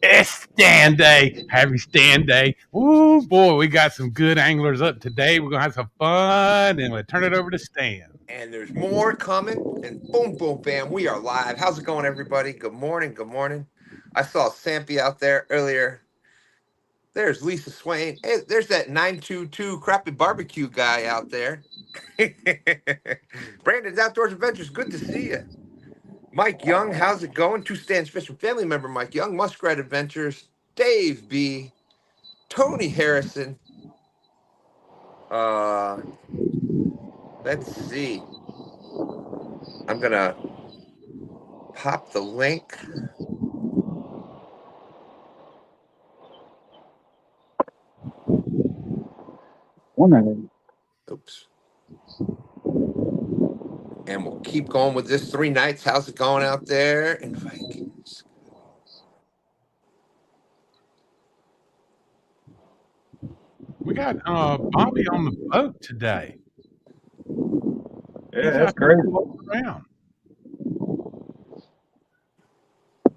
It's STANday. Happy STANday. Ooh, boy, we got some good anglers up today. We're going to have some fun, and we'll turn it over to Stan. And there's more coming, and boom, boom, bam, we are live. How's it going, everybody? Good morning, good morning. I saw Sampy out there earlier. There's Lisa Swain. Hey, there's that 922 Crappy Barbecue guy out there. Brandon's Outdoors Adventures, good to see you. Mike Young, how's it going? Two Stan's Fishing family member Mike Young, Muskrat Adventures, Dave B, Tony Harrison. Let's see. I'm gonna pop the link. Oops. And we'll keep going with this 3 nights. How's it going out there in Vikings? We got Bobby on the boat today. Yeah, that's great. Around.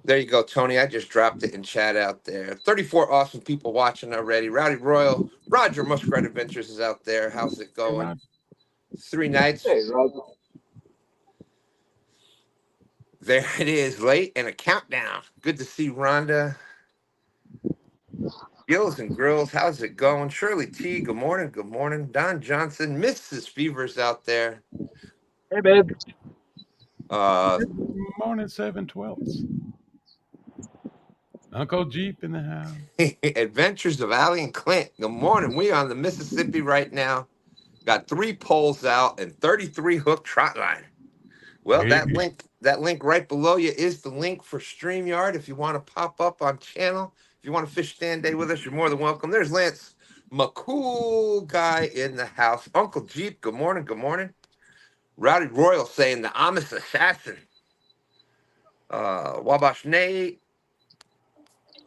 There you go, Tony. I just dropped it in chat out there. 34 awesome people watching already. Rowdy Royal, Roger Muskrat Adventures is out there. How's it going? 3 nights. Hey, Roger. There it is, late and a countdown. Good to see Rhonda. Gills and Grills, how's it going? Shirley T, good morning, good morning. Don Johnson, Mrs. Fever's out there. Hey, babe. Good morning, 712s. Uncle Jeep in the house. Adventures of Allie and Clint. Good morning. We are on the Mississippi right now. Got 3 poles out and 33 hook trot line. Well, that link right below you is the link for StreamYard. If you want to pop up on channel, if you want to fish STANday with us, you're more than welcome. There's Lance, my cool guy in the house. Uncle Jeep, good morning, good morning. Rowdy Royal saying the Amish assassin. Wabash Nate.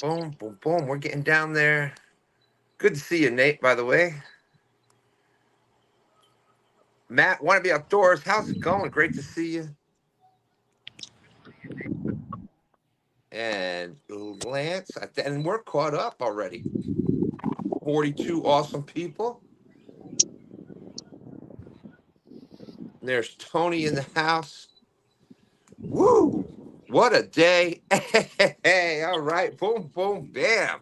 Boom, boom, boom. We're getting down there. Good to see you, Nate, by the way. Matt, want to be outdoors. How's it going? Great to see you. And Lance, and we're caught up already. 42 awesome people. There's Tony in the house. Woo! What a day. Hey, all right. Boom, boom, bam.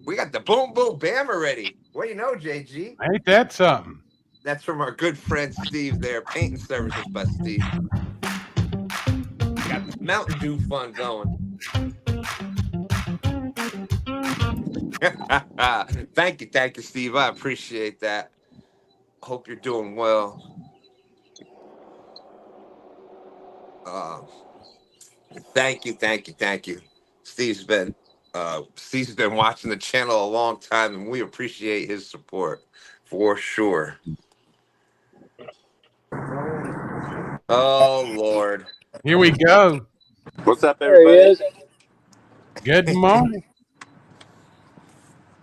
We got the boom, boom, bam already. What do you know, JG? Ain't that something? That's from our good friend Steve there. Painting services by Steve. Got the Mountain Dew fun going. Thank you, Steve. I appreciate that. Hope you're doing well. Thank you. Steve's been watching the channel a long time, and we appreciate his support for sure. Oh Lord. Here we go. What's up, everybody? There he is. Good morning.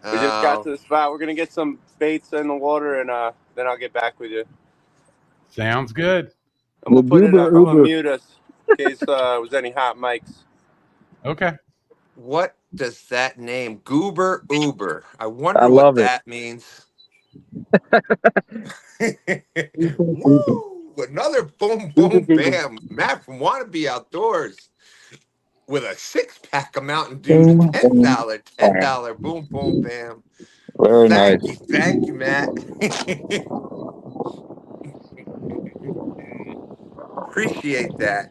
We just got to the spot. We're gonna get some baits in the water, and then I'll get back with you. Sounds good. I'm gonna mute us in case there was any hot mics. Okay. What does that name, Goober Uber? I wonder what that means. Woo! Another boom, boom, bam. Matt from Wannabe Outdoors with a 6-pack of Mountain Dew, $10, boom, boom, bam. Very nice. Thank you, Matt. Appreciate that.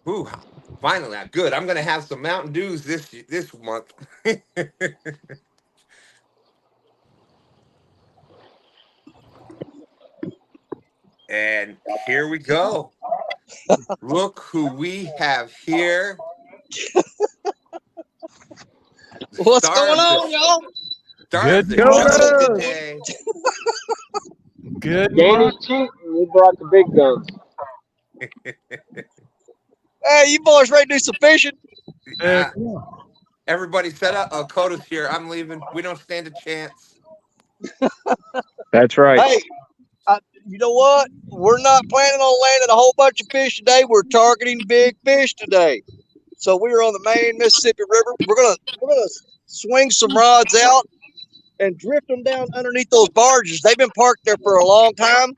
Ooh, finally, good. I'm gonna have some Mountain Dews this month. And here we go. Look who we have here. What's going on, y'all? Good today. Good Danny's cheating. We brought the big guns. Hey, you boys ready to do some fishing? Everybody set up. Koda's here. I'm leaving. We don't stand a chance. That's right. Hey, you know what? We're not planning on landing a whole bunch of fish today. We're targeting big fish today. So we are on the main Mississippi River. We're gonna swing some rods out and drift them down underneath those barges. They've been parked there for a long time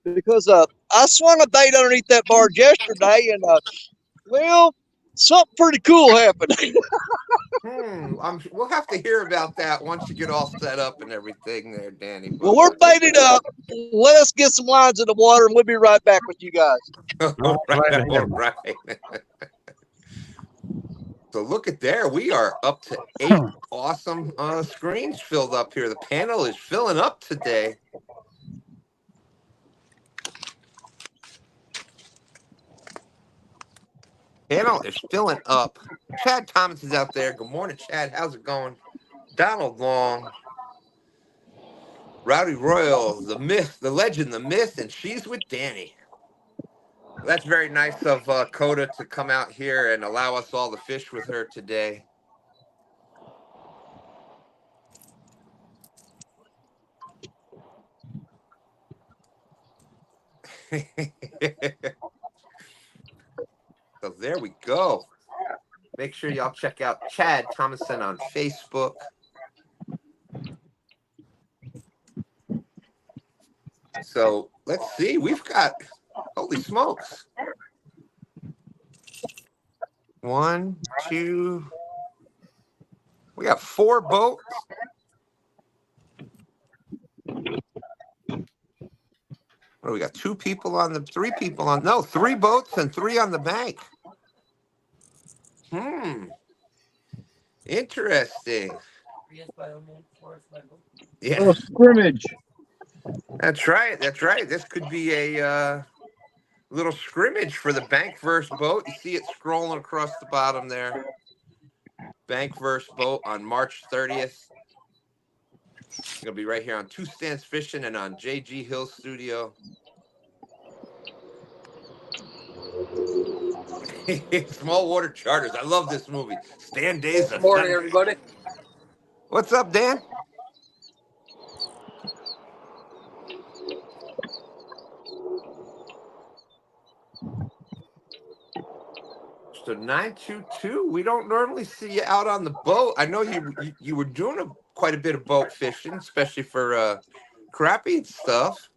because I swung a bait underneath that barge yesterday, and well, something pretty cool happened. We'll have to hear about that once you get all set up and everything there, Danny. Well, we're baited up. Let us get some lines in the water, and we'll be right back with you guys. All right. So look at there. We are up to 8 awesome screens filled up here. The panel is filling up today. Panel is filling up. Chad Thomas is out there. Good morning, Chad. How's it going? Donald Long, Rowdy Royal, the myth, the legend, the myth, and she's with Danny. That's very nice of Koda to come out here and allow us all to fish with her today. So there we go. Make sure y'all check out Chad Thomason on Facebook. So let's see. We've got, holy smokes. 1, 2. We got 4 boats. What do we got? 2 people on the, 3 people on, no, 3 boats and 3 on the bank. Interesting. Yeah. Oh, scrimmage. That's right. That's right. This could be a little scrimmage for the bank versus boat. You see it scrolling across the bottom there. Bank versus boat on March 30th. It's going to be right here on Two Stands Fishing and on JG Hill Studio. Small Water Charters. I love this movie. STANday. Good morning, everybody. What's up, Dan? So 922. We don't normally see you out on the boat. I know you were doing quite a bit of boat fishing, especially for crappie and stuff.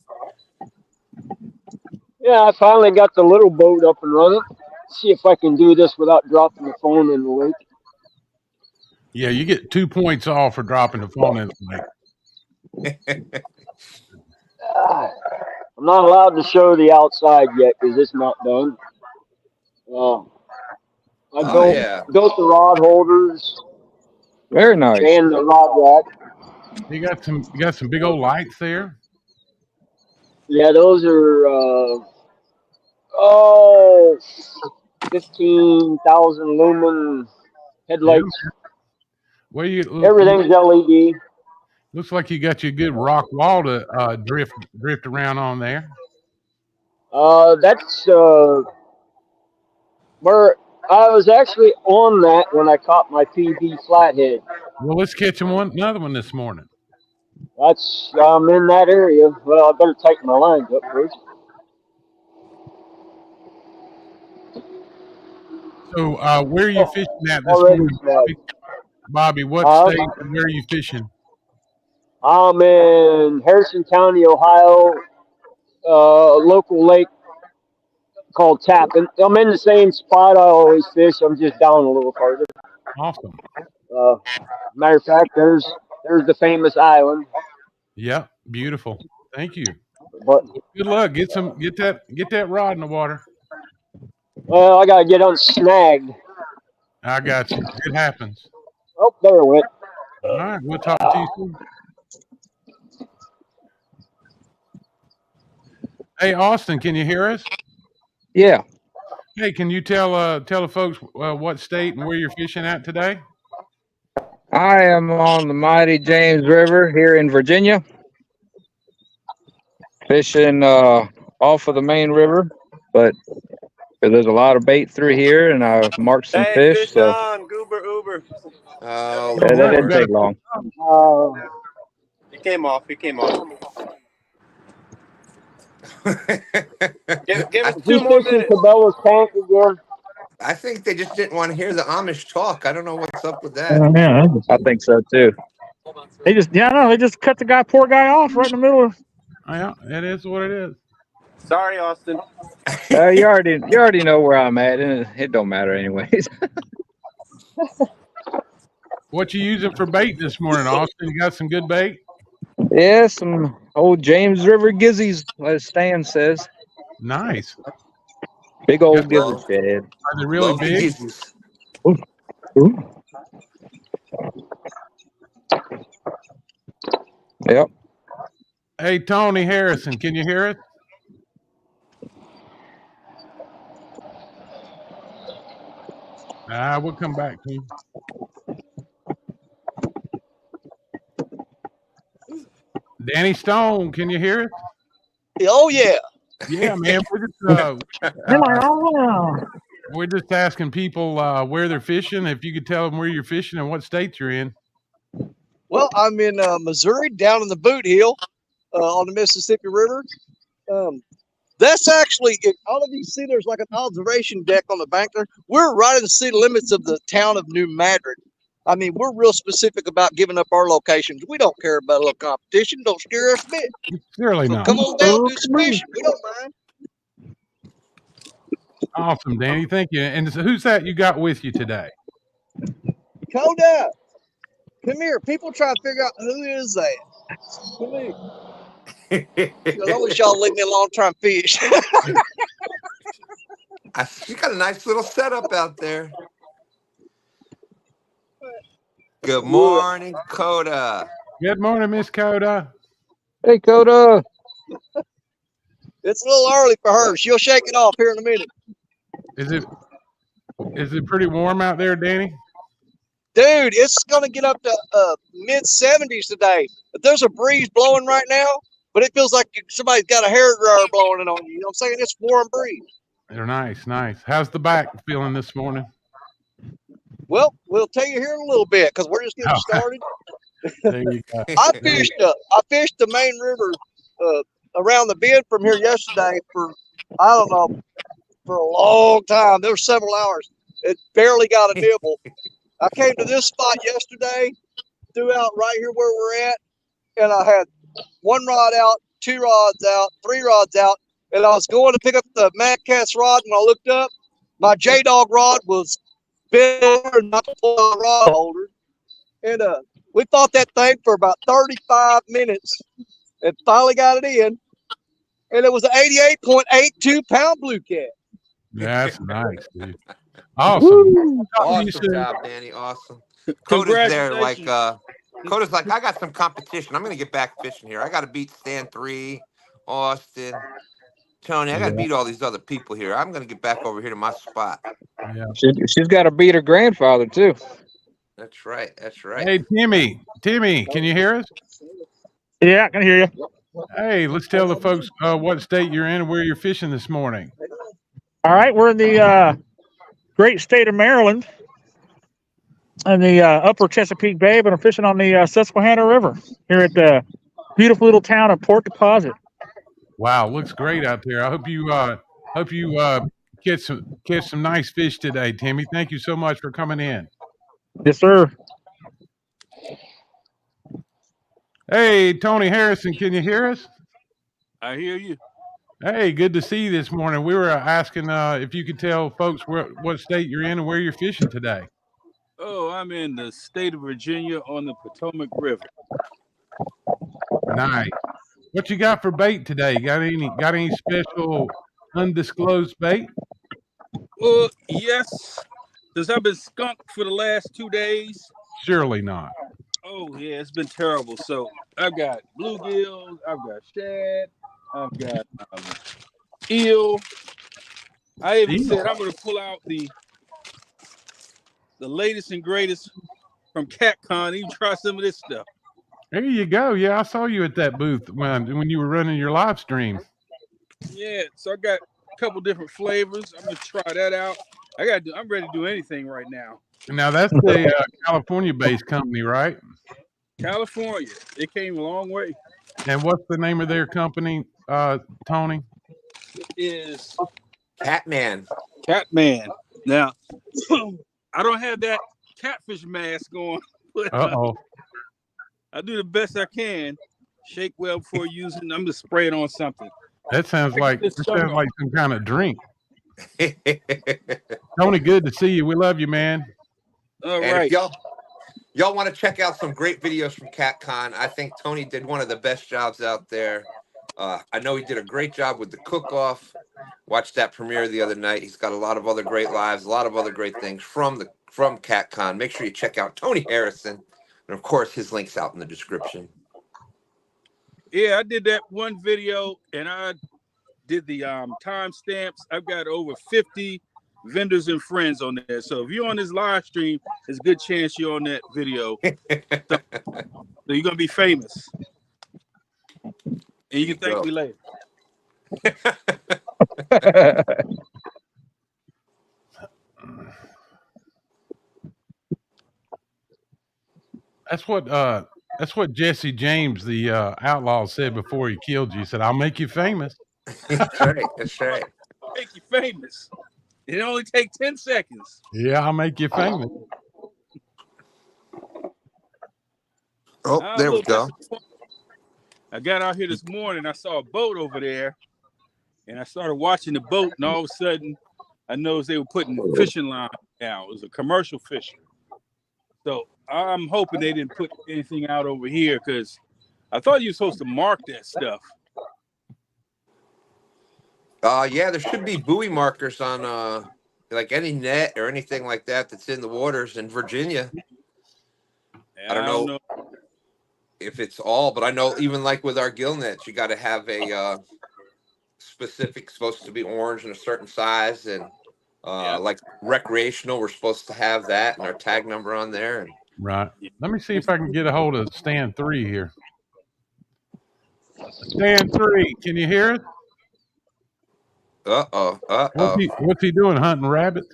Yeah, I finally got the little boat up and running. See if I can do this without dropping the phone in the lake. Yeah, you get 2 points off for dropping the phone in the lake. I'm not allowed to show the outside yet because it's not done. I built the rod holders. Very nice. And the rod rack. You got some big old lights there. Yeah, those are 15,000 lumen headlights. Yeah. Where you? Everything's LED. Looks like you got your good rock wall to drift around on there. That's where I was actually on that when I caught my PB flathead. Well, let's catch another one this morning. I'm in that area. Well, I better tighten my lines up first. So, where are you fishing at this morning, Bobby? What state and where are you fishing? I'm in Harrison County, Ohio, local lake called Tappan. I'm in the same spot I always fish. I'm just down a little farther. Awesome. Matter of fact, there's the famous island. Yeah, beautiful. Thank you. But good luck. Get that rod in the water. Well, I gotta get unsnagged. I got you. It happens. Oh, there it went. All right, we'll talk to you soon. Hey, Austin, can you hear us? Yeah. Hey, can you tell the folks what state and where you're fishing at today? I am on the mighty James River here in Virginia, fishing off of the main river, but there's a lot of bait through here, and I've marked some fish. So on, Goober Uber. Oh, yeah, that didn't take long. He came off. Give us Is 2 he more fishing minutes. Cabela's tank again? I think they just didn't want to hear the Amish talk. I don't know what's up with that. Yeah, I think so too. they just they just cut the poor guy off right in the middle of. Yeah, it is what it is. Sorry, Austin. You already know where I'm at, and it don't matter anyways. What you using for bait this morning, Austin? You got some good bait? Yeah, some old James River gizzies, as Stan says. Nice. Big old Yeah. gizzard shad. Are they really Love the big? gizzies. Ooh. Yep. Hey, Tony Harrison, can you hear us? We'll come back to you. Danny Stone, can you hear us? Oh yeah. Yeah, man. We're just asking people where they're fishing. If you could tell them where you're fishing and what state you're in. Well, I'm in Missouri, down in the Boot Hill, on the Mississippi River. That's actually, if all of you see, there's like an observation deck on the bank there. We're right in the city limits of the town of New Madrid. I mean, we're real specific about giving up our locations. We don't care about a little competition. Don't scare us a bit. Surely So not. come on down, do some fishing. We don't mind. Awesome, Danny. Thank you. And so who's that you got with you today? Koda, come here. People try to figure out who is that. Come here. I wish y'all leave me alone trying to fish. She's got a nice little setup out there. Good morning, Koda. Good morning, Miss Koda. Hey, Koda. It's a little early for her. She'll shake it off here in a minute. Is it pretty warm out there, Danny? Dude, it's going to get up to mid-70s today. But there's a breeze blowing right now, but it feels like somebody's got a hairdryer blowing it on you. You know what I'm saying? It's warm breeze. They're nice. How's the back feeling this morning? Well, we'll tell you here in a little bit because we're just getting started. There you go. I fished the main river around the bend from here yesterday for, I don't know, for a long time. There were several hours. It barely got a nibble. I came to this spot yesterday, threw out right here where we're at, and I had 1 rod out, 2 rods out, 3 rods out, and I was going to pick up the Mad Cat's rod, and I looked up. My J-Dog rod was bent over and not the full rod holder. And we fought that thing for about 35 minutes and finally got it in. And it was an 88.82 pound blue cat. That's nice, dude. Awesome. Awesome job, Danny. Awesome. Koda's there like Koda's like, I got some competition. I'm gonna get back fishing here. I gotta beat Stan 3, Austin, Tony. I gotta beat all these other people here. I'm gonna get back over here to my spot. Yeah. She's got to beat her grandfather too. That's right. That's right. Hey, Timmy, can you hear us? Yeah, I can hear you. Hey, let's tell the folks what state you're in and where you're fishing this morning. All right, we're in the great state of Maryland in the upper Chesapeake Bay, but I'm fishing on the Susquehanna River here at the beautiful little town of Port Deposit. Wow, looks great out there. I hope you catch some nice fish today, Timmy. Thank you so much for coming in. Yes, sir. Hey, Tony Harrison, can you hear us? I hear you. Hey, good to see you this morning. We were asking if you could tell folks what state you're in and where you're fishing today. Oh, I'm in the state of Virginia on the Potomac River. Nice. What you got for bait today? Got any special undisclosed bait? Well, yes, because I've been skunked for the last 2 days. Surely not. Oh, yeah, it's been terrible. So I've got bluegills, I've got shad, I've got eel. I even said I'm going to pull out the latest and greatest from CatCon, even try some of this stuff. There you go. Yeah, I saw you at that booth when you were running your live stream. Yeah, so I got a couple different flavors. I'm going to try that out. I'm ready to do anything right now. Now, that's the California-based company, right? California. It came a long way. And what's the name of their company, Tony? is Catman. Katman. Now, I don't have that catfish mask on, but I do the best I can. Shake well before using. I'm just spraying on something. That sounds like some kind of drink. Tony, good to see you. We love you, man. All and right. If y'all want to check out some great videos from CatCon, I think Tony did one of the best jobs out there. I know he did a great job with the cook-off. Watched that premiere the other night. He's got a lot of other great lives, a lot of other great things from CatCon. Make sure you check out Tony Harrison. And of course, his link's out in the description. Yeah, I did that one video and I did the timestamps. I've got over 50 vendors and friends on there. So if you're on this live stream, there's a good chance you're on that video. So you're gonna be famous. And you can thank me later. That's what Jesse James, the outlaw, said before he killed you. He said, "I'll make you famous." That's right. That's right. Make you famous. It only takes 10 seconds. Yeah, I'll make you famous. Oh, there we go. I got out here this morning. I saw a boat over there, and I started watching the boat, and all of a sudden, I noticed they were putting fishing line down. It was a commercial fishing. So I'm hoping they didn't put anything out over here because I thought you were supposed to mark that stuff. Yeah, there should be buoy markers on like any net or anything like that that's in the waters in Virginia. Yeah, I don't know if it's all, but I know even like with our gill nets, you got to have a specific, supposed to be orange and a certain size, and like recreational, we're supposed to have that and our tag number on there. And right. Let me see if I can get a hold of STAN3 here. STAN3, can you hear it? What's he doing? Hunting rabbits?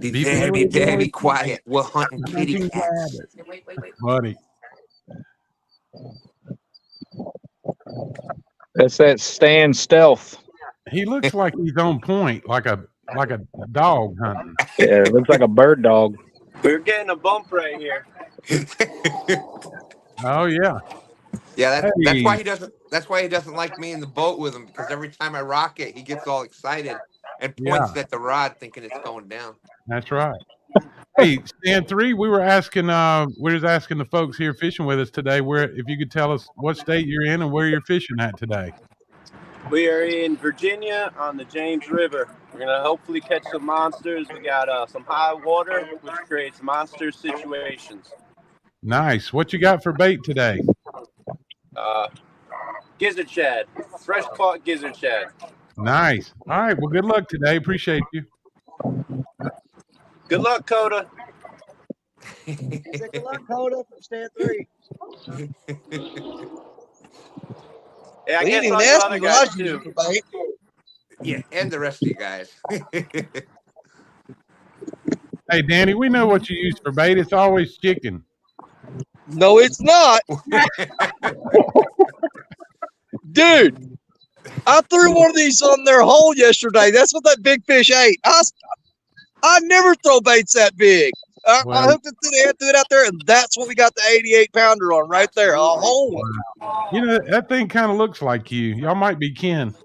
Be very quiet. We're hunting kitty cats. Wait. Buddy. That's that Stan stealth. He looks like he's on point, like a dog hunting. Yeah, it looks like a bird dog. We're getting a bump right here. Oh yeah. Yeah, that's why he doesn't. That's why he doesn't like me in the boat with him, because every time I rock it, he gets all excited and points at the rod, thinking it's going down. That's right. Hey, STAN3, we were asking the folks here fishing with us today, if you could tell us what state you're in and where you're fishing at today. We are in Virginia on the James River. We're gonna hopefully catch some monsters. We got some high water, which creates monster situations. Nice. What you got for bait today? Gizzard shad, fresh caught gizzard shad. Nice. All right. Well, good luck today. Appreciate you. Good luck, Koda. Good luck, Koda from STAN3. Yeah, I guess all the other guys too. Yeah, and the rest of you guys. Hey, Danny, we know what you use for bait. It's always chicken. No, it's not. Dude, I threw one of these on their hole yesterday. That's what that big fish ate. I never throw baits that big. I hooked it to the head, threw it out there, and that's what we got the 88-pounder on right there. A whole one. You know, that thing kind of looks like you. Y'all might be kin.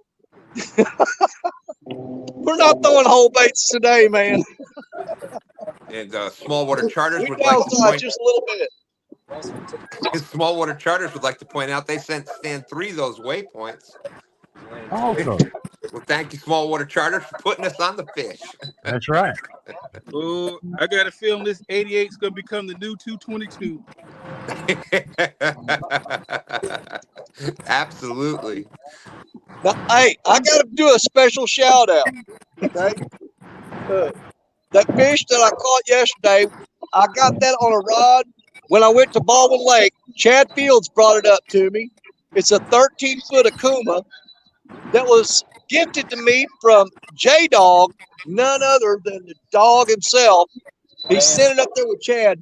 We're not throwing whole baits today, man. And small water charters would like to point just a little bit. Small water charters would like to point out they sent STAN3 those waypoints. Awesome. Well, thank you, small water charters, for putting us on the fish. That's right. Oh, I got a feeling this 88 is going to become the new 222. Absolutely. Now, hey, I got to do a special shout out. Okay, that fish that I caught yesterday, I got that on a rod when I went to Baldwin Lake. Chad Fields brought it up to me. It's a 13-foot Akuma that was gifted to me from J-Dog, none other than the dog himself. He sent it up there with Chad.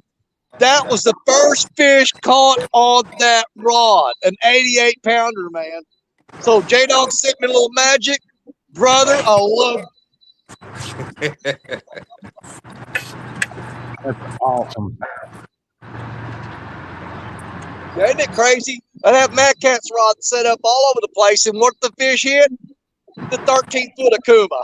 That was the first fish caught on that rod, an 88-pounder, man. So J-Dog sent me a little magic. Brother, I love That's awesome. Isn't it crazy? I have Mad Cat's rod set up all over the place, and what the fish hit? The 13-foot Akuma.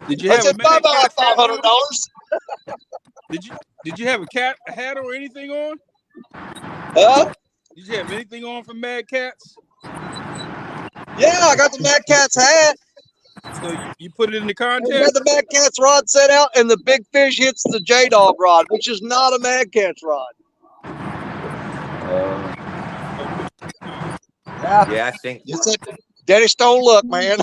Did you I have said, a bye Mad bye, Cat's hat on? $500. Did you have a hat or anything on? Huh? Did you have anything on for Mad Cats? Yeah, I got the Mad Cat's hat. So you put it in the I had contest? the Mad Cat's rod set out, and the big fish hits the J-Dog rod, which is not a Mad Cat's rod. Yeah, I think. It's a Daddy Stone look, man.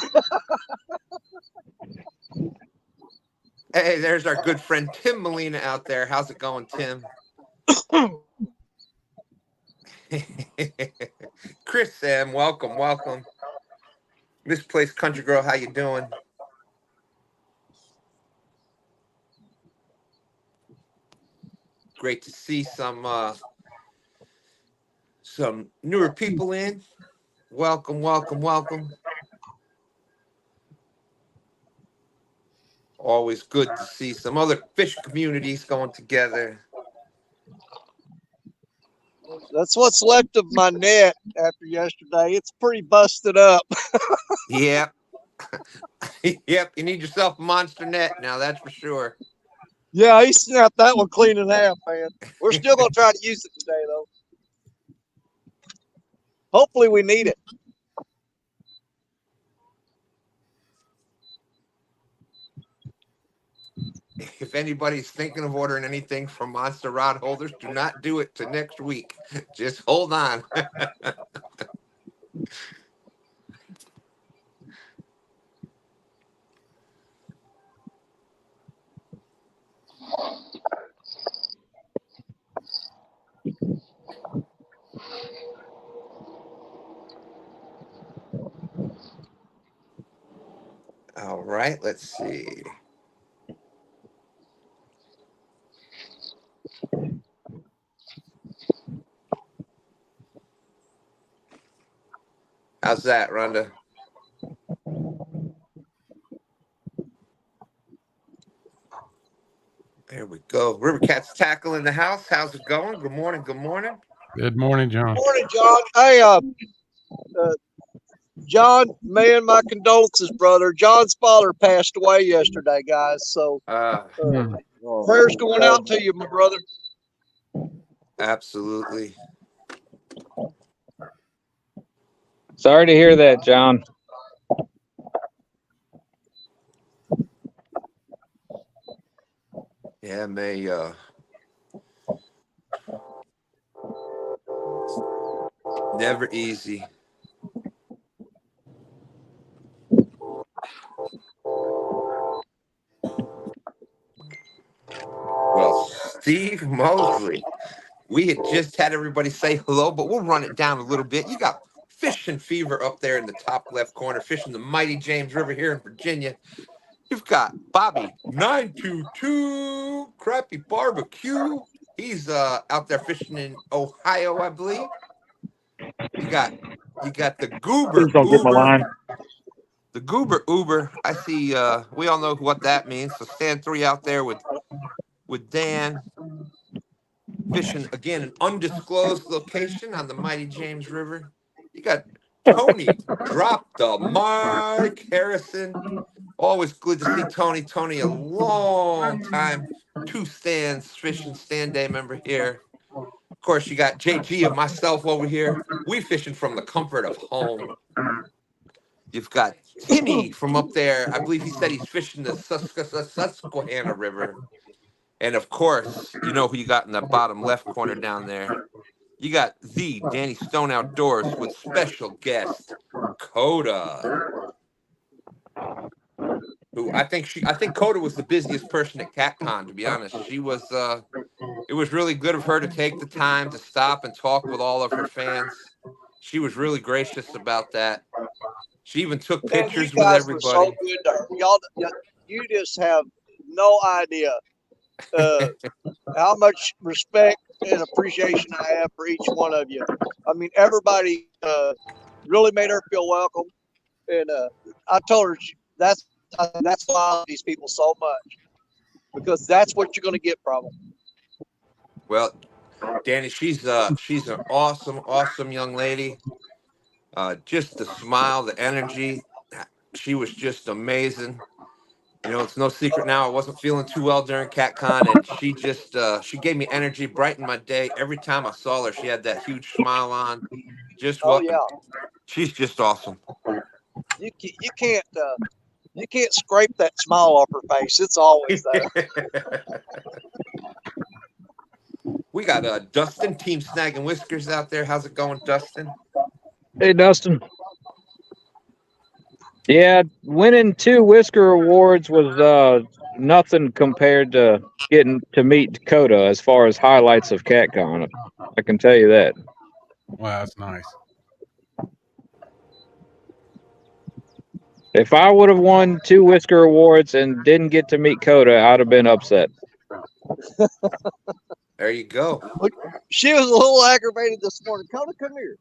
Hey, there's our good friend Tim Molina out there. How's it going, Tim? Chris Sam, welcome. Misplaced Country Girl, how you doing? Great to see some newer people in. Welcome. Always good to see some other fish communities going together. That's what's left of my net after yesterday. It's pretty busted up. Yep. Yep, you need yourself a monster net now, that's for sure. Yeah, he snapped that one clean in half, man. We're still going to try to use it today, though. Hopefully we need it. If anybody's thinking of ordering anything from Monster Rod Holders, do not do it to next week. Just hold on. All right, let's see. How's that, Rhonda? There we go. River Cat's Tackle in the house. How's it going? Good morning. Good morning, John. Morning, John. Hey, John, man, my condolences, brother. John's father passed away yesterday, guys. So prayers going out to you, my brother. Absolutely. Sorry to hear that, John. Yeah, may never easy. Well, Steve Mosley, we had just had everybody say hello, but we'll run it down a little bit. You got Fishin Fever up there in the top left corner, fishing the mighty James River here in Virginia. You've got Bobby 922 Crappy Barbecue. He's out there fishing in Ohio, I believe. You got the Goober Uber. The Goober Uber. I see. We all know what that means. So stand 3 out there with Dan fishing again an undisclosed location on the mighty James River. You got Tony drop the mic. Harrison. Always good to see Tony. Tony, a long time 2 stands fishing STANday member here. Of course, you got JG and myself over here. We fishing from the comfort of home. You've got Timmy from up there. I believe he said he's fishing the Susquehanna River. And of course, you know who you got in the bottom left corner down there. You got the Danny Stone Outdoors with special guest Koda. Who I think Koda was the busiest person at CatCon, to be honest. She was it was really good of her to take the time to stop and talk with all of her fans. She was really gracious about that. She even took pictures with everybody. Were so good to her. Y'all, you just have no idea how much respect and appreciation I have for each one of you. I mean, everybody really made her feel welcome. And I told her that's why I love these people so much, because that's what you're going to get from them. Well, Danny, she's an awesome young lady. Just the smile, the energy. She was just amazing. You know, it's no secret now I wasn't feeling too well during CatCon, and she just she gave me energy, brightened my day. Every time I saw her, she had that huge smile on. Just Oh what yeah, she's just awesome. you can't scrape that smile off her face. It's always there. We got Dustin, Team Snag and Whiskers out there. How's it going, Dustin? Hey, Dustin. Yeah, winning 2 Whisker Awards was nothing compared to getting to meet Dakota as far as highlights of CatCon. I can tell you that. Wow, that's nice. If I would have won 2 Whisker Awards and didn't get to meet Koda, I'd have been upset. There you go. She was a little aggravated this morning. Koda, come here,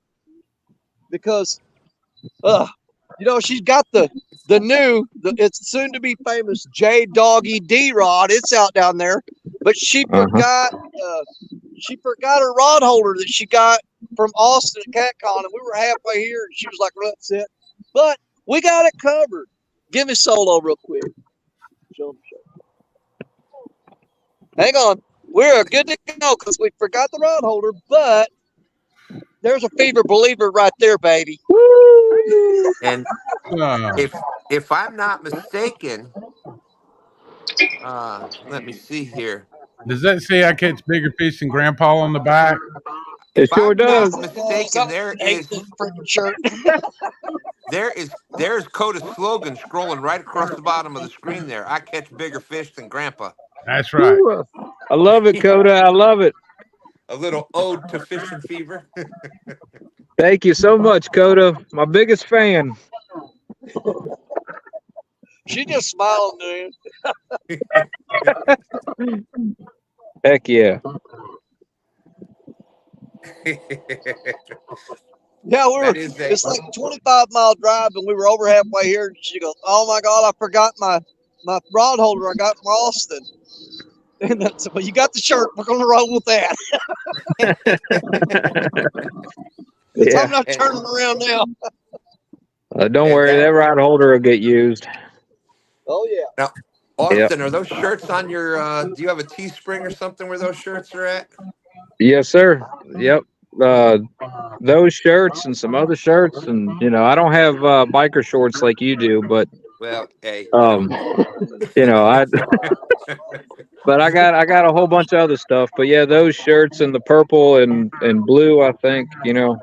because you know, she's got the it's soon to be famous J Doggy D Rod. It's out down there, but she forgot her rod holder that she got from Austin at CatCon, and we were halfway here, and she was like real upset. But we got it covered. Give me Solo real quick. Show. Hang on, we're good to go because we forgot the rod holder, but there's a Fever believer right there, baby. And if I'm not mistaken, let me see here. Does that say I catch bigger fish than Grandpa on the back? It sure does. If I'm not mistaken, there's Koda's slogan scrolling right across the bottom of the screen there. I catch bigger fish than Grandpa. That's right. I love it, Koda. I love it. A little ode to Fishin Fever. Thank you so much, Koda. My biggest fan. She just smiled, dude. Heck yeah. Yeah, it's like a 25-mile drive, and we were over halfway here, and she goes, "Oh my God, I forgot my rod holder I got from Austin." And that's, well, you got the shirt. We're going to roll with that. Yeah. I'm not turning around now. Don't worry, that rod holder will get used. Oh, yeah. Now, Austin, are those shirts on your, do you have a Teespring or something where those shirts are at? Yes, sir. Yep. Those shirts and some other shirts, and you know, I don't have biker shorts like you do, but well, hey, you know, but I got a whole bunch of other stuff. But yeah, those shirts and the purple and blue, I think, you know,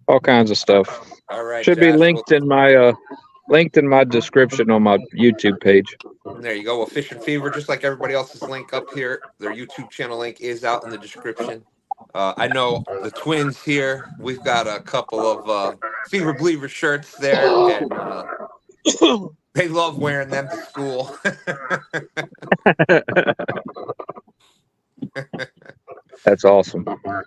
all kinds of stuff. All right, should Josh, be linked in my description on my YouTube page. There you go. Well, Fishin Fever, just like everybody else's link up here, their YouTube channel link is out in the description. I know the twins here. We've got a couple of Fever Believer shirts there, and they love wearing them to school. That's awesome.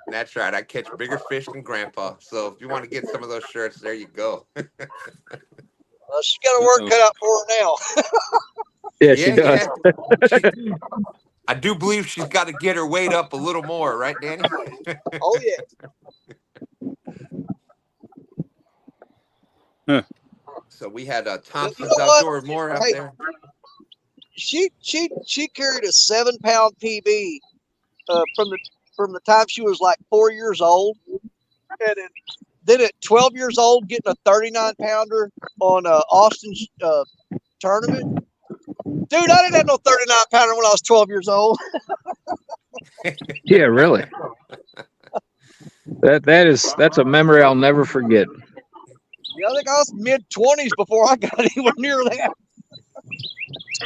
That's right. I catch bigger fish than Grandpa. So if you want to get some of those shirts, there you go. Well, she's got her work cut out for her now. Yeah, she does. I do believe she's got to get her weight up a little more, right, Danny? Oh, yeah. Huh. So we had Thompson's Outdoor More out there. She carried a 7-pound PB from the time she was like 4 years old, and then at 12 years old, getting a 39-pounder on Austin's tournament. Dude, I didn't have no 39-pounder when I was 12 years old. Yeah, really. That's a memory I'll never forget. Yeah, I think I was mid-20s before I got anywhere near that.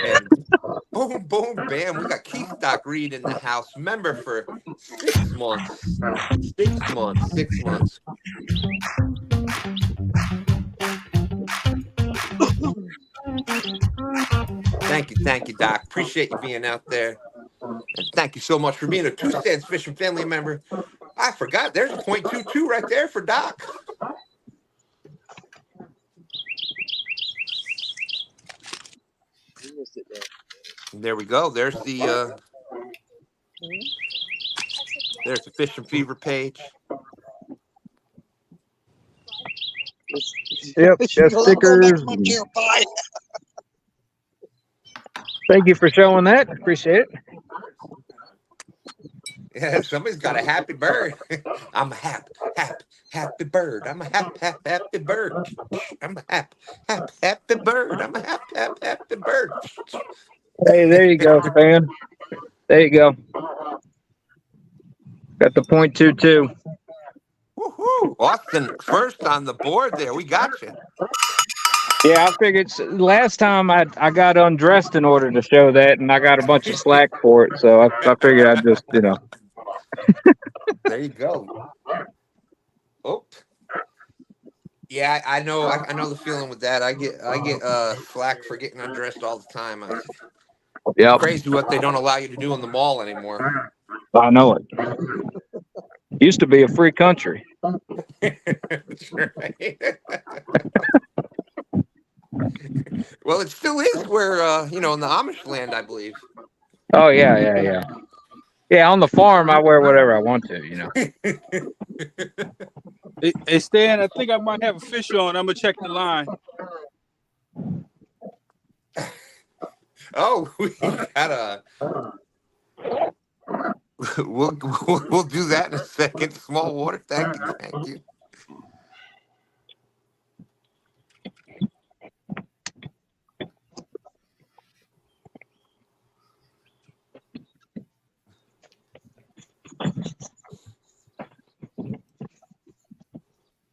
And boom, boom, bam. We got Keith Doc Reed in the house. Member for 6 months. 6 months. 6 months. Thank you, Doc. Appreciate you being out there. And thank you so much for being a Two Stands Fishing family member. I forgot. There's a .22 right there for Doc. There we go. There's the Fishin Fever page. Yep, got stickers. Thank you for showing that. Appreciate it. Yeah, somebody's got a happy bird. I'm a happy bird. I'm a happy bird. I'm a happy bird. I'm a happy bird. Hey, there you go, Stan. There you go. Got the .22. Woohoo! Austin first on the board there. We got you. Yeah, I figured last time I got undressed in order to show that, and I got a bunch of slack for it. So I figured I'd just, There you go. Oh. Yeah, I know the feeling with that. I get slack for getting undressed all the time. Yep. Crazy what they don't allow you to do in the mall anymore. I know it. Used to be a free country. That's right. Well, it still is where in the Amish land, I believe. Oh yeah. Yeah, on the farm I wear whatever I want to, Hey, Stan, I think I might have a fish on. I'm gonna check the line. Oh, we got we'll do that in a second. Small water, thank you.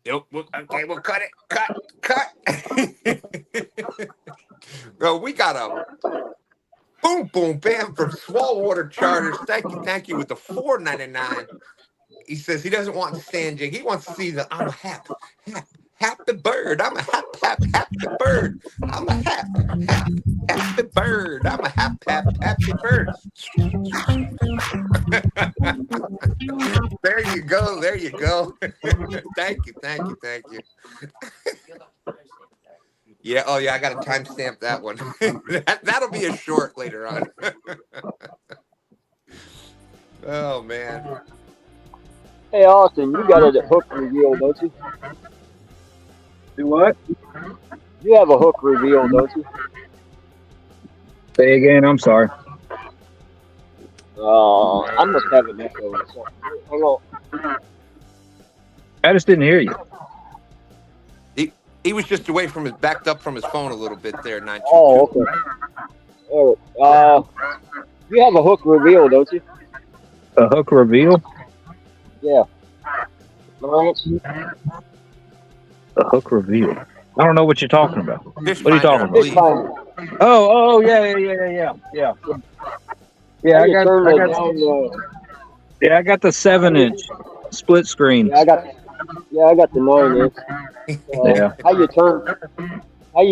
Nope. Okay, we'll cut it. Cut. Well, we got a boom, boom, bam from Small Water Charters. Thank you with the $4.99. He says he doesn't want the stand jig. He wants to see the I'm a happy bird. I'm a happy bird. I'm a happy bird. I'm a happy bird. There you go. Thank you. Yeah. Oh, yeah. I got to timestamp that one. That'll be a short later on. Oh man. Hey, Austin, you got a hook reveal, don't you? Do what? You have a hook reveal, don't you? Say again, I'm sorry. I must have an echo or something. Hang on. I just didn't hear you. He was just backed up from his phone a little bit there, 922. Oh, okay. You have a hook reveal, don't you? A hook reveal? Yeah. Lawrence? A hook reveal. I don't know what you're talking about. Fish What are you talking Fish about? finder. Oh, yeah. Yeah, I got the 7-inch split screen. Yeah, I got the 9-inch. Yeah. How you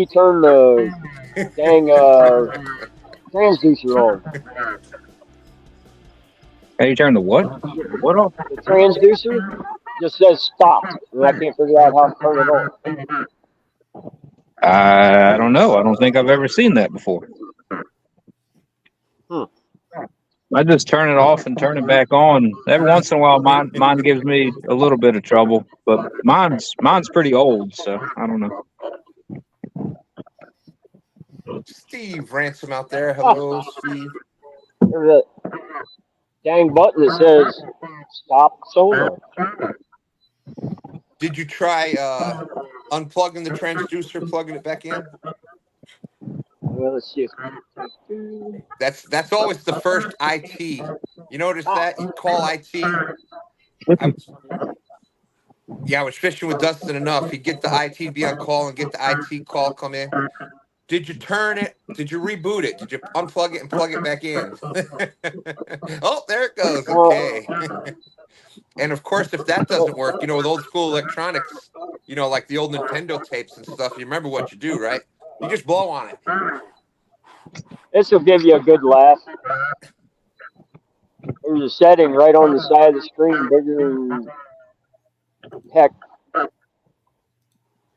turn the dang transducer on? How you turn the what? What off? The transducer just says stop, and I can't figure out how to turn it on. I don't know. I don't think I've ever seen that before. I just turn it off and turn it back on. Every once in a while, mine gives me a little bit of trouble, but mine's pretty old, so I don't know. Steve Ransom out there. Hello, Steve. There's a dang button that says stop sonar. Did you try unplugging the transducer, plugging it back in? Well, let's see. That's always the first IT. You notice that? You call IT. I was fishing with Dustin enough. He'd get the IT, be on call, and get the IT call come in. Did you turn it? Did you reboot it? Did you unplug it and plug it back in? Oh, there it goes. Okay. And of course, if that doesn't work, with old school electronics, like the old Nintendo tapes and stuff, you remember what you do, right? You just blow on it. This will give you a good laugh. There's a setting right on the side of the screen, bigger than heck,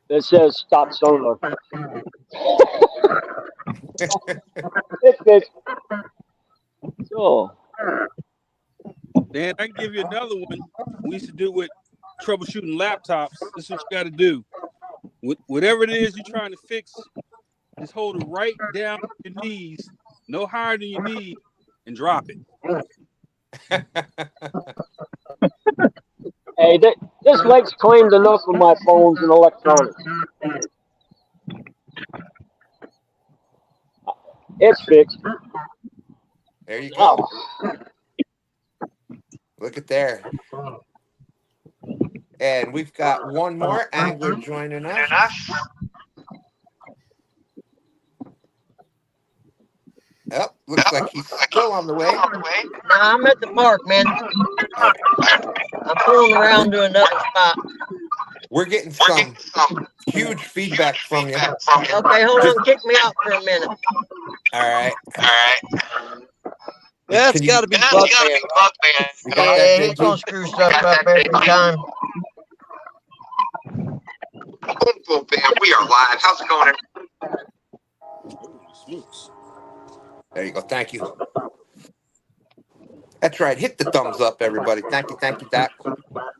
that says stop sonar. fish. So. Dan, I can give you another one. We used to do with troubleshooting laptops. This is what you got to do. Whatever it is you're trying to fix, just hold it right down your knees, no higher than your knee, and drop it. Hey, this lake's claimed enough of my phones and electronics. It's fixed. There you go. Look at there. And we've got one more angler joining us. Oh, looks like he's still on the way. No, I'm at the park, man. I'm pulling around to another spot. We're getting some huge feedback from you. Okay, hold on. Kick me out for a minute. All right. That's got to be Buckman. Yeah, he's going to screw stuff up every time. We are live. How's it going? There you go. Thank you. That's right. Hit the thumbs up, everybody. Thank you, Doc.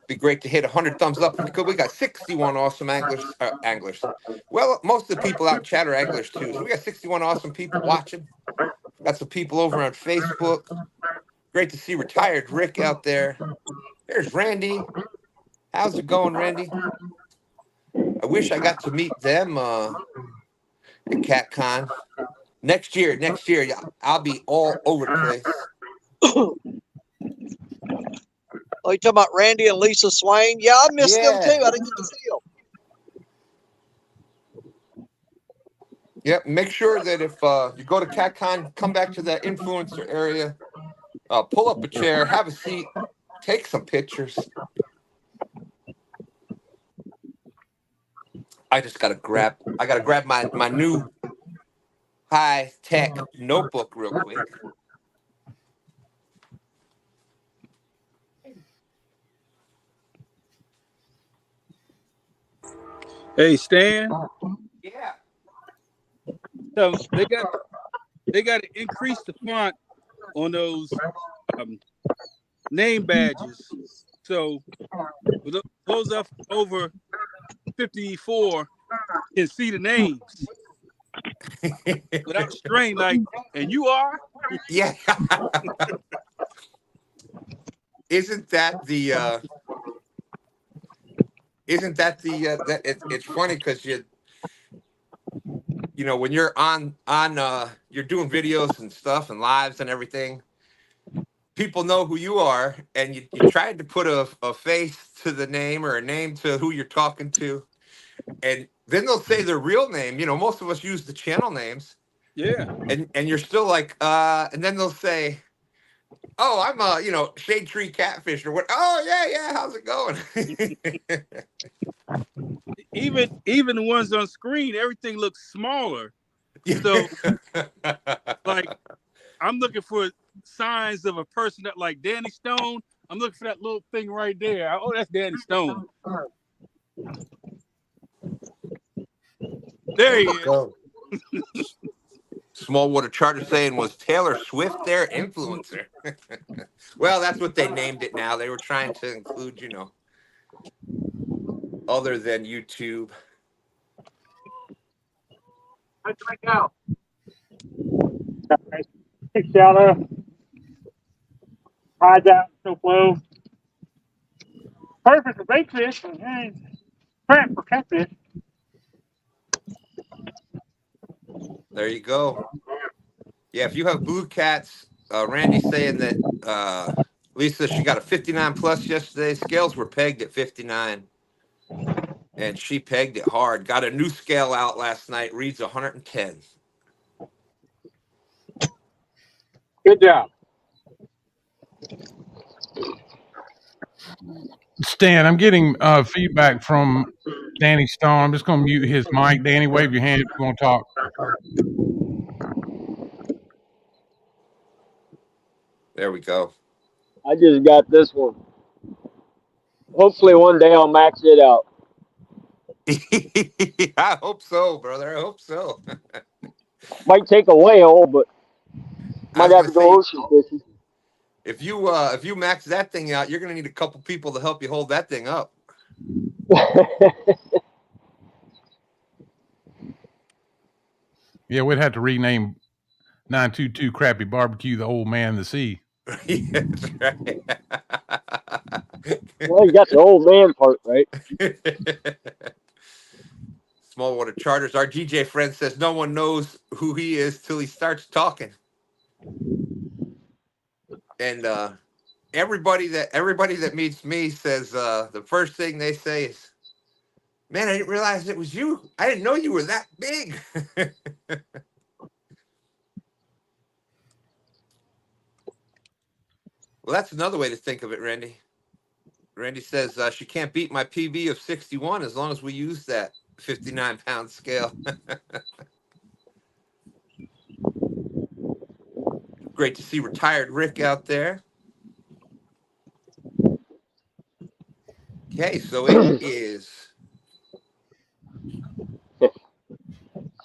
Be great to hit 100 thumbs up because we got 61 awesome anglers. Well, most of the people out in chat are anglers too. So we got 61 awesome people watching. Got some people over on Facebook. Great to see retired Rick out there. There's Randy. How's it going, Randy? I wish I got to meet them at CatCon. Next year, I'll be all over the place. Oh, you talking about Randy and Lisa Swain? Yeah, I missed them too. I didn't get to see them. Yep. Make sure that if you go to CatCon, come back to that influencer area, pull up a chair, have a seat, take some pictures. I gotta grab my new high-tech notebook real quick. Hey, Stan. Yeah. So they got to increase the font on those name badges. So those up over 54 can see the names without strain. Like, and you are? Yeah. Isn't that the? It's funny because you know when you're on you're doing videos and stuff and lives and everything, people know who you are, and you tried to put a face to the name or a name to who you're talking to, and then they'll say their real name. You know, most of us use the channel names. Yeah. And you're still like, and then they'll say, oh, I'm Shade Tree Catfish or what? Oh yeah, how's it going? even the ones on screen, everything looks smaller. So like I'm looking for signs of a person that like Danny Stone. I'm looking for that little thing right there. Oh, that's Danny Stone. There he is. Small Water Charter saying, was Taylor Swift their influencer? Well, that's what they named it now. They were trying to include, other than YouTube. I drink out. Big shout out. Rides out, no flow. Perfect for bait fish and crap for catfish. There you go. Yeah, if you have blue cats, Randy's saying that Lisa, she got a 59 plus yesterday. Scales were pegged at 59. And she pegged it hard. Got a new scale out last night. Reads 110. Good job. Stan, I'm getting feedback from Danny Stone. I'm just going to mute his mic. Danny, wave your hand if you want to talk. There we go. I just got this one. Hopefully one day I'll max it out. I hope so, brother. I hope so. Might take a whale, but Might have to go ocean fishing. If you max that thing out, you're gonna need a couple people to help you hold that thing up. Yeah, we'd have to rename 922 Crappy Barbecue the Old Man of the Sea. Yeah, that's right. Well, you got the old man part, right? Small water charters. Our GJ friend says no one knows who he is till he starts talking. And everybody that meets me says the first thing they say is, "Man, I didn't realize it was you. I didn't know you were that big." Well, that's another way to think of it, Randy. Randy says she can't beat my PB of 61 as long as we use that 59-pound scale. Great to see retired Rick out there. Okay, so it is.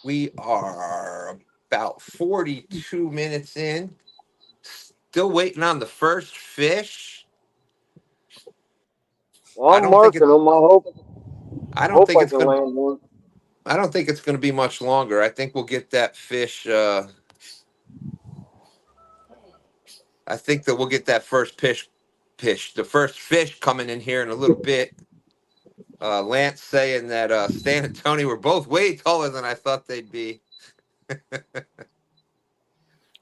We are about 42 minutes in. Still waiting on the first fish. I'm marking them. I don't think I it's can going. land one. I don't think it's going to be much longer. I think we'll get that fish. I think that we'll get that first the first fish coming in here in a little bit. Lance saying that Stan and Tony were both way taller than I thought they'd be.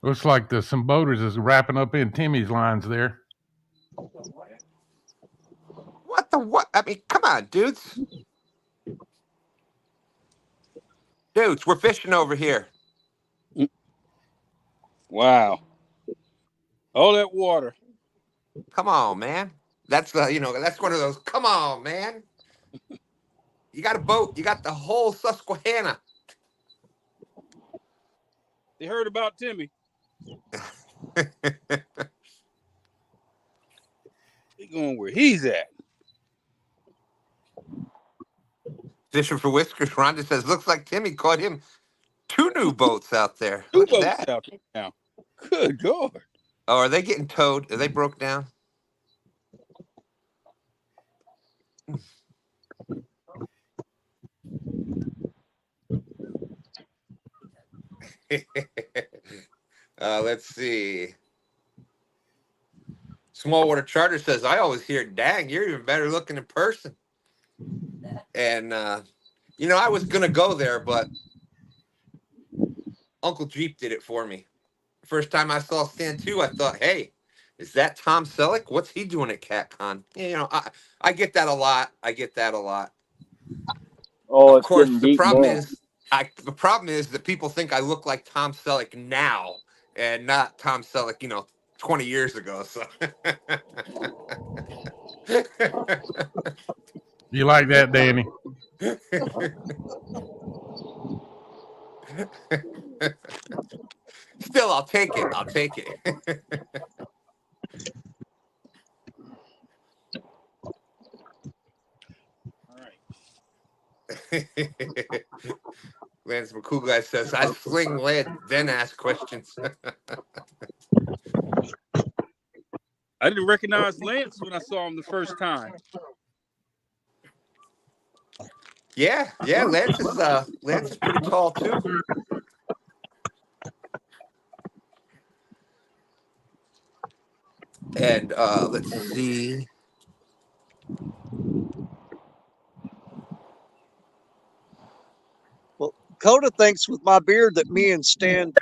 Looks like some boaters is wrapping up in Timmy's lines there. What the what? I mean, come on, dudes. Dudes, we're fishing over here. Wow. All that water. Come on, man. That's that's one of those. Come on, man. You got a boat. You got the whole Susquehanna. They heard about Timmy. He going where he's at. Fishing for Whiskers. Rhonda says, looks like Timmy caught him 2 new boats out there. Two Look at boats that. out there now. Good God. Oh, are they getting towed? Are they broke down? Let's see. Small Water Charter says, I always hear, dang, you're even better looking in person. And, I was going to go there, but Uncle Jeep did it for me. First time I saw Stand 2, I thought, hey, is that Tom Selleck? What's he doing at CatCon? I get that a lot. Oh, of course, getting the deep problem now. is that people think I look like Tom Selleck now and not Tom Selleck, 20 years ago. So You like that, Danny? Still, I'll take it. All right. Lance McCool guy says, I sling lead, then ask questions. I didn't recognize Lance when I saw him the first time. Yeah, Lance is pretty tall too. And let's see. Well, Koda thinks with my beard that me and Stan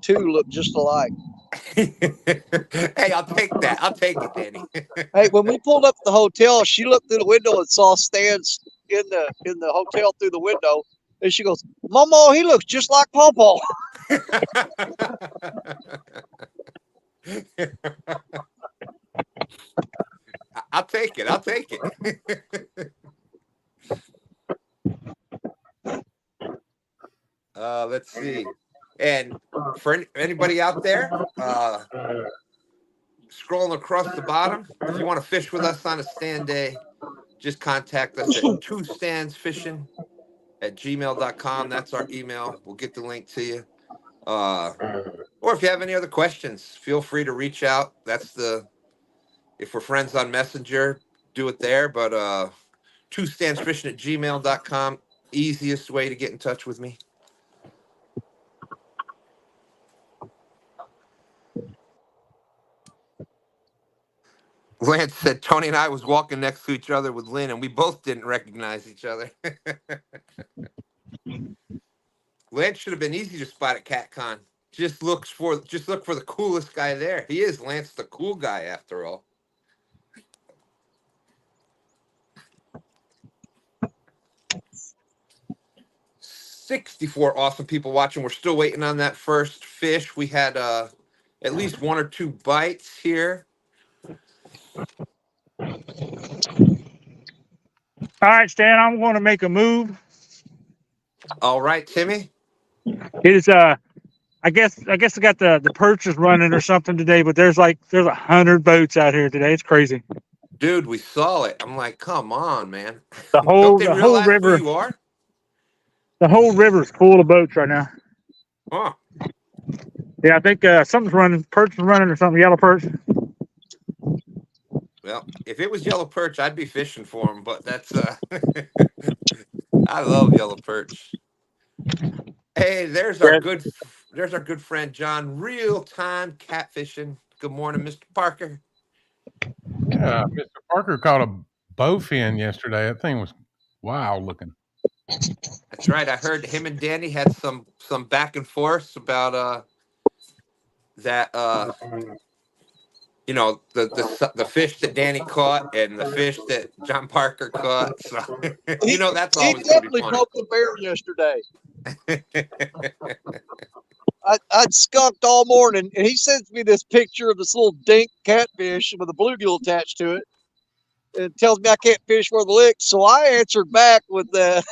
2 look just alike. Hey, I'll take that. I'll take it, Danny. Hey, when we pulled up at the hotel, she looked through the window and saw Stan's in the hotel through the window, and she goes, "Momo, he looks just like Pawpaw." I'll take it. Let's see. And for anybody out there, scrolling across the bottom, if you want to fish with us on a STANday, just contact us at 2standsfishing@gmail.com. That's our email. We'll get the link to you. Or if you have any other questions, feel free to reach out. If we're friends on Messenger, do it there. But 2standsfishing@gmail.com, easiest way to get in touch with me. Lance said Tony and I was walking next to each other with Lynn, and we both didn't recognize each other. Lance should have been easy to spot at CatCon. Just look for the coolest guy there. He is Lance, the cool guy, after all. $64 awesome people watching. We're still waiting on that first fish. We had at least 1 or 2 bites here. All right, Stan, I'm going to make a move. All right, Timmy. It is I guess I got the purchase running or something today, but there's 100 boats out here today. It's crazy. Dude, we saw it. I'm like, come on, man. The whole river. Who you are? The whole river's full of boats right now. Huh. Yeah, I think something's running. Perch is running or something. Yellow perch. Well, if it was yellow perch, I'd be fishing for them. But that's I love yellow perch. Hey, there's our good friend John. Real-time catfishing. Good morning, Mr. Parker. Mr. Parker caught a bowfin yesterday. That thing was wild looking. That's right. I heard him and Danny had some back and forth about that the fish that Danny caught and the fish that John Parker caught. So that's always he definitely caught the bear yesterday. I'd skunked all morning, and he sends me this picture of this little dink catfish with a bluegill attached to it, and tells me I can't fish for the lick. So I answered back with I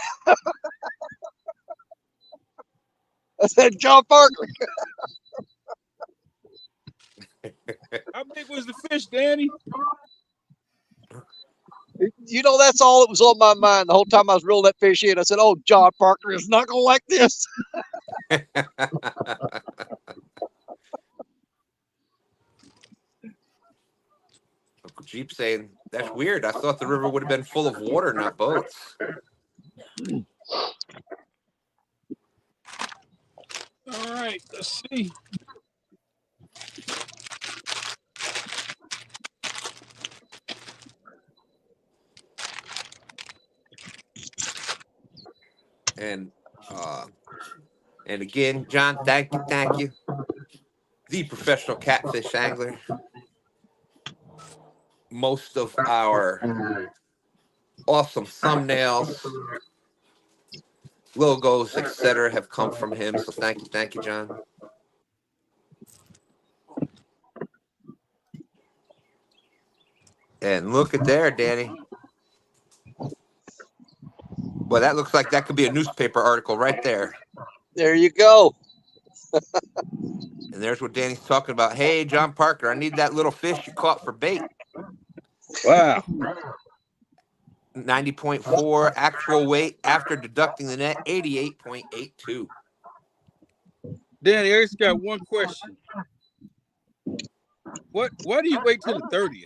said, John Parker. How big was the fish, Danny? That's all that was on my mind the whole time I was reeling that fish in. I said, oh, John Parker is not going to like this. Uncle Jeep saying, that's weird. I thought the river would have been full of water, not boats. All right, let's see. And again, John, thank you. The professional catfish angler. Most of our awesome thumbnails, logos, etc., have come from him. So thank you, John. And look at there, Danny. Well, that looks like that could be a newspaper article right there. There you go. And there's what Danny's talking about. Hey, John Parker, I need that little fish you caught for bait. Wow. 90.4 actual weight after deducting the net, 88.82. Danny, I just got one question. Why do you wait till the 30th?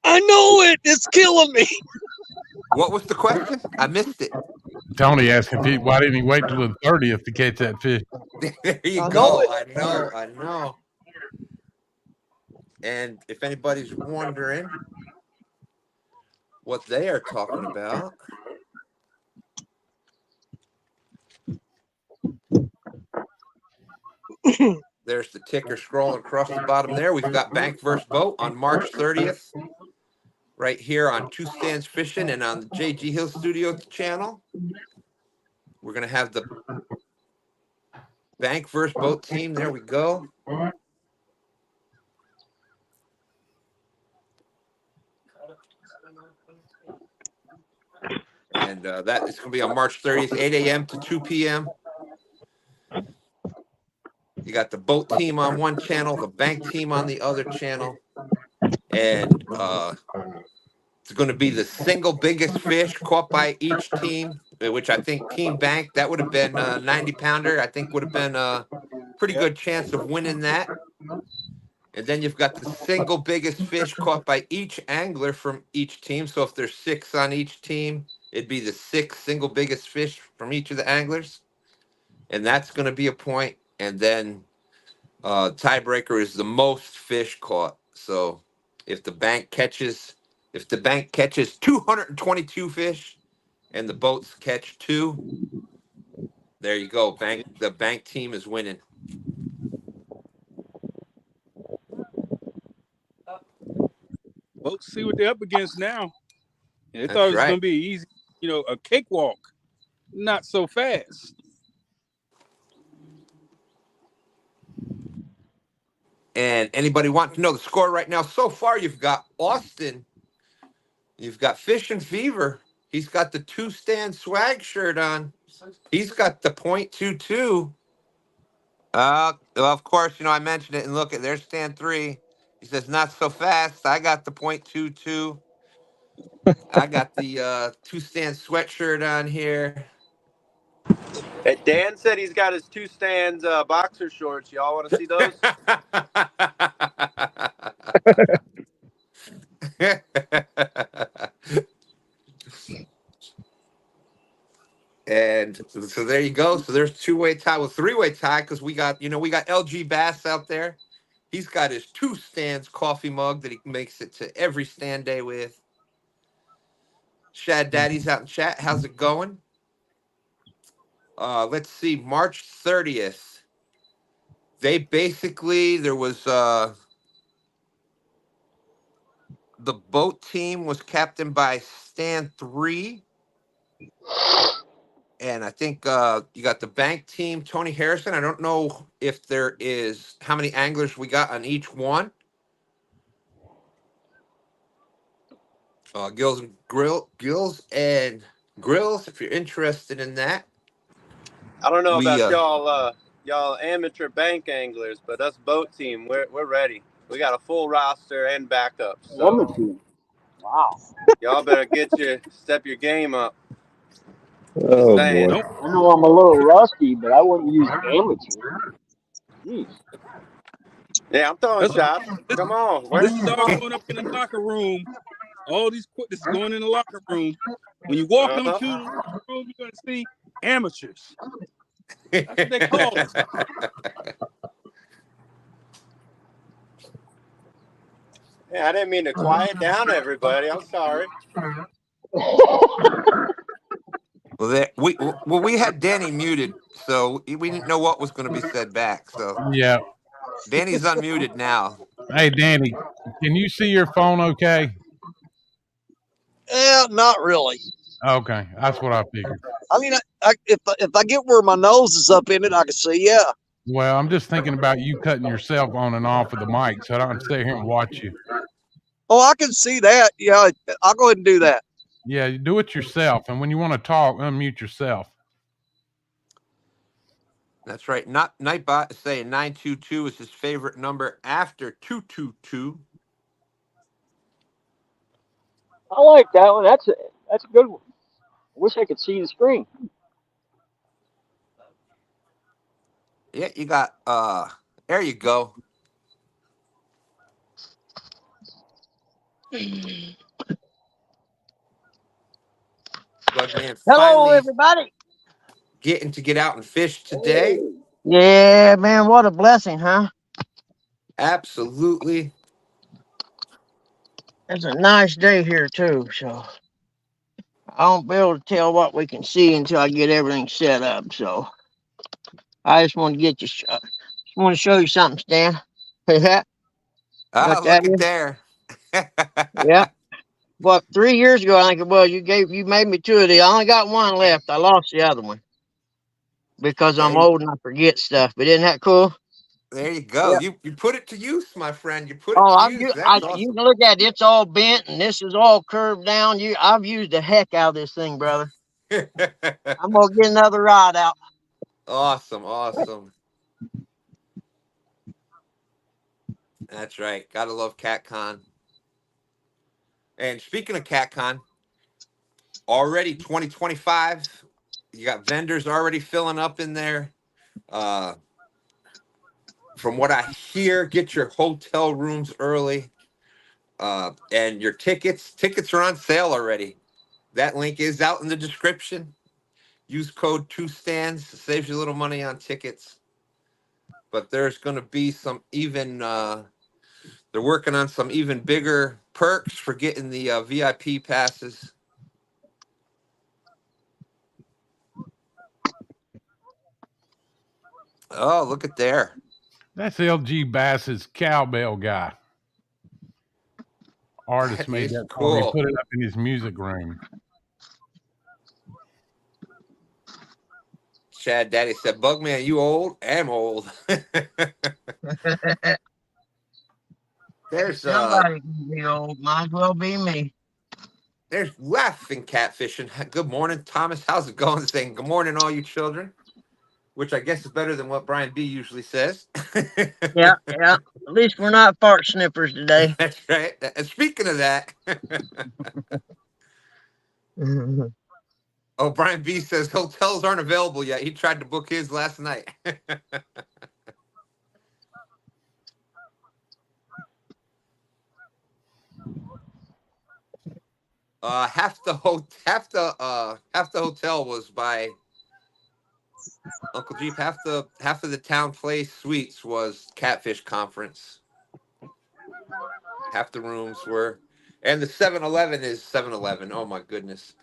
I know it. It's killing me. What was the question? I missed it. Tony asked why didn't he wait till the 30th to catch that fish? There you go. I know. And if anybody's wondering what they are talking about, there's the ticker scrolling across the bottom there. We've got Bank vs. Boat on March 30th. Right here on Two Stands Fishing and on the JG Hill Studio channel. We're going to have the Bank vs. Boat team. There we go. And that is going to be on March 30th, 8 a.m. to 2 p.m. You got the boat team on one channel, the bank team on the other channel. And it's going to be the single biggest fish caught by each team which I think Team Bank, that would have been a 90-pounder. I think would have been a pretty good chance of winning that. And then you've got the single biggest fish caught by each angler from each team. So if there's 6 on each team, it'd be the 6 single biggest fish from each of the anglers. And that's going to be a point. And then tiebreaker is the most fish caught. So if the bank catches 222 fish and the boats catch 2, there you go. The bank team is winning. Folks see what they're up against now. They That's thought it was right. going to be easy, a cakewalk. Not so fast. And anybody want to know the score right now? So far, you've got Austin. You've got Fishin Fever. He's got the 2-stand swag shirt on. He's got the .22. Well, of course, I mentioned it. And look, there's stand 3. He says, not so fast. I got the .22. I got the 2-stand sweatshirt on here. Hey, Dan said he's got his 2-stands boxer shorts. Y'all want to see those? And so there you go. So there's 2-way tie, 3-way tie, because we got LG Bass out there. He's got his 2-stands coffee mug that he makes it to every stand day with. Shad Daddy's out in chat. How's it going? Let's see. March 30th. There was the boat team was captained by stand 3. And I think you got the bank team, Tony Harrison. I don't know if there is how many anglers we got on each one. Gills and Grills, if you're interested in that. I don't know about y'all amateur bank anglers, but us boat team, we're ready. We got a full roster and backup. So wow. Y'all better step your game up. Oh boy. Nope. I know I'm a little rusty, but I wouldn't use amateur. Jeez. Yeah, I'm throwing shots. Come on. This is all going up in the locker room. This is going in the locker room. When you walk into the locker room, you're going to see amateurs. That's what they call us. Yeah, I didn't mean to quiet down everybody. I'm sorry. We had Danny muted, so we didn't know what was going to be said back. So yeah, Danny's unmuted now. Hey, Danny, can you see your phone okay? Yeah, not really. Okay, that's what I figured. I mean, if I get where my nose is up in it, I can see. Yeah. Well, I'm just thinking about you cutting yourself on and off of the mic, so I don't stay here and watch you. Oh, I can see that. Yeah, I'll go ahead and do that. Yeah, you do it yourself, and when you want to talk, unmute yourself. That's right. Nightbot is saying 922 is his favorite number after 222. I like that one. That's a good one. I wish I could see the screen. Yeah, you got there you go. Bugman Hello, finally everybody. getting to get out and fish today. Yeah, man, what a blessing, huh? Absolutely. It's a nice day here too, so I won't be able to tell what we can see until I get everything set up. So I just want to get you, just want to show you something, Stan. Got Look that at here? there. Yeah. Well, 3 years ago, I think it was, you made me 2 of these. I only got one left. I lost the other one because I'm old and I forget stuff. But isn't that cool? There you go. Yeah. You put it to use, my friend. You put it to use. That's awesome. You can look at it. It's all bent and this is all curved down. I've used the heck out of this thing, brother. I'm gonna get another rod out. Awesome. That's right. Gotta love CatCon. And speaking of CatCon, already 2025, You got vendors already filling up in there. From what I hear, get your hotel rooms early. And your tickets are on sale already. That link is out in the description. Use code 2stands, saves you a little money on tickets. But there's going to be some even, they're working on some even bigger perks for getting the VIP passes. Oh, look at there. That's LG Bass's cowbell guy. Artist made that song. He Cool. put it up in his music room. Chad Daddy said, Bugman, you old? I'm old. There's Somebody can be old. Might as well be me. There's laughing catfishing. Good morning, Thomas. How's it going? Saying good morning, all you children, which I guess is better than what Brian B usually says. Yeah. At least we're not fart sniffers today. That's right. And speaking of that, oh, Brian B says hotels aren't available yet. He tried to book his last night. Half the hotel was by Uncle Jeep. Half of the town place suites was catfish conference. Half the rooms were, and the 7-Eleven is 7-Eleven. Oh my goodness.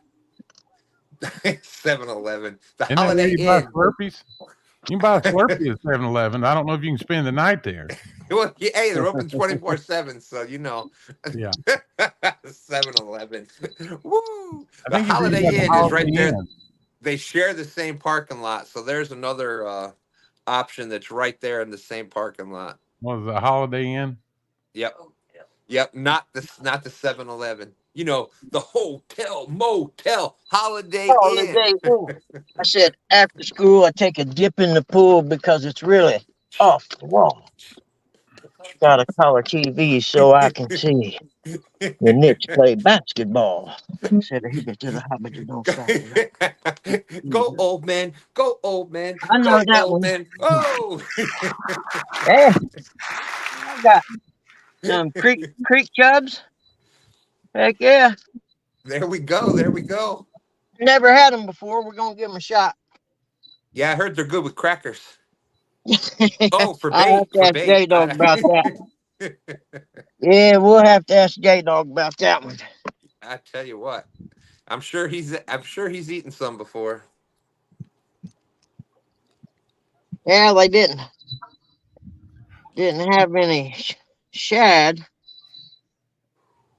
7-Eleven. The Isn't Holiday that where you Inn. buy Slurpees? You can buy a Slurpee at 7-Eleven. I don't know if you can spend the night there. Well, yeah, hey, they're open 24/7, so you know. Yeah. 7-Eleven. Woo! I The think if you Holiday got the Inn is right Holiday there. Inn. They share the same parking lot, so there's another option that's right there in the same parking lot. Was the Holiday Inn? Yep. Yep. Not the 7-Eleven. You know, the hotel, motel, Holiday Inn. I said after school I take a dip in the pool because it's really off the wall. Got a color TV so I can see the Knicks play basketball. Said he get to the habit you don't stop. Go old man, go old man, I know go that old one. man. Oh, Hey, I got some creek chubs. Heck yeah. there we go. There we go. Never had them before. We're gonna give them a shot. Yeah, I heard they're good with crackers. Oh, for I'll bait, have to ask J-Dog about that. Yeah, we'll have to ask J-Dog about that one. I tell you what, I'm sure he's eaten some before. Yeah, they didn't have any shad.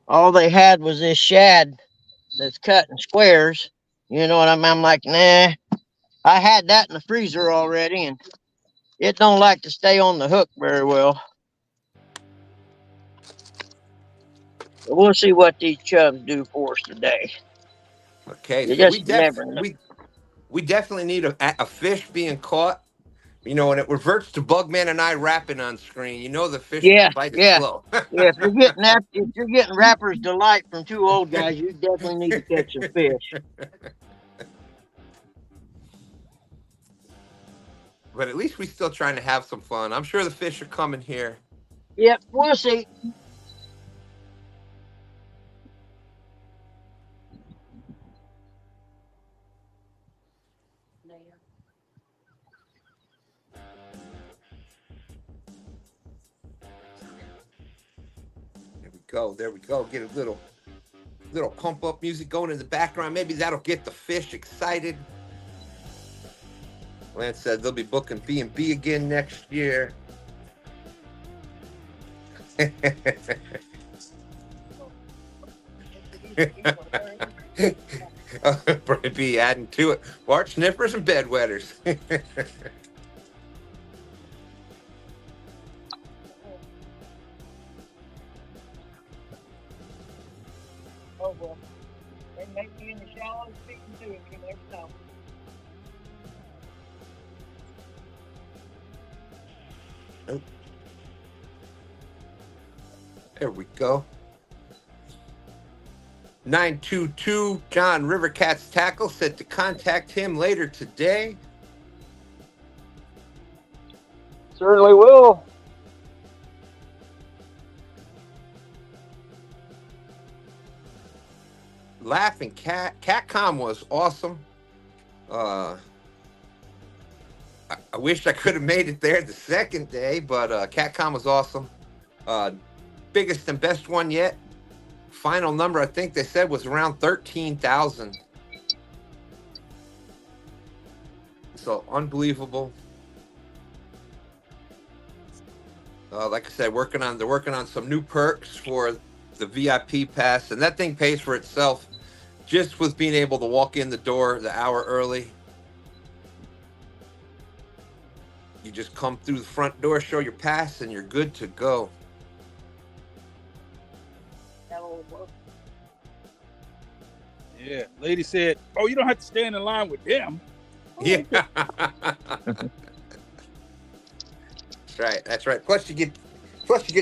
All they had was this shad that's cut in squares. You know what I mean? I'm like, nah. I had that in the freezer already, and it don't like to stay on the hook very well. But we'll see what these chubs do for us today. Okay, You so just never know. we definitely need a fish being caught. You know, and it reverts to Bugman and I rapping on screen. You know the fish bite is slow. Yeah. If you're getting Rapper's Delight from two old guys, you definitely need to catch some fish. But at least we're still trying to have some fun. I'm sure the fish are coming here. Yep, we'll see. There we go. Get a little pump up music going in the background. Maybe that'll get the fish excited. Lance said they'll be booking B&B again next year. Brian B adding to it. Fart sniffers and bedwetters. Oh, well. They may be in the shallows speaking to him. You never know. Oh. There we go. 922 John Rivercats Tackle said to contact him later today. Certainly will. Laughing Catcom was awesome. I wish I could have made it there the second day, but Catcom was awesome. Biggest and best one yet. Final number I think they said was around 13,000. So unbelievable. Like I said, they're working on some new perks for the VIP pass, and that thing pays for itself just with being able to walk in the door the hour early. You just come through the front door, show your pass, and you're good to go. Yeah, lady said, "Oh, you don't have to stand in line with them." Yeah. That's right. Plus you get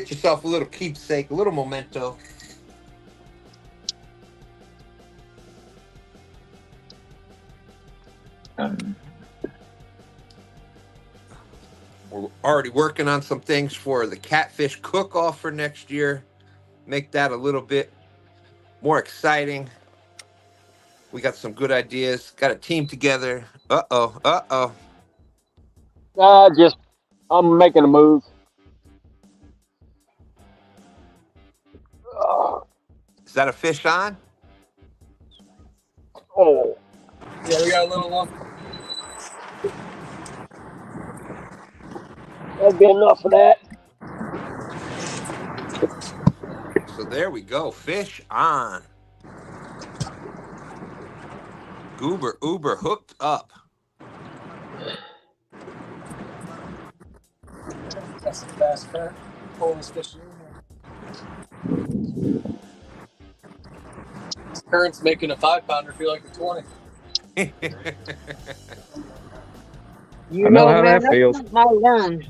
yourself a little keepsake, a little memento. We're already working on some things for the catfish cook-off for next year. Make that a little bit more exciting. We got some good ideas. Got a team together. I'm making a move. Is that a fish on? Oh. Yeah, we got a little one. That'd be enough of that. So there we go. Fish on. Goober Uber hooked up. That's the fast current. Pulling this fish in here. This current's making a 5-pounder feel like a 20. I know how man, that feels. That's something I learned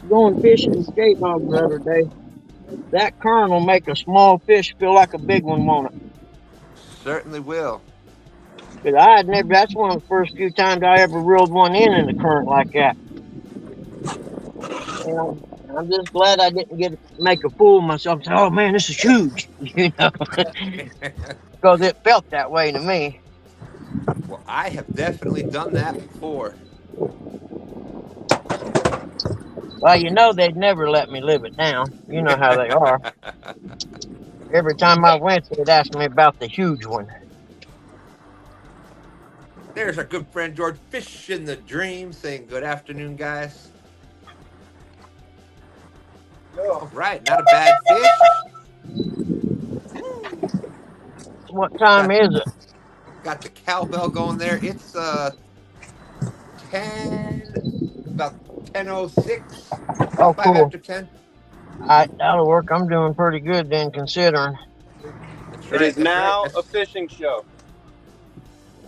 going fishing with skate hogs the other day. That current will make a small fish feel like a big one, won't it? Certainly will. Because that's one of the first few times I ever reeled one in the current like that. And I'm just glad I didn't make a fool of myself and say, oh man, this is huge, because it felt that way to me. Well, I have definitely done that before. Well, they'd never let me live it down. You know how they are. Every time I went, they'd ask me about the huge one. There's our good friend George Fishin' the Dream saying good afternoon, guys. All right, not a bad fish. What time is it? Got the cowbell going there. It's about 10:06. Oh, 5 cool. after 10. All right, that'll work. I'm doing pretty good then, considering. That's It is now a fishing show.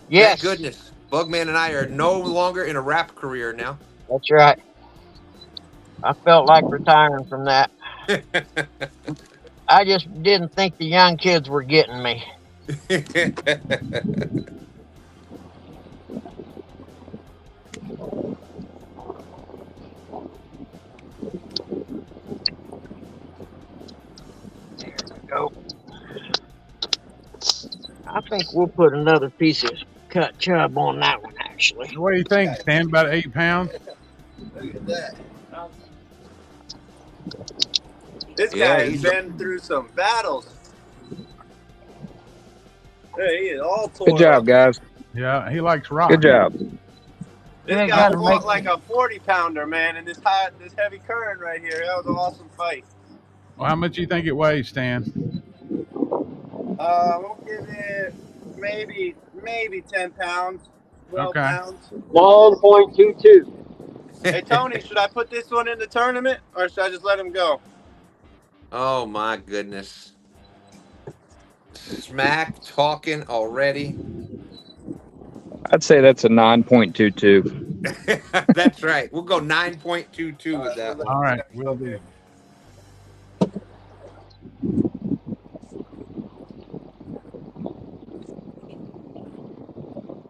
Yes. Thank goodness. Bugman and I are no longer in a rap career now. That's right. I felt like retiring from that. I just didn't think the young kids were getting me. There we go. I think we'll put another piece of cut chub on that one, actually. What do you think, Stan? About 8 pounds? Look at that. This guy has been through some battles. Hey, he is all torn Good job, guys. Yeah, he likes rock. Good job. This guy fought like a 40-pounder, man, in this heavy current right here. That was an awesome fight. Well, how much do you think it weighs, Stan? We'll give it maybe 10 pounds, 12 pounds. 9.22. Hey, Tony, should I put this one in the tournament, or should I just let him go? Oh, my goodness. Smack talking already. I'd say that's a 9.22. That's right. We'll go 9.22 with that one. All right, we'll do.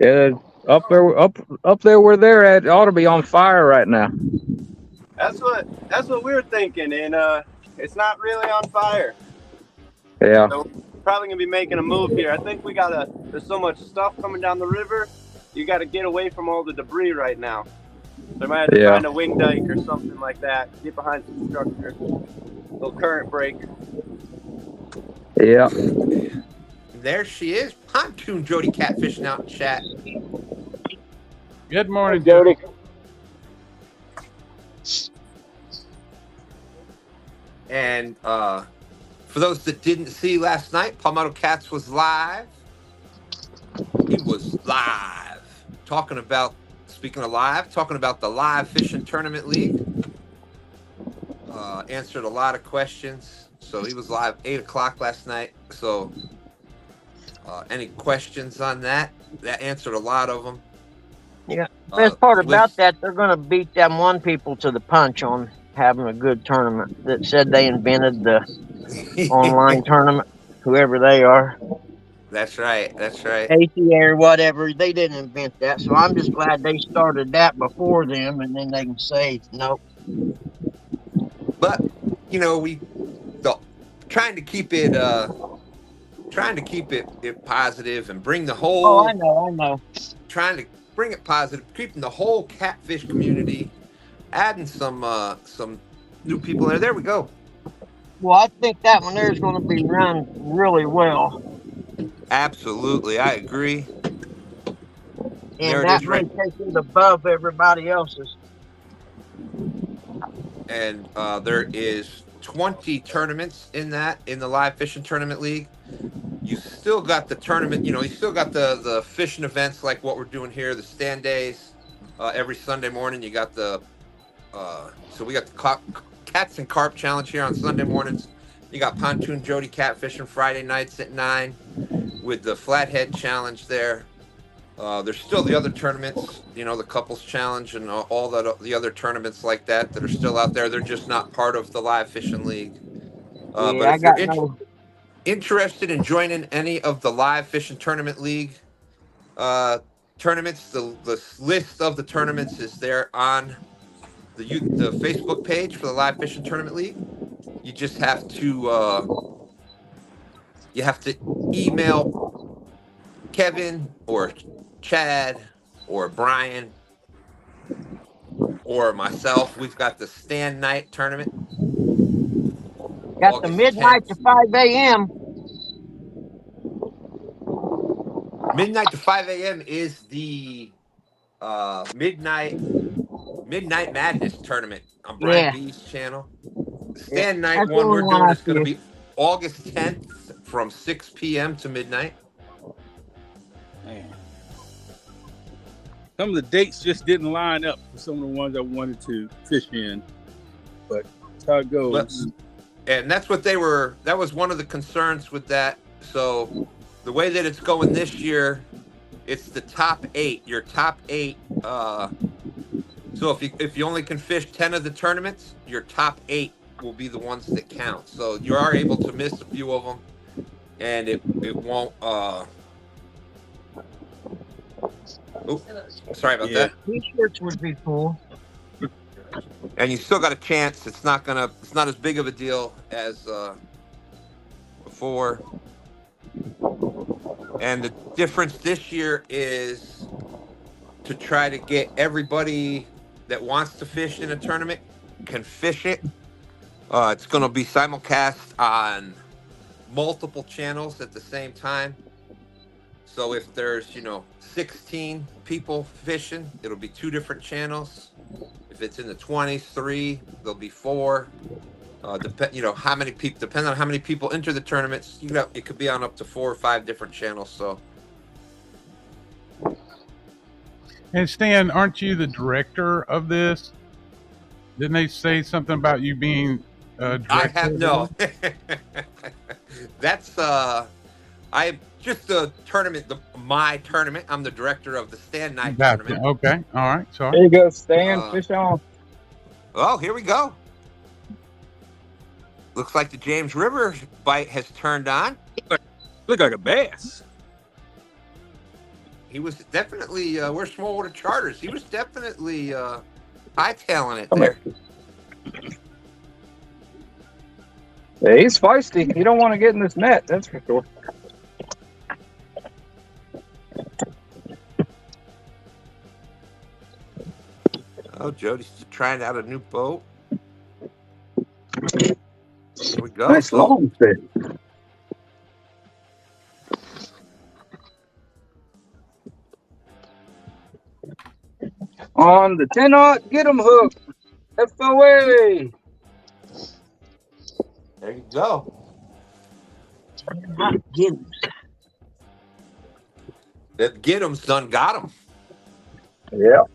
Yeah, up there where they're at, it ought to be on fire right now. That's what we were thinking, and it's not really on fire. Yeah. So we're probably gonna be making a move here. I think there's so much stuff coming down the river. You got to get away from all the debris right now. So I might have to find a wing dike or something like that. Get behind some structure. Little current break. Yeah. There she is. Pontoon Jodi catfishing out in chat. Good morning, Jodi. And for those that didn't see last night, Palmetto Cats was live. He was live. Talking about the live fishing tournament league. Answered a lot of questions. So he was live 8 o'clock last night. So any questions on that? That answered a lot of them. Yeah. Best part about that, they're going to beat them one people to the punch on having a good tournament that said they invented the online tournament, whoever they are. That's right. ACA or whatever, they didn't invent that. So I'm just glad they started that before them, and then they can say, nope. But, you know, trying to keep it positive and bring the whole... Oh, I know. Trying to bring it positive, keeping the whole catfish community, adding some new people there. There we go. Well, I think that one there is going to be run really well. Absolutely, I agree. And that may take it above everybody else's. And there is 20 tournaments in the live fishing tournament league. You still got the tournament, you still got the fishing events like what we're doing here, the stand days. Every Sunday morning, you got so we got the Cats and Carp Challenge here on Sunday mornings. You got Pontoon Jodi catfishing Friday nights at 9 with the Flathead Challenge there. There's still the other tournaments, the Couples Challenge and all the other tournaments like that are still out there. They're just not part of the live fishing league. But if you're interested in joining any of the live fishing tournament league tournaments, the list of the tournaments is there on the Facebook page for the live fishing tournament league. You just have to email Kevin or Chad or Brian or myself. We've got the stand night tournament. Got August the midnight 10th. To 5 a.m. Midnight to 5 a.m. is the Midnight Madness tournament on Brian B's channel. Stand night one we're doing is going to be August 10th from 6 p.m. to midnight. Man. Some of the dates just didn't line up for some of the ones I wanted to fish in, but that's how it goes. And that's what that was one of the concerns with that. So the way that it's going this year, it's the top 8. Your top 8. So if you only can fish 10 of the tournaments, your top 8 will be the ones that count. So you are able to miss a few of them, and it won't. Sorry about that. T-shirts would be cool. And you still got a chance. It's not as big of a deal as before. And the difference this year is to try to get everybody that wants to fish in a tournament can fish it. It's going to be simulcast on multiple channels at the same time. So if there's, 16 people fishing, it'll be 2 different channels. If it's in the 20s, 3, there'll be 4. Depending on how many people enter the tournaments, it could be on up to 4 or 5 different channels. So. And Stan, aren't you the director of this? Didn't they say something about you being director? I have no. That's I just the tournament, my tournament. I'm the director of the stand night tournament. Okay, all right. Sorry. There you go, Stan. Fish on. Oh, here we go. Looks like the James River bite has turned on. Look like a bass. He was definitely, we're smallwater charters. He was definitely hightailing it there. Yeah, he's feisty. He don't want to get in this net, that's for sure. Oh, Jody's trying out a new boat. Here we go. Nice long fish. On the 10-aught, get him hooked. FOA. There you go. That get 'em's done got him. Yeah.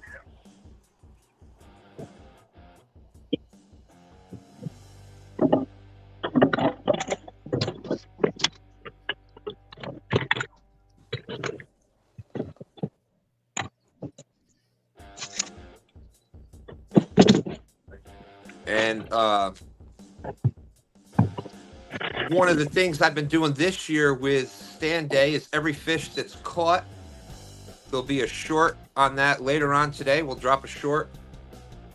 And one of the things I've been doing this year with STANday is every fish that's caught, there'll be a short on that later on today. We'll drop a short.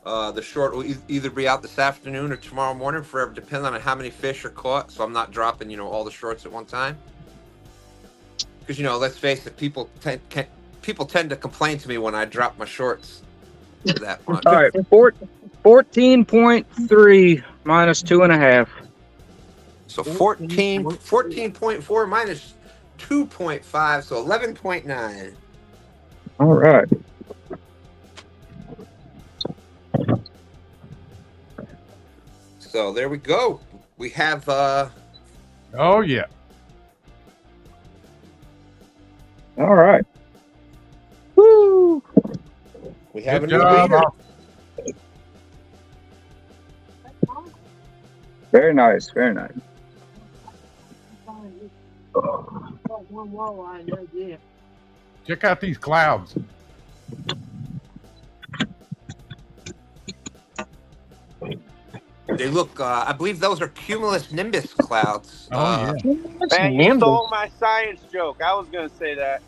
The short will either be out this afternoon or tomorrow morning, forever depending on how many fish are caught. So I'm not dropping, all the shorts at one time. Because, let's face it, people tend to complain to me when I drop my shorts that much. All right, 14.3 minus 2.5. So 14.4 minus 2.5, so 11.9. All right. So there we go. We have oh yeah. All right. Woo! We have Good a new job. leader. Very nice, very nice. Check out these clouds. They look, I believe those are cumulus nimbus clouds. Oh, yeah. Man, you stole my science joke. I was going to say that.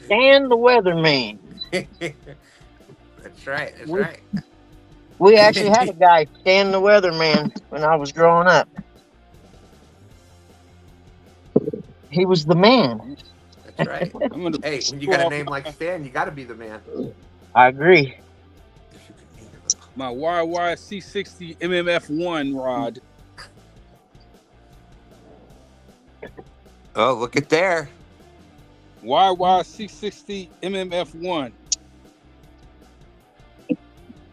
Stan the weatherman. That's right. That's right. We actually had a guy, Stan the weatherman, when I was growing up. He was the man. That's right. Hey, when you got a name like Stan, you got to be the man. I agree. My YYC60 MMF1 rod. Oh, look at there. YYC60 MMF1.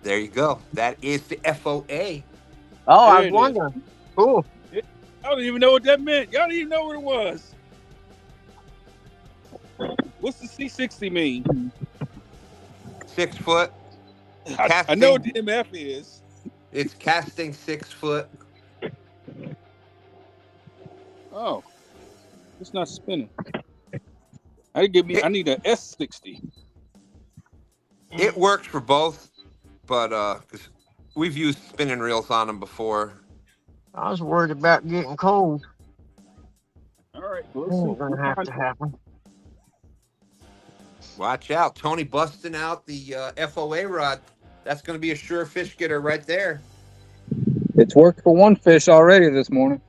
There you go. That is the FOA. Oh, I was wondering. Cool. I don't even know what that meant. Y'all didn't even know what it was. What's the C60 mean? 6 foot. I know what the MF is. It's casting 6 foot. Oh, it's not spinning. I need an S60. It works for both, but 'cause we've used spinning reels on them before. I was worried about getting cold. All right, It's gonna have to happen. Watch out. Tony busting out the FOA rod. That's going to be a sure fish getter right there. It's worked for one fish already this morning.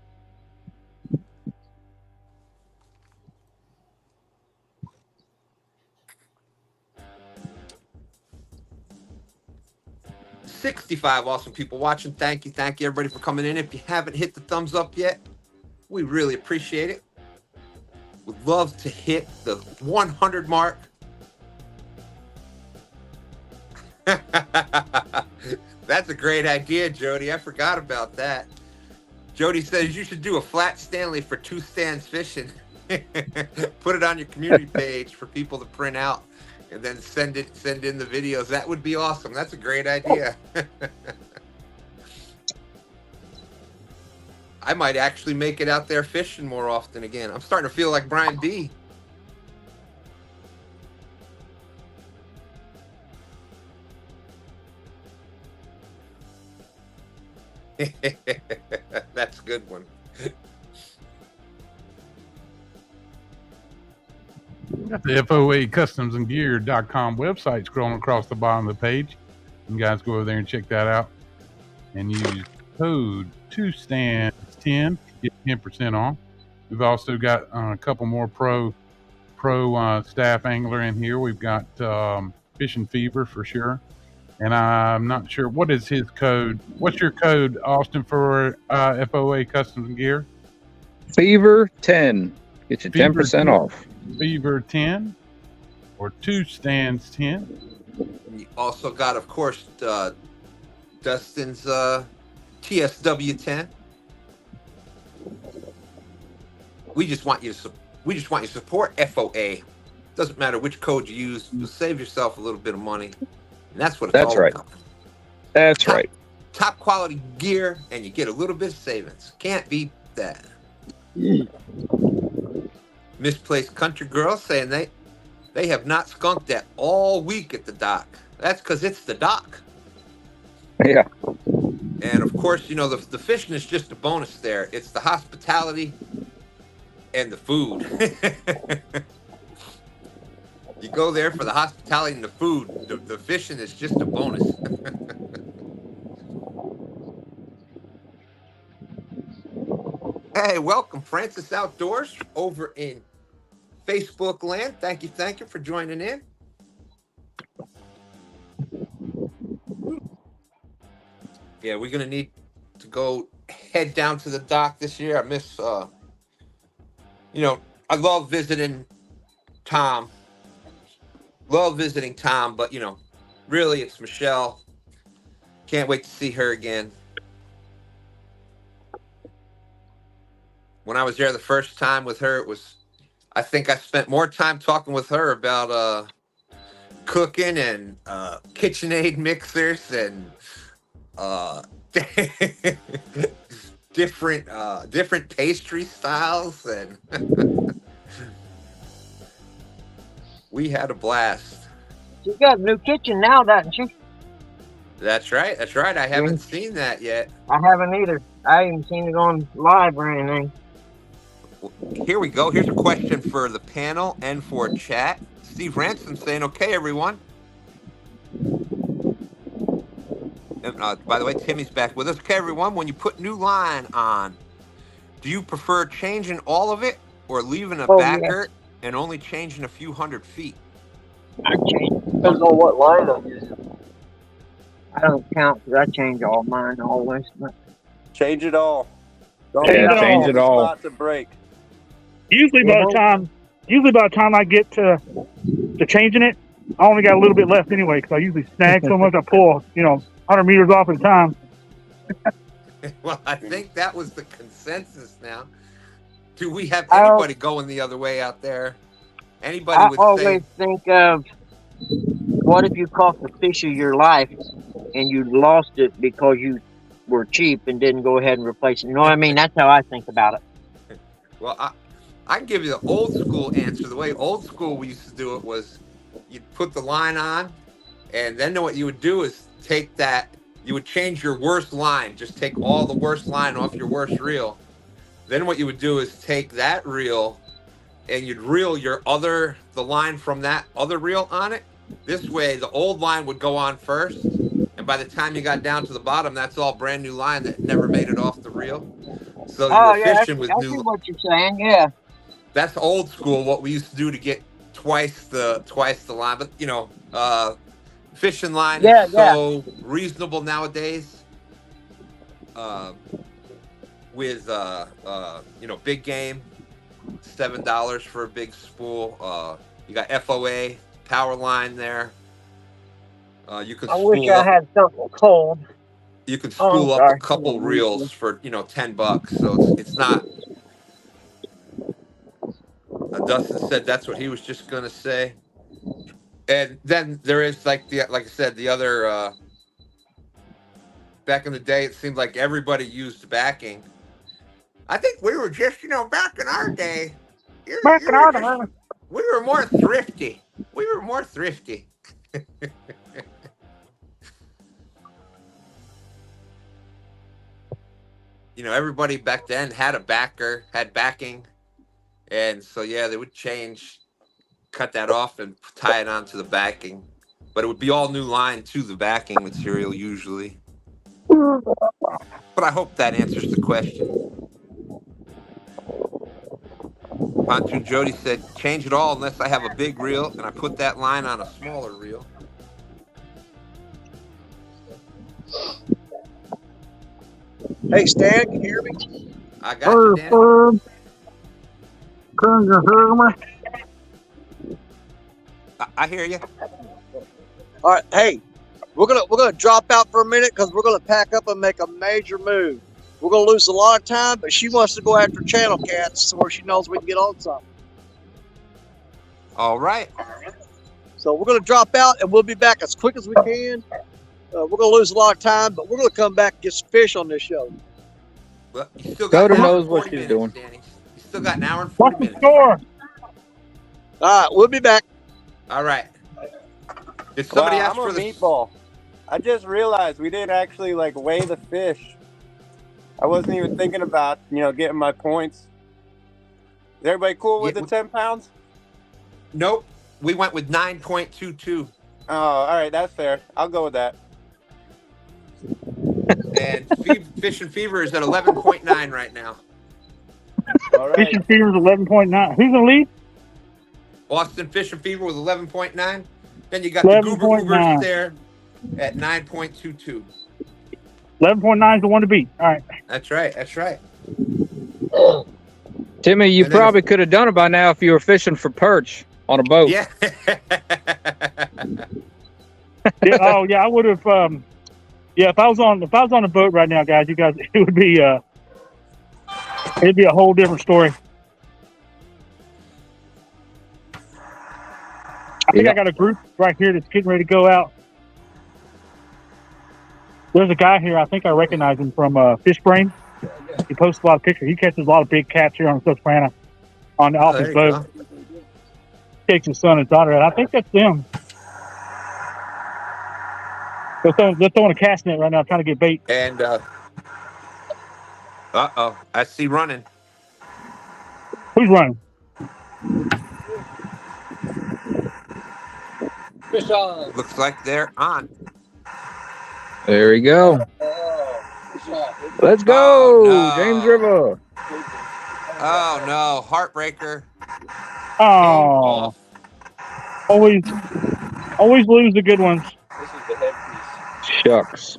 $65 awesome people watching. Thank you everybody for coming in. If you haven't hit the thumbs up yet, we really appreciate it. Would love to hit the 100 mark. That's a great idea, Jodi. I forgot about that. Jodi says you should do a flat Stanley for 2 stands fishing. Put it on your community page for people to print out, and then send in the videos. That would be awesome. That's a great idea. I might actually make it out there fishing more often again. I'm starting to feel like Brian B. That's a good one. Got the FOACustomsandgear.com website scrolling across the bottom of the page. You guys go over there and check that out. And use code 2stands10 to get 10% off. We've also got a couple more pro staff angler in here. We've got Fishin Fever for sure. And I'm not sure, what is his code? What's your code, Austin, for FOA Customs and Gear? Fever 10. Get you 10% off. Fever 10 or 2stands10. You also got, of course, Dustin's TSW 10. We just want you to support FOA. Doesn't matter which code you use. You'll save yourself a little bit of money. And that's what it's all about. That's right. Top quality gear, and you get a little bit of savings. Can't beat that. Misplaced Country Girls saying they have not skunked that all week at the dock. That's because it's the dock. Yeah. And of course, you know, the fishing is just a bonus there. It's the hospitality and the food. You go there for the hospitality and the food. The fishing is just a bonus. Hey, welcome, Francis Outdoors over in Facebook land. Thank you for joining in. Yeah, we're gonna need to go head down to the dock this year. I miss, you know, I love visiting Tom. But you know, really, it's Michelle. Can't wait to see her again. When I was there the first time with her, I think I spent more time talking with her about cooking and KitchenAid mixers and different pastry styles, and we had a blast. She got a new kitchen now, doesn't she? That's right. I haven't seen that yet. I haven't either. I haven't seen it on live or anything. Here we go. Here's a question for the panel and for chat. Steve Ransom saying, okay, everyone. And, by the way, Timmy's back with us. Okay, everyone, when you put new line on, do you prefer changing all of it or leaving a backer and only changing a few 100 feet? I change. Depends on what line I'm using. I don't count because I change all mine always. But Change it all. Don't Change it all. Spot to break. Usually by the time I get to changing it, I only got a little bit left anyway because I usually snag so much I pull 100 meters off at a time. Well, I think that was the consensus now. Do we have anybody going the other way out there? Anybody would say... I always think of, what if you caught the fish of your life and you lost it because you were cheap and didn't go ahead and replace it? You know what I mean? That's how I think about it. Well, I can give you the old school answer. The way old school we used to do it was you'd put the line on, and then what you would do is take that, you would change your worst line, just take all the worst line off your worst reel. Then what you would do is take that reel and you'd reel the line from that other reel on it. This way, the old line would go on first, and by the time you got down to the bottom, that's all brand new line that never made it off the reel. So you were fishing with new. I see what you're saying. Yeah. That's old school. What we used to do to get twice the line, but fishing line is so reasonable nowadays. With big game, $7 for a big spool. You got FOA power line there. You can. I wish I had something cold. You can spool up a couple reels for $10. So it's not. Dustin said that's what he was just gonna say. And then there is like I said, the other. Back in the day, it seemed like everybody used backing. I think we were just, back in our day. We were more thrifty. Everybody back then had a backer, had backing. And so, they would change cut that off and tie it onto the backing. But it would be all new line to the backing material usually. But I hope that answers the question. Pontoon Jodi said, change it all unless I have a big reel and I put that line on a smaller reel. Hey, Stan, can you hear me? I got you, Danny. I hear you. All right, hey, we're gonna drop out for a minute because we're gonna pack up and make a major move. We're gonna lose a lot of time, but she wants to go after channel cats where she knows we can get on something. All right. So we're gonna drop out and we'll be back as quick as we can. We're gonna lose a lot of time, but we're gonna come back and get some fish on this show. Well, you still got Koda knows what she's doing. Danny. You still got an hour and 40 minutes. Score. All right, we'll be back. All right. Did somebody ask I'm for a the meatball? I just realized we didn't actually like weigh the fish. I wasn't even thinking about, getting my points. Is everybody cool with the 10 pounds? Nope. We went with 9.22. Oh, all right. That's fair. I'll go with that. And Fishin Fever is at 11.9 right now. All right. Fishin Fever is 11.9. Who's the lead? Austin Fishin Fever with 11.9. Then you got the Goober Uber there at 9.22. 11.9 is the one to beat. All right. That's right. That's right. Timmy, you probably could have done it by now if you were fishing for perch on a boat. Yeah. Yeah, oh yeah, I would have. Yeah, if I was on a boat right now, guys, it would be it'd be a whole different story. I think I got a group right here that's getting ready to go out. There's a guy here. I think I recognize him from Fish Brain. He posts a lot of pictures. He catches a lot of big cats here on Susquehanna off his boat. Takes his son and daughter out. I think that's them. They're throwing a cast net right now, trying to get bait. And I see running. Who's running? Fish on. Looks like they're on. There we go. Let's go, no. James River. Oh no, heartbreaker. Oh, always lose the good ones. This is the headpiece. Shucks.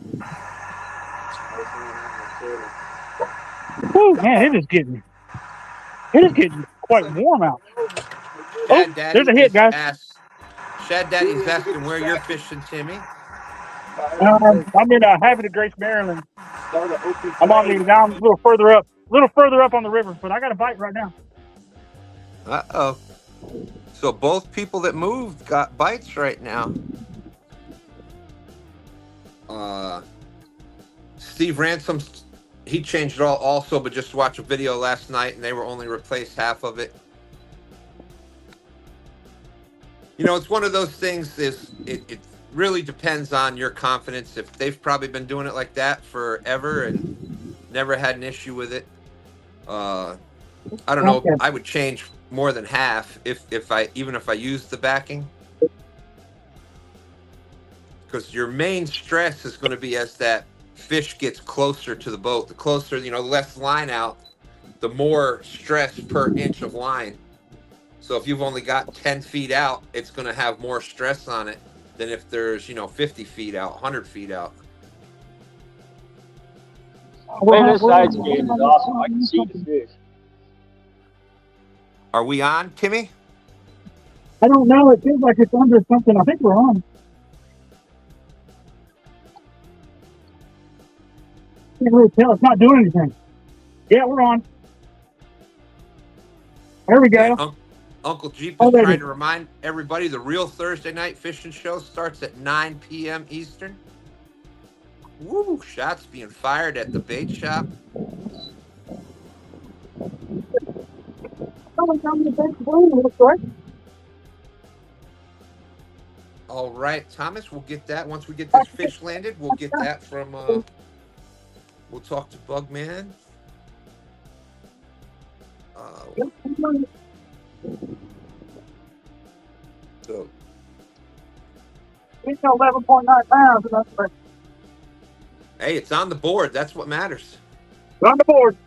Woo, man, it is getting quite warm out. Shad Daddy there's a hit, guys. Shad Daddy's asking where you're fishing, Timmy. I'm in Habitat Grace, Maryland. I'm on now. I'm a little further up on the river, but I got a bite right now. Uh-oh. So both people that moved got bites right now. Steve Ransom, he changed it all also, but just watched a video last night and they were only replaced half of it. It's one of those things it really depends on your confidence. If they've probably been doing it like that forever and never had an issue with it. I don't know. I would change more than half if I use the backing. Because your main stress is going to be as that fish gets closer to the boat. The closer, less line out, the more stress per inch of line. So if you've only got 10 feet out, it's going to have more stress on it than if there's, 50 feet out, 100 feet out. Man, this side scan is awesome. I can see the fish. Are we on, Timmy? I don't know. It feels like it's under something. I think we're on. Can't really tell. It's not doing anything. Yeah, we're on. There we go. Uncle Jeep is trying to remind everybody the real Thursday night fishing show starts at 9 p.m. Eastern. Woo! Shots being fired at the bait shop. All right, Thomas, we'll get that. Once we get this fish landed, we'll get that from, we'll talk to Bugman. So It's 11.9 pounds. And that's right. hey, it's on the board. That's what matters. On the board.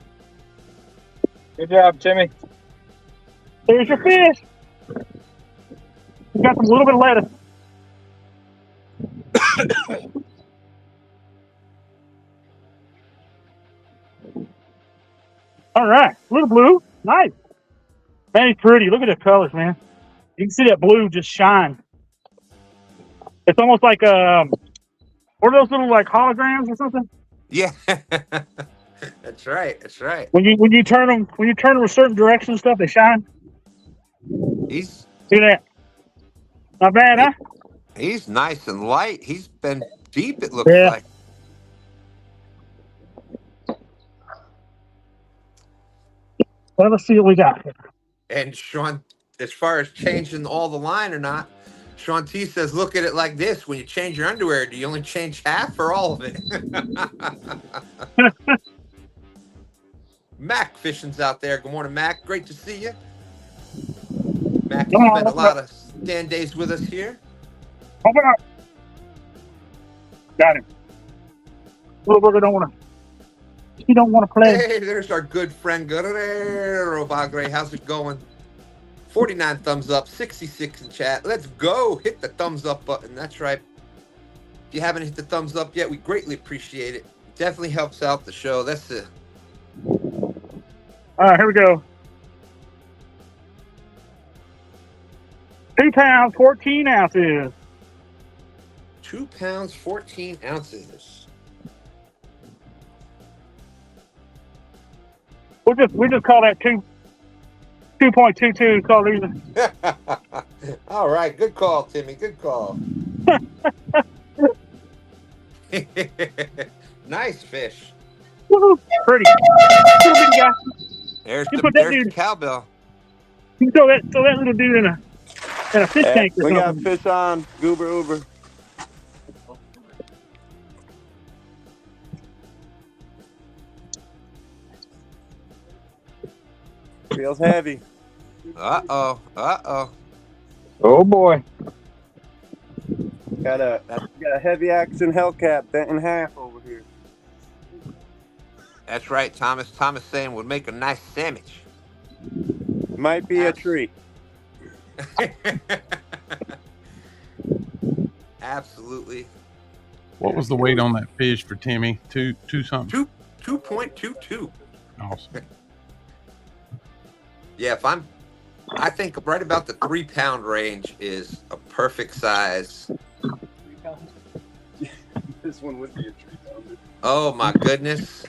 Good job, Timmy. There's your fish. We got some little bit of lettuce. All right, little blue, nice. Man, he's pretty. Look at the colors, man. You can see that blue just shine. It's almost like what are those little like holograms or something? Yeah, that's right. That's right. When you turn them a certain direction and stuff, they shine. He's See that? Not bad, huh? he's nice and light. He's been deep. It looks Yeah. like. Well, let's see what we got. And Sean, as far as changing all the line or not, Sean T says, look at it like this. When you change your underwear, do you only change half or all of it? Mac Fishing's out there. Good morning, Mac. Great to see you. Mac has spent a lot of stand days with us here. Open up. Got him. Little burger don't want to. He don't want to play. Hey, there's our good friend Guerrero Bagre. How's it going? 49 thumbs up, 66 in chat. Let's go. Hit the thumbs up button. That's right. If you haven't hit the thumbs up yet, we greatly appreciate it. Definitely helps out the show. That's it. All right, here we go. 2 pounds, 14 ounces. 2 pounds, 14 ounces. We just call that 2.22. Call it even. All right, good call, Timmy. Good call. Nice fish. Woo-hoo. Pretty. Little bitty guy. There's You the, put that there's the dude- cowbell. You can throw that little dude in a fish tank or We got something. fish on Goober Uber. Feels heavy. Uh-oh. Uh-oh. Oh boy. Got a heavy action Hellcat bent in half over here. That's right, Thomas. Thomas saying would make a nice sandwich. Might be a treat. Absolutely. What was the weight on that fish for Timmy? Two something? 2.22. Awesome. Yeah, I think right about the 3 pound range is a perfect size. 3 pounds? This one would be a treat. Oh my goodness.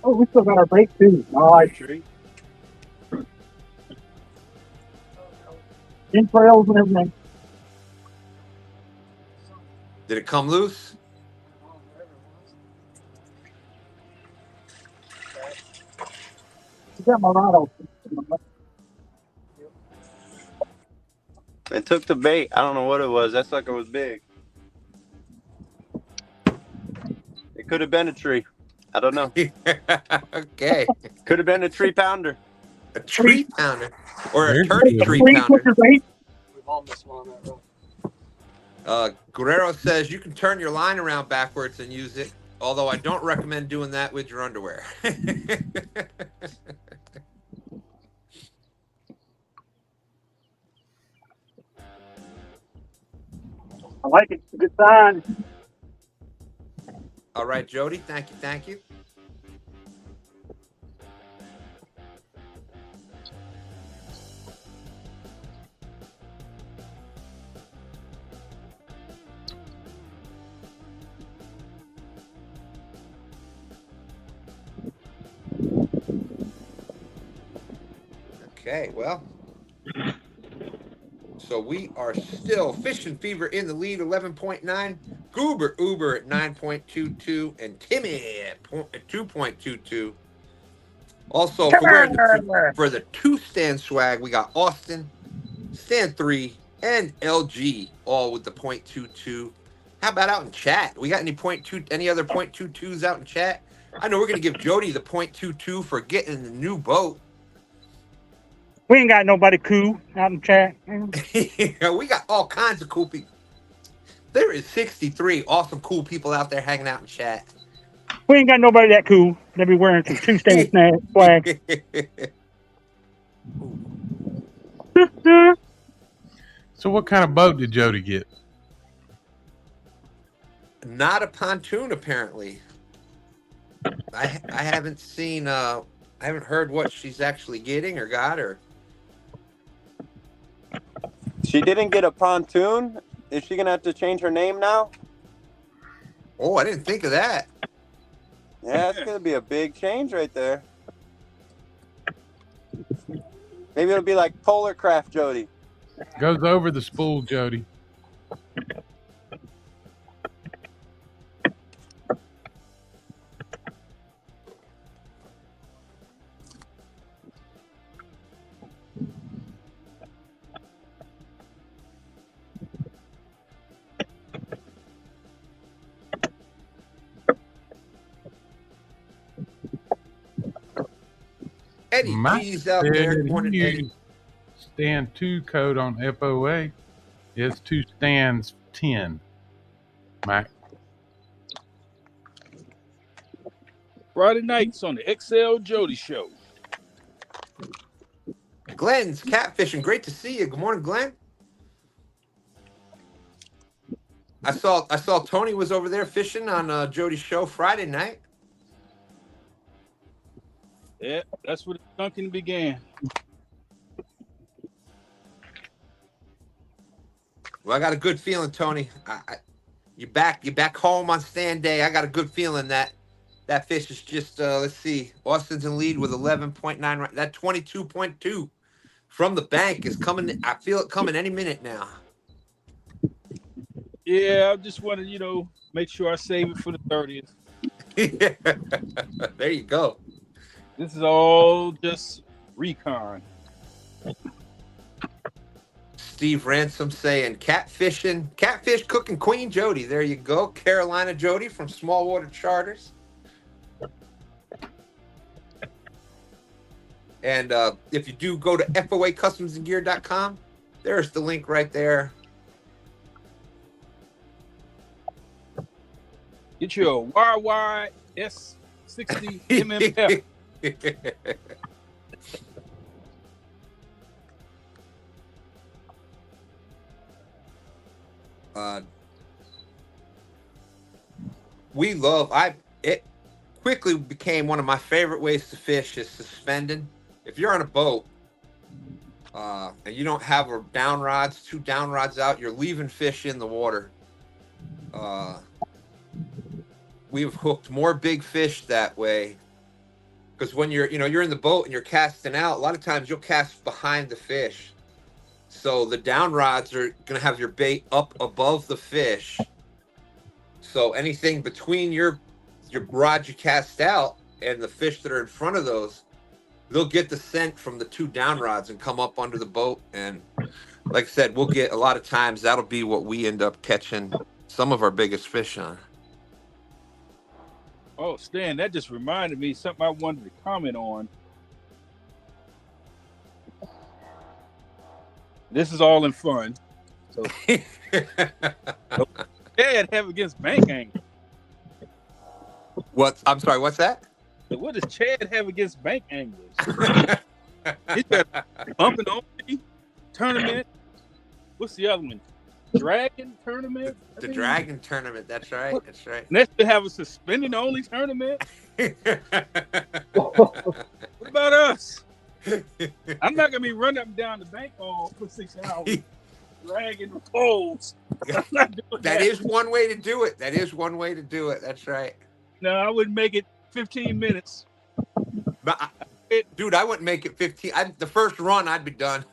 Oh, we still got our bait too. All right. Treat. Entrails and everything. Did it come loose? You got my rod open. It took the bait. I don't know what it was. That sucker was big. It could have been a tree. I don't know. Okay. Could have been a 3 pounder. A tree pounder. Or a There's 33 Please pounder. put your bait. We've all missed one on that rope. Guerrero says you can turn your line around backwards and use it, although I don't recommend doing that with your underwear. I like it. It's a good sign. All right, Jody. Thank you. Thank you. Okay, well, so we are still Fishin Fever in the lead, 11.9. Goober Uber at 9.22, and Timmy at 2.22. Also, for the 2 stand swag, we got Austin, Stand 3, and LG, all with the 0.22. How about out in chat? We got any other 0.22s out in chat? I know we're gonna give Jodi the 0.22 for getting the new boat. We ain't got nobody cool out in the chat. We got all kinds of cool people. There is 63 awesome, cool people out there hanging out in chat. We ain't got nobody that cool. They be wearing some two-stand flag. So what kind of boat did Jodi get? Not a pontoon, apparently. I haven't seen. I haven't heard what she's actually getting or got or. She didn't get a pontoon. Is she gonna have to change her name now? Oh, I didn't think of that. Yeah, it's gonna be a big change right there. Maybe it'll be like Polar Craft Jodi. Goes over the spool, Jodi. Eddie G's out there. Good morning, Eddie. Stand 2 code on FOA is 2 stands 10. Mac. Friday nights on the XL Jodi Show. Glenn's catfishing. Great to see you. Good morning, Glenn. I saw Tony was over there fishing on Jodi's show Friday night. Yeah, that's where the dunking began. Well, I got a good feeling, Tony. You're back home on STANday. I got a good feeling that fish is just let's see. Austin's in lead with 11.9 right. That 22.2 from the bank is coming. I feel it coming any minute now. Yeah, I just want to, make sure I save it for the 30th. There you go. This is all just recon. Steve Ransom saying catfish cooking Queen Jodi. There you go. Carolina Jodi from Small Water Charters. And if you do go to foacustomsandgear.com, there's the link right there. Get your YYS60 MMF. We love it quickly became one of my favorite ways to fish is suspending. If you're on a boat and you don't have two down rods out, you're leaving fish in the water. We've hooked more big fish that way because when you're in the boat and you're casting out, a lot of times you'll cast behind the fish. So the down rods are going to have your bait up above the fish. So anything between your rod you cast out and the fish that are in front of those, they'll get the scent from the two down rods and come up under the boat. And like I said, we'll get a lot of times that'll be what we end up catching some of our biggest fish on. Oh, Stan, that just reminded me something I wanted to comment on. This is all in fun. So, Chad have against bank anglers? What? I'm sorry. What's that? What does Chad have against bank anglers? He's got bumping on me tournament. What's the other one? Dragon tournament. The Dragon tournament. That's right. That's right. Next to have a suspended only tournament. What about us? I'm not gonna be running up and down the bank all for 6 hours, dragging the poles. I'm not doing that. That is one way to do it. That's right. No, I wouldn't make it 15 minutes. But dude, I wouldn't make it 15. The first run, I'd be done.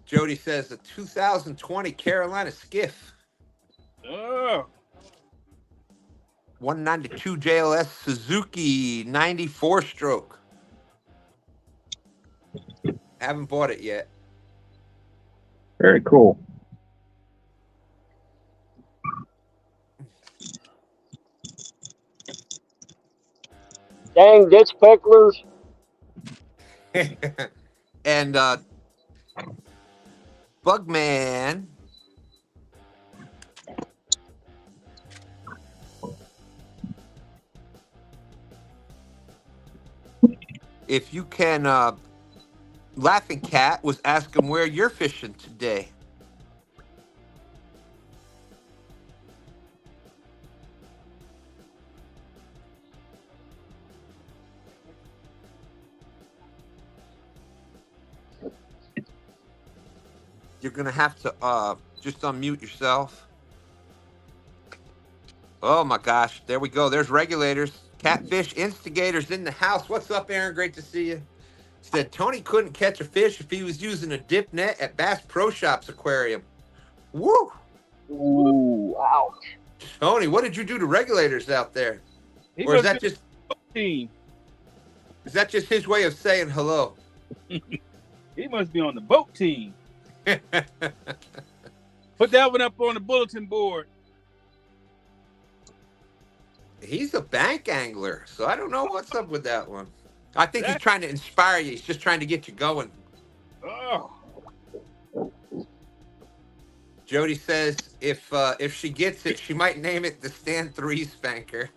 Jodi says the 2020 Carolina Skiff. Oh. 192 JLS Suzuki 94 stroke. Haven't bought it yet. Very cool. Dang ditch pecklers. And Bugman. If you can, Laughing Cat was asking where you're fishing today. You're gonna have to just unmute yourself. Oh my gosh, there we go. There's regulators. Catfish instigators in the house. What's up, Aaron? Great to see you. Said Tony couldn't catch a fish if he was using a dip net at Bass Pro Shops aquarium. Woo! Ooh, ouch. Tony, what did you do to regulators out there? He Or is must that be just on the team. is that just his way of saying hello? He must be on the boat team. Put that one up on the bulletin board. He's a bank angler, so I don't know what's up with that one. I think he's trying to inspire you. He's just trying to get you going. Oh, Jodi says if she gets it, she might name it the Stand 3 Spanker.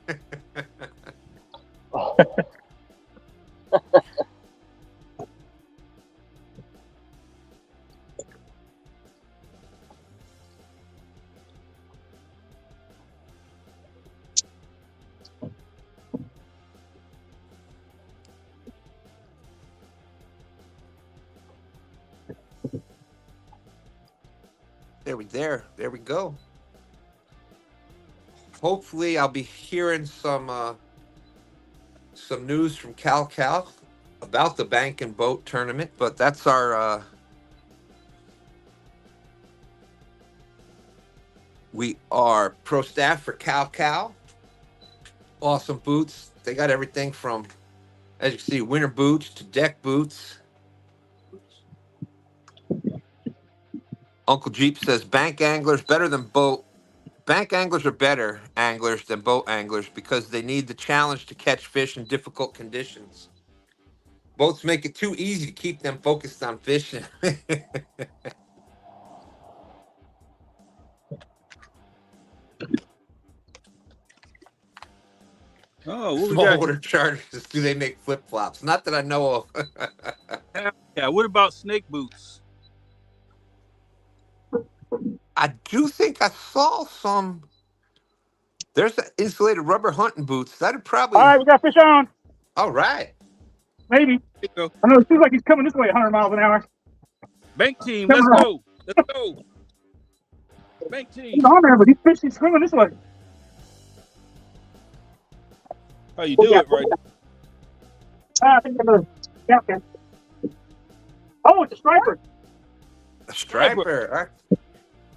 There we go. Hopefully, I'll be hearing some news from Cal about the bank and boat tournament. But that's our we are pro staff for Cal. Awesome boots. They got everything from, as you can see, winter boots to deck boots. Uncle Jeep says bank anglers better than boat. Bank anglers are better anglers than boat anglers because they need the challenge to catch fish in difficult conditions. Boats make it too easy to keep them focused on fishing. oh, what we Small got? water chargers, do they make flip-flops? Not that I know of. Yeah, what about snake boots? I do think I saw some. There's the insulated rubber hunting boots. That'd probably. All right, we got fish on. All right. Maybe. There you go. I know it seems like he's coming this way 100 miles an hour. Bank team, Coming let's around. go. Let's go. Bank team. He's on there, but he's swimming this way. How you do it right now? I think I'm going to there. Oh, it's a striper. A striper. All right.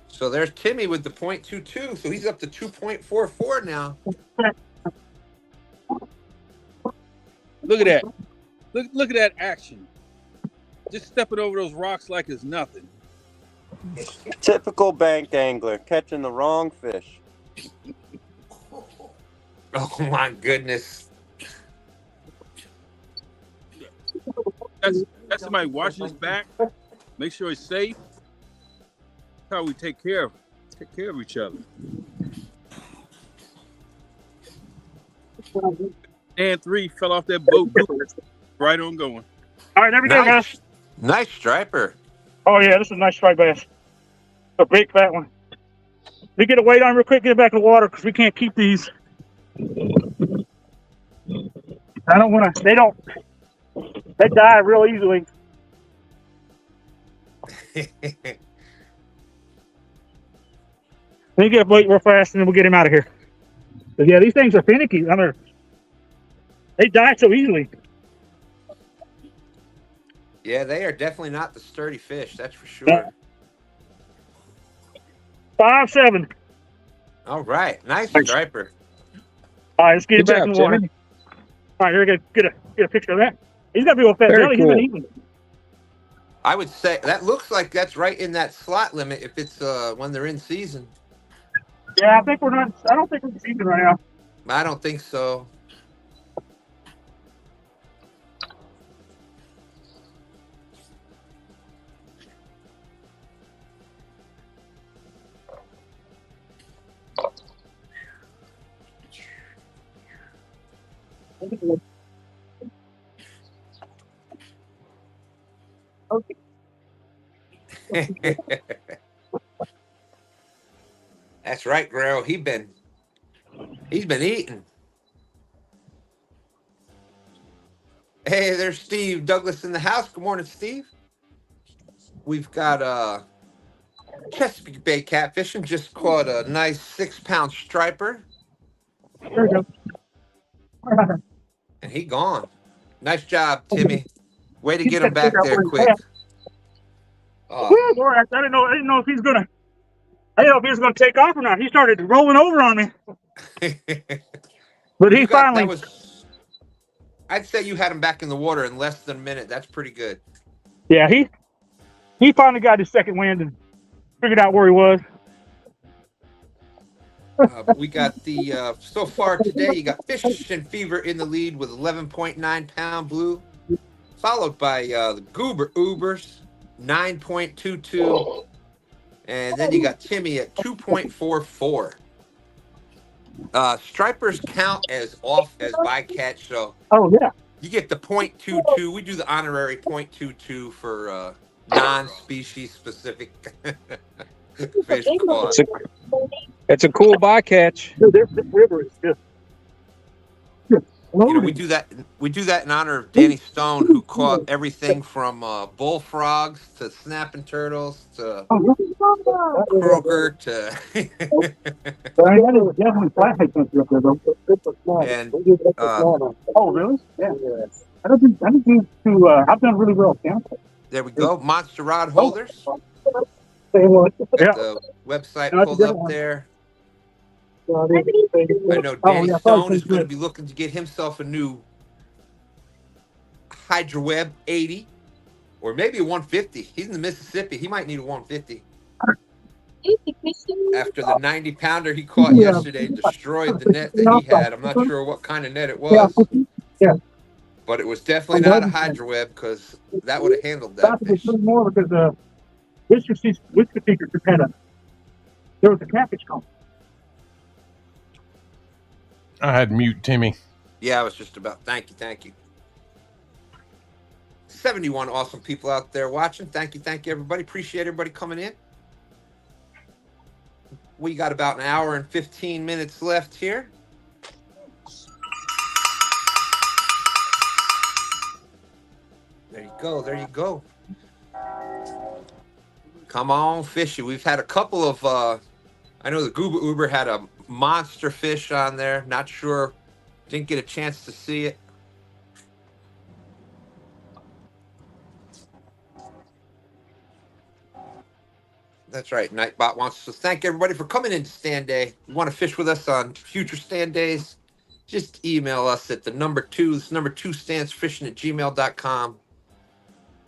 So there's Timmy with the .22. So he's up to 2.44 now. Look at that. Look at that action. Just stepping over those rocks like it's nothing. Typical bank angler, catching the wrong fish. Oh my goodness. That's somebody watching his back. Make sure he's safe. That's how we take care of each other. And 3 fell off that boat. Right on going. All right, there we go, guys. Nice striper. Oh, yeah, this is a nice striped bass. A big fat one. We get a weight on real quick, get it back in the water because we can't keep these. I don't want to, they die real easily. Let me get a weight real fast and then we'll get him out of here. But yeah, these things are finicky. I mean, they die so easily. Yeah, they are definitely not the sturdy fish, that's for sure. 5'7". All right, nice striper. All right, let's get it back in the water. Timmy. All right, here we go. Get a picture of that. He's got a big old fat belly. Cool. He's been eating. I would say that looks like that's right in that slot limit if it's when they're in season. Yeah, I don't think we're in season right now. I don't think so. That's right, Guerrero. He's been eating. Hey, there's Steve Douglas in the house. Good morning, Steve. We've got Chesapeake Bay catfishing. Just caught a nice 6-pound striper. There we go. And he gone. Nice job, Timmy. Way to get him back there quick. Boy, I didn't know if he's gonna. I didn't know if he was gonna take off or not. He started rolling over on me. But he finally. I'd say you had him back in the water in less than a minute. That's pretty good. Yeah, he finally got his second wind and figured out where he was. We got the so far today. You got Fishin Fever in the lead with 11.9-pound blue, followed by the Goober Ubers 9.22, and then you got Timmy at 2.44. Stripers count as off as bycatch, so you get the 0.22. We do the honorary 0.22 for non-species specific fish caught. It's a cool bycatch. This river is just. You know, we do that in honor of Danny Stone, who caught everything from bullfrogs to snapping turtles to croaker to and oh really? Yeah. I don't do too. I've done really well. There we go. Monster rod holders. The website pulled up there. I know Danny Stone is going to be looking to get himself a new Hydra Web 80 or maybe a 150. He's in the Mississippi. He might need a 150. After the 90-pounder he caught yesterday destroyed the net that he had. I'm not sure what kind of net it was. But it was definitely not a Hydra Web because that would have handled that fish. More because Whisker Seeker just had there was a catfish call. I had mute Timmy. Yeah, I was just about. Thank you. 71 awesome people out there watching. Thank you, everybody. Appreciate everybody coming in. We got about an hour and 15 minutes left here. There you go. Come on, fishy. We've had a couple of, I know the Goober Uber had a monster fish on there. Not sure. Didn't get a chance to see it. That's right. Nightbot wants to thank everybody for coming in to STANday. You want to fish with us on future STANdays? Just email us at the number 2. This number 2 stands fishing@gmail.com.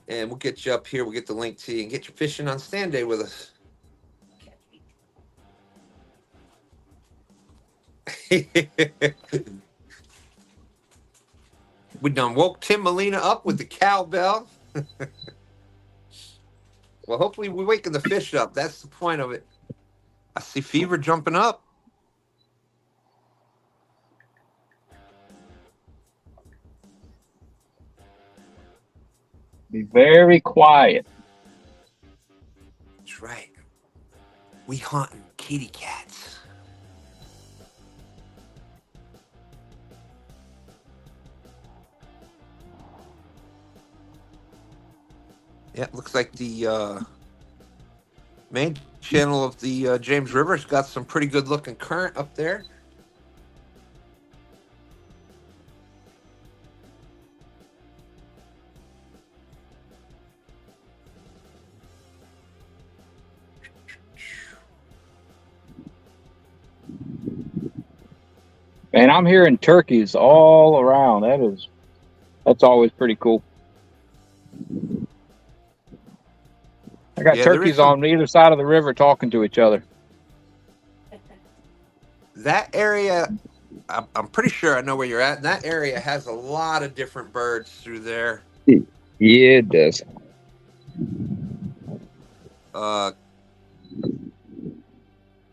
And we'll get you up here. We'll get the link to you and get you fishing on STANday with us. We done woke Tim Molina up with the cowbell. Well, hopefully we're waking the fish up. That's the point of it. I see Fever jumping up. Be very quiet. That's right. We hunting kitty cats. Yeah, looks like the main channel of the James River's got some pretty good looking current up there. And I'm hearing turkeys all around. That's always pretty cool. I got turkeys on either side of the river talking to each other. That area, I'm pretty sure I know where you're at. That area has a lot of different birds through there. Yeah, it does.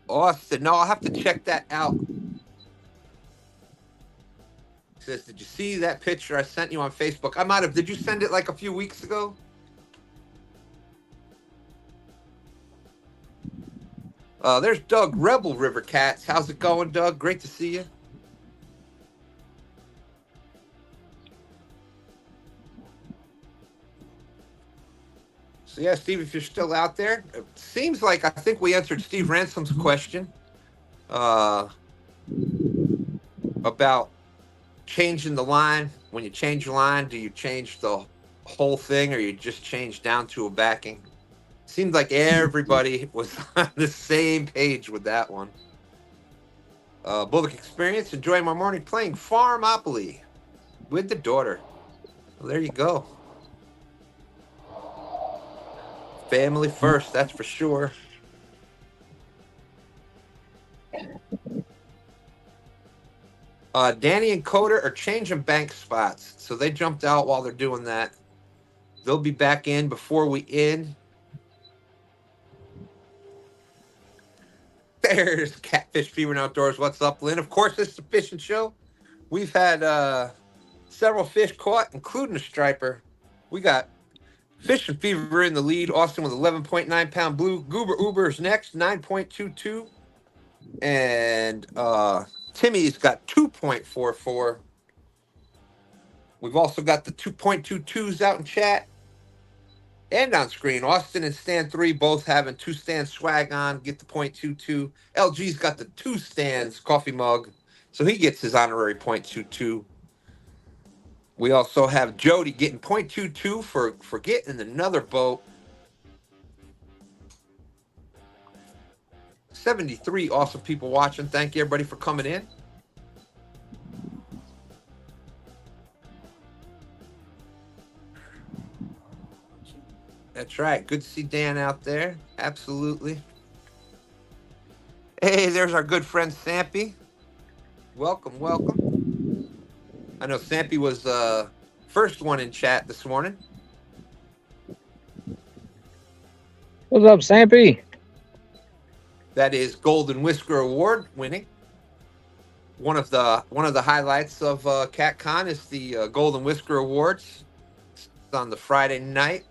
Austin, no, I'll have to check that out. says, did you see that picture I sent you on Facebook? I might have. Did you send it like a few weeks ago? There's Doug, Rebel River Cats. How's it going, Doug? Great to see you. So yeah, Steve, if you're still out there, it seems like I think we answered Steve Ransom's question about changing the line. When you change your line, do you change the whole thing or you just change down to a backing? Seemed like everybody was on the same page with that one. Bullock Experience, enjoying my morning playing Farmopoly with the daughter. Well, there you go. Family first, that's for sure. Danny and Koda are changing bank spots. So they jumped out while they're doing that. They'll be back in before we end. There's Catfish Fever and Outdoors. What's up, Lynn? Of course, it's the fishing show. We've had several fish caught, including a striper. We got Fishin Fever in the lead. Austin with 11.9 pound blue. Goober Uber is next, 9.22. And Timmy's got 2.44. We've also got the 2.22s out in chat and on screen. Austin and Stan 3 both having 2 stands swag on. Get the 0.22. LG's got the 2 stands coffee mug, so he gets his honorary 0.22. We also have Jodi getting 0.22 for getting another boat. 73 awesome people watching. Thank you, everybody, for coming in. That's right. Good to see Dan out there. Absolutely. Hey, there's our good friend Sampy. Welcome, welcome. I know Sampy was first one in chat this morning. What's up, Sampy? That is Golden Whisker Award winning. One of the highlights of CatCon is the Golden Whisker Awards. It's on the Friday night.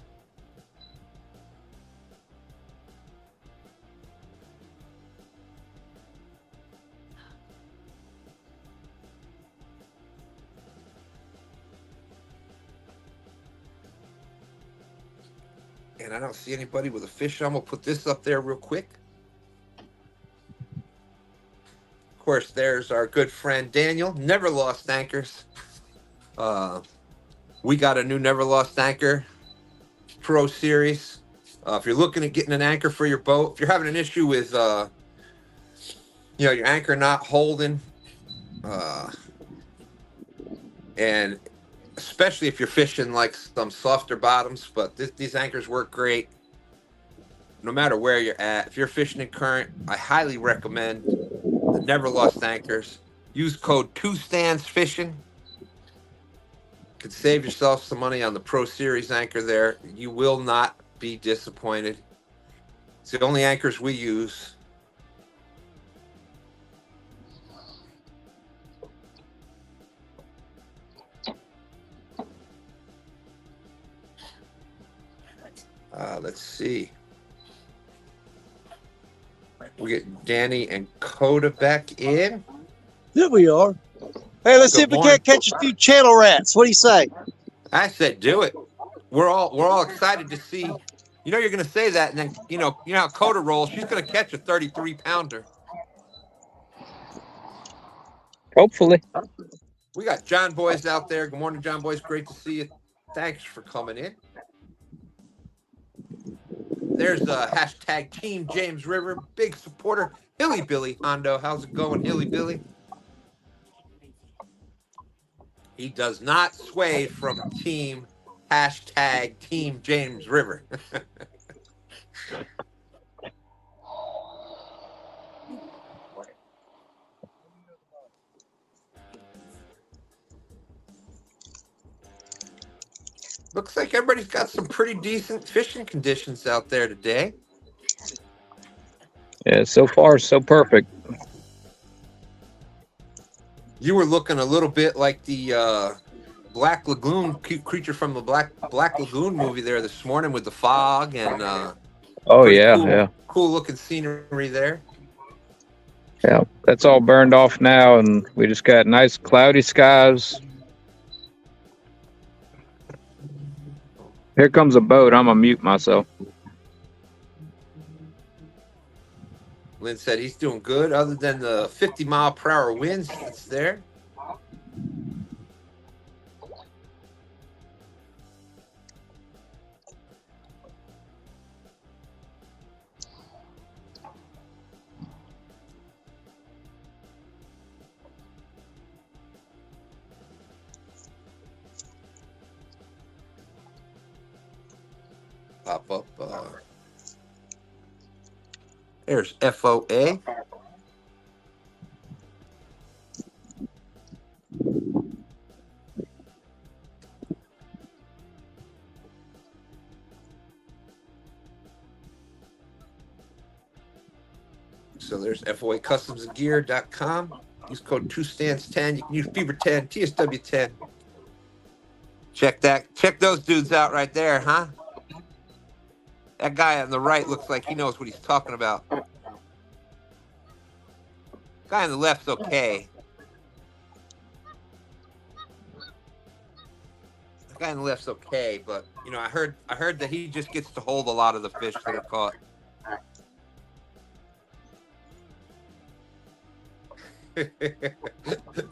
And I don't see anybody with a fish on. We'll put this up there real quick. Of course, there's our good friend Daniel, NeverLostAnchors. We got a new NeverLostAnchor Pro Series. If you're looking at getting an anchor for your boat, if you're having an issue with, your anchor not holding, and especially if you're fishing like some softer bottoms, but these anchors work great no matter where you're at. If you're fishing in current, I highly recommend the NeverLostAnchors. Use code 2STANDSFishing. Could save yourself some money on the Pro Series anchor there. You will not be disappointed. It's the only anchors we use. Let's see. We get Danny and Koda back in. There we are. Hey, let's see if we can't catch a few channel rats. What do you say? I said do it. We're all excited to see. You know you're going to say that, and then you know how Koda rolls. She's going to catch a 33-pounder. Hopefully. We got John Boys out there. Good morning, John Boys. Great to see you. Thanks for coming in. There's hashtag Team James River, big supporter. Hilly Billy Hondo, how's it going, Hilly Billy? He does not sway from hashtag Team James River. Looks like everybody's got some pretty decent fishing conditions out there today. Yeah, so far so perfect. You were looking a little bit like the Black Lagoon creature from the Black Lagoon movie there this morning with the fog and Oh pretty yeah, cool, yeah, cool looking scenery there. yeah. That's all burned off now, and we just got nice cloudy skies. Here comes a boat. I'm gonna mute myself. Lynn said he's doing good, other than the 50-mile-per-hour winds that's there. Pop up. There's FOA. So there's FOAcustomsandgear.com. Use code 2stands10. You can use Fever 10, TSW 10. Check that. Check those dudes out right there, huh? That guy on the right looks like he knows what he's talking about. Guy on the left's okay. The guy on the left's okay, but you know, I heard that he just gets to hold a lot of the fish that are caught.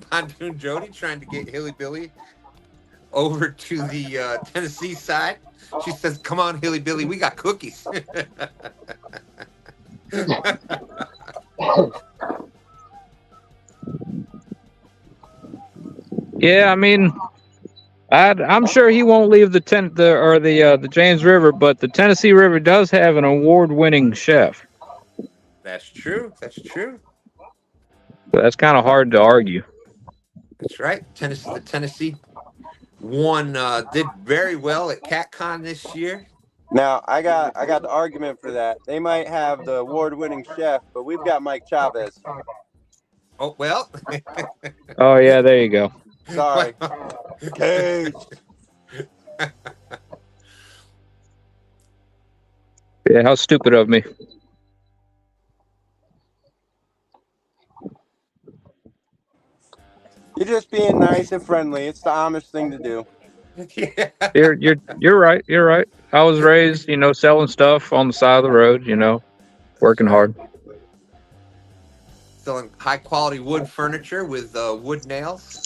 Pontoon Jodi trying to get Hilly Billy over to the Tennessee side. She says, "Come on, Hilly Billy, we got cookies." Yeah, I mean, I'm sure he won't leave the James River, but the Tennessee River does have an award-winning chef. That's true. That's true. So that's kind of hard to argue. That's right. The Tennessee one did very well at CatCon this year. Now I got the argument for that. They might have the award-winning chef, but we've got Mike Chavez. Oh well. Oh yeah, there you go. Sorry. Cage. Yeah, how stupid of me. You're just being nice and friendly. It's the Amish thing to do. Yeah. You're right. You're right. I was raised, selling stuff on the side of the road, working hard. Selling high quality wood furniture with wood nails.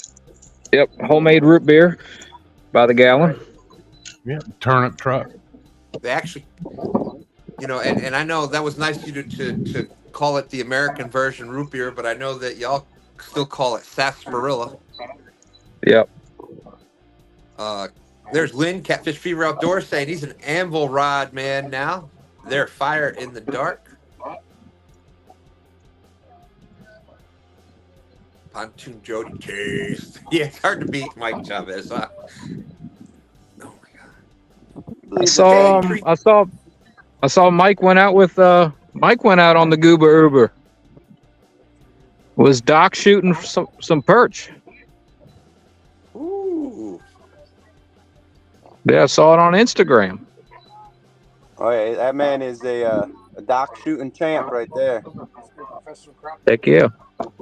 Yep, homemade root beer by the gallon. Yep, turnip truck. They actually, and I know that was nice of you to call it the American version root beer, but I know that y'all still call it sarsaparilla. Yep. There's Lynn, Catfish Fever Outdoors, saying he's an anvil rod man now. They're fire in the dark. Pontoon Jodi taste. Yeah, it's hard to beat Mike Chavez. Oh my God. I saw Mike went out with Mike went out on the Goober Uber. Was Doc shooting some perch? Ooh. Yeah, I saw it on Instagram. Oh yeah, that man is a dock shooting champ right there. Heck yeah.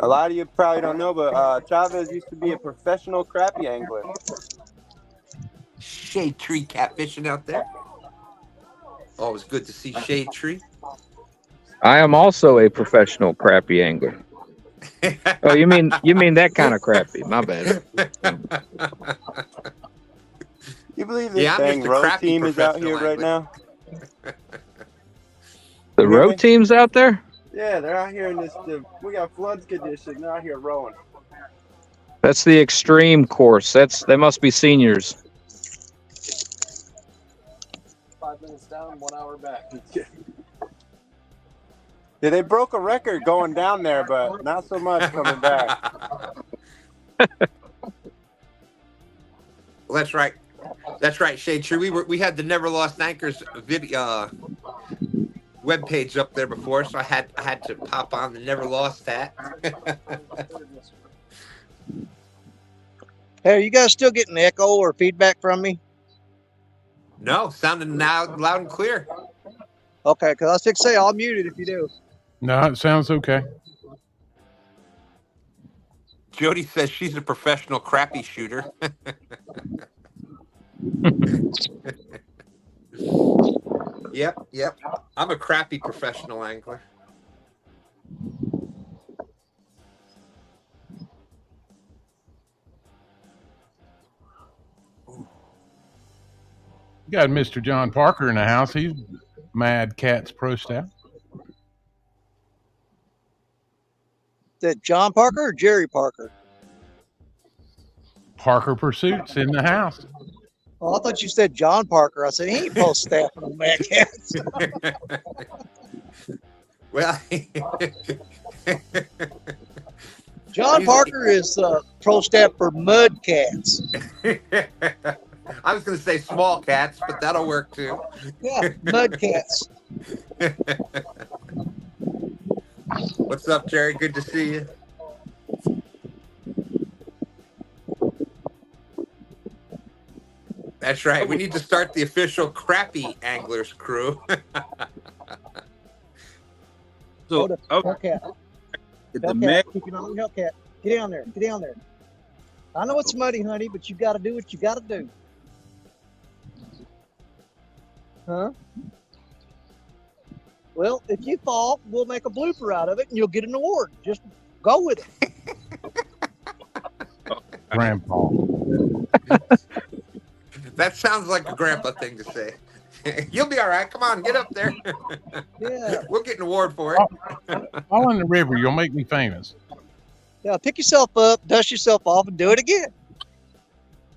A lot of you probably don't know, but Chavez used to be a professional crappie angler. Shade Tree catfishing out there. Always good to see Shade Tree. I am also a professional crappie angler. Oh, you mean that kind of crappie? My bad. You believe this dang road team is out here right now? The road team's out there? Yeah, they're out here in this. We got floods condition. They're out here rowing. That's the extreme course. They must be seniors. 5 minutes down, 1 hour back. Yeah, they broke a record going down there, but not so much coming back. Well, that's right. That's right, Shade Tree. We had the NeverLostAnchors video webpage up there before, so I had to pop on the Never Lost hat. Hey, are you guys still getting echo or feedback from me? No, sounding now loud and clear. Okay, because I was fixing to say I'll mute it if you do. No, it sounds okay. Jodi says she's a professional crappie shooter. Yep. I'm a crappie professional angler. You got Mr. John Parker in the house. He's Mad Cat's pro staff. Is that John Parker or Jerry Parker? Parker Pursuits in the house. Oh, I thought you said John Parker. I said he ain't post staffing on Mad Cats. Well, John Parker is pro staff for Mud Cats. I was going to say small cats, but that'll work too. Yeah, Mud Cats. What's up, Jerry? Good to see you. That's right. We need to start the official Crappie Anglers crew. So, Hellcat. Hellcat. Keep your eye on Hellcat. Get down there. Get down there. I know it's muddy, honey, but you got to do what you got to do. Huh? Well, if you fall, we'll make a blooper out of it, and you'll get an award. Just go with it. Grandpa. That sounds like a grandpa thing to say. You'll be all right. Come on, get up there. Yeah. We'll get an award for it. All in the river. You'll make me famous. Yeah, pick yourself up, dust yourself off, and do it again.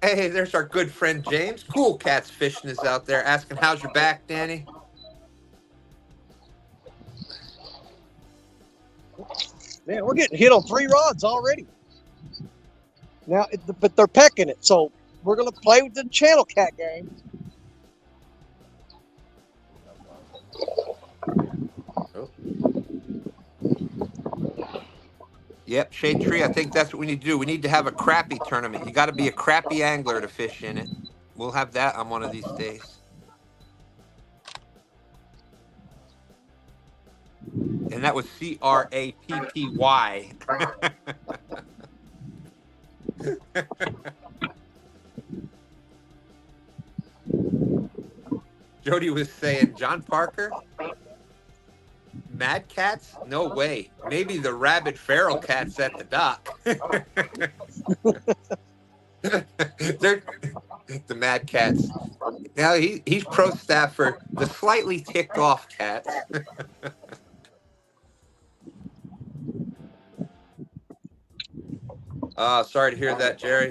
Hey, there's our good friend James. Cool Cats Fishing is out there asking, how's your back, Danny? Man, we're getting hit on 3 rods already. Now, but they're pecking it, so we're going to play with the channel cat game. Oh. Yep, Shade Tree, I think that's what we need to do. We need to have a crappie tournament. You got to be a crappie angler to fish in it. We'll have that on one of these days. And that was C-R-A-P-P-Y. Jodi was saying, John Parker? Mad Cats? No way. Maybe the rabid feral cats at the dock. They're the Mad Cats. Now he's pro staff for the slightly ticked off cats. Sorry to hear that, Jerry.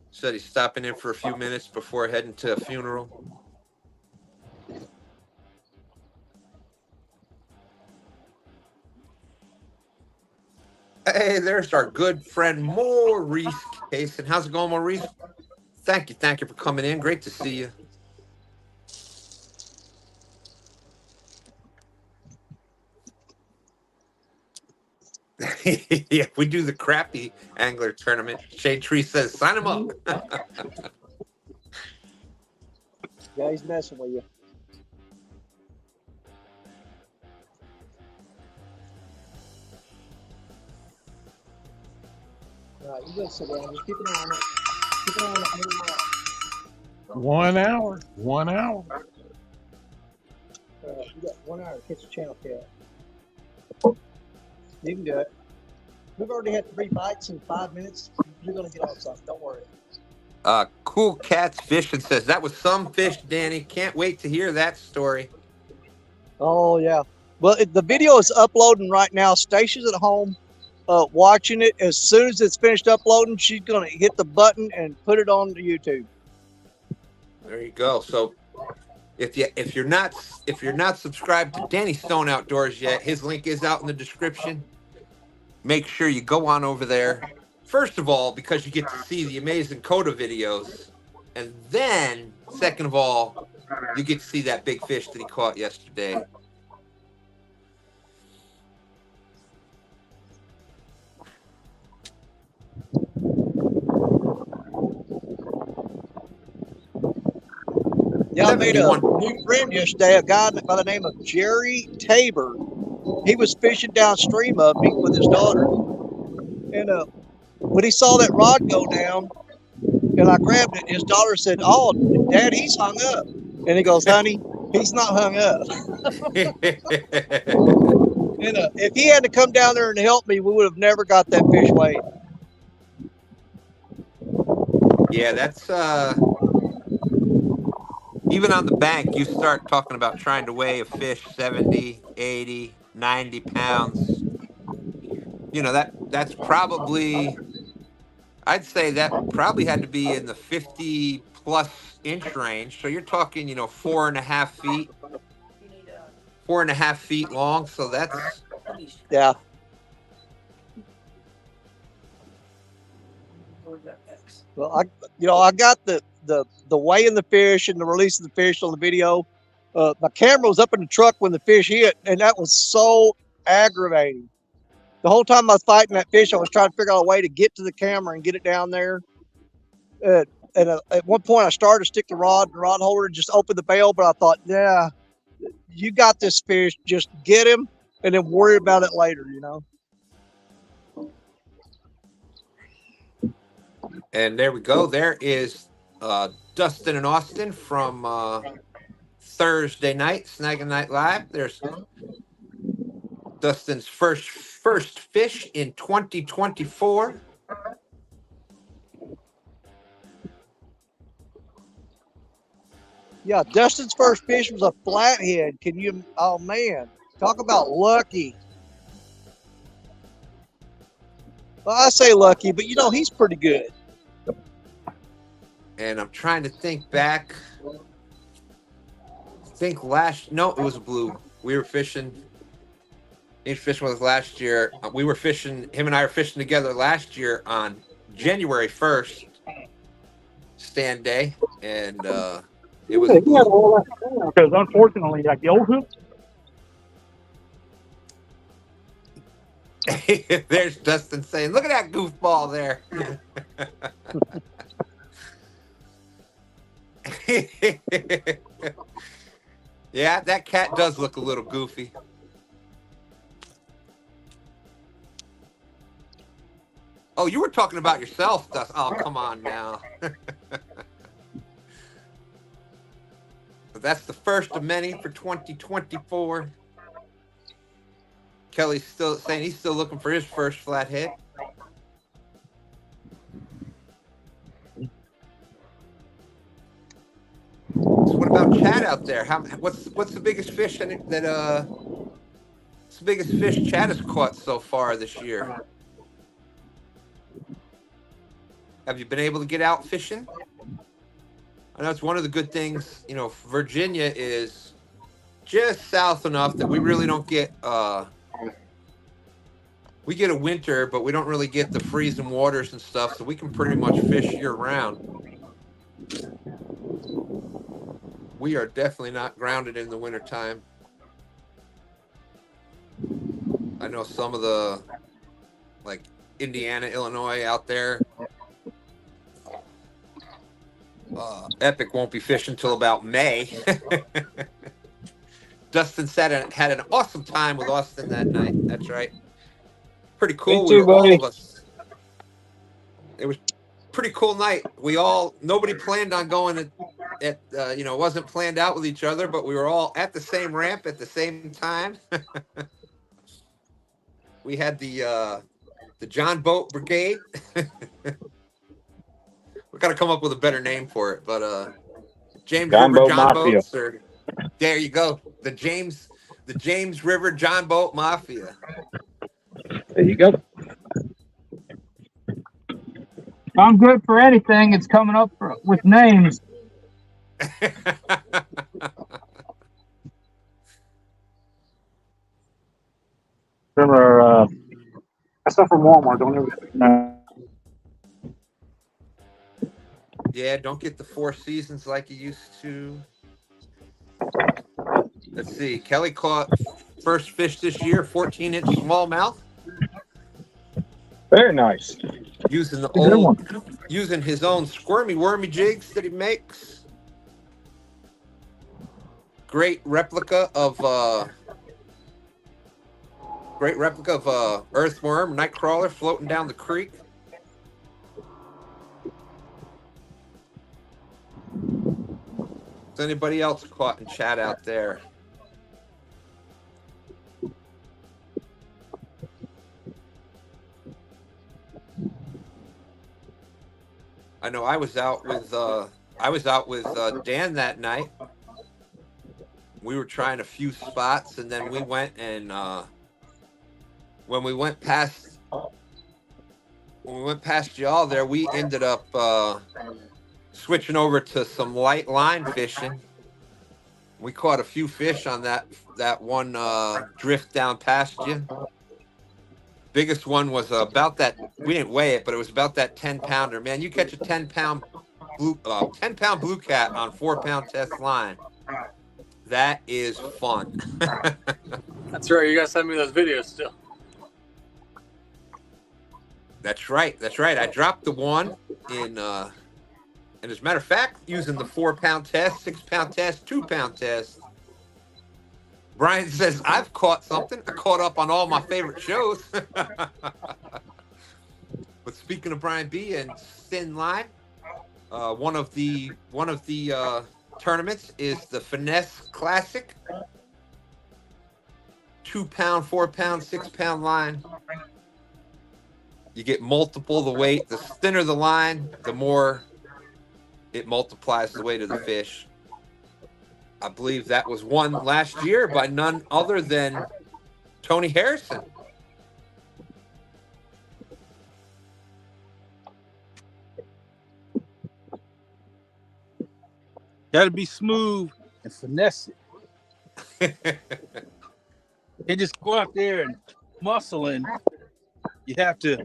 Said he's stopping in for a few minutes before heading to a funeral. Hey, there's our good friend Maurice Cason. How's it going, Maurice? Thank you for coming in. Great to see you. Yeah, we do the crappie angler tournament. Shade Tree says, sign him up. Yeah, he's messing with you. All right, you go sit down. Just keep an eye on it. Keep an eye on it. 1 hour. 1 hour. You got 1 hour to catch a channel cat. You can do it. We've already had 3 bites in 5 minutes. You're going to get off something. Don't worry. Cool Cats Fishing says, that was some fish, Danny. Can't wait to hear that story. Oh, yeah. Well, the video is uploading right now. Stacia's at home watching it. As soon as it's finished uploading, she's going to hit the button and put it on YouTube. There you go. So if you're not subscribed to Danny Stone Outdoors yet, his link is out in the description. Make sure you go on over there. First of all, because you get to see the amazing Koda videos. And then, second of all, you get to see that big fish that he caught yesterday. Yeah, I made a new friend yesterday, a guy by the name of Jerry Tabor. He was fishing downstream of me with his daughter. And when he saw that rod go down and I grabbed it, his daughter said, "Oh, Dad, he's hung up." And he goes, "Honey, he's not hung up." And if he had to come down there and help me, we would have never got that fish weighed. Yeah, that's even on the bank, you start talking about trying to weigh a fish 70, 80, 90 pounds. You know, that's probably, I'd say that probably had to be in the 50 plus inch range. So you're talking, 4.5 feet, 4.5 feet long. So that's, yeah. Well, I got the weighing the fish and the release of the fish on the video. My camera was up in the truck when the fish hit, and that was so aggravating. The whole time I was fighting that fish, I was trying to figure out a way to get to the camera and get it down there. And at one point, I started to stick the rod holder and just open the bail, but I thought, yeah, you got this fish. Just get him and then worry about it later, And there we go. There is Dustin and Austin from Thursday night, Snagging Night Live. There's Dustin's first fish in 2024. Yeah, Dustin's first fish was a flathead. Oh man, talk about lucky. Well, I say lucky, but he's pretty good. And I'm trying to think back. It was a blue. We were fishing. He was fishing with us last year. Him and I were fishing together last year on January 1st, STANday, and it was a blue. Because unfortunately, like the old hook. There's Dustin saying, "Look at that goofball there." Yeah, that cat does look a little goofy. Oh, you were talking about yourself, Dustin. Oh, come on now. But that's the first of many for 2024. Kelly's still saying he's still looking for his first flathead. So what about Chad out there? What's the biggest fish what's the biggest fish Chad has caught so far this year? Have you been able to get out fishing? I know it's one of the good things, Virginia is just south enough that we really don't get we get a winter, but we don't really get the freezing waters and stuff, so we can pretty much fish year round. We are definitely not grounded in the wintertime. I know some of the, like Indiana, Illinois out there, Epic won't be fishing until about May. Dustin said had an awesome time with Austin that night. That's right. Pretty cool. Me too, buddy. All of us. It was a pretty cool night. Nobody planned on going it wasn't planned out with each other, but we were all at the same ramp at the same time. We had the John Boat Brigade. We got to come up with a better name for it, but James John River Boat John Mafia. Boats. There you go. The James River John Boat Mafia. There you go. I'm good for anything. It's coming up with names. Remember, that stuff from Walmart. Don't ever. No. Yeah, don't get the Four Seasons like you used to. Let's see. Kelly caught first fish this year, 14-inch smallmouth. Very nice. Using Good one. using his own squirmy wormy jigs that he makes. great replica of earthworm, nightcrawler floating down the creek. Is anybody else caught in chat out there? I know I was out with Dan that night. We were trying a few spots, and then we went and when we went past y'all there, we ended up switching over to some light line fishing. We caught a few fish on that one drift down past you. Biggest one was about that. We didn't weigh it, but it was about that 10-pounder. Man, you catch a 10-pound blue cat on 4-pound test line. That is fun. That's right. You gotta send me those videos still. That's right. I dropped the one in, and as a matter of fact, using the 4-pound test, 6-pound test, 2-pound test. Brian says, I've caught something. I caught up on all my favorite shows. But speaking of Brian B and Thin Line, one of the tournaments is the Finesse Classic. 2-pound, 4-pound, 6-pound line. You get multiple the weight. The thinner the line, the more it multiplies the weight of the fish. I believe that was won last year by none other than Tony Harrison. Got to be smooth and finesse it. And just go out there and muscle, and you have to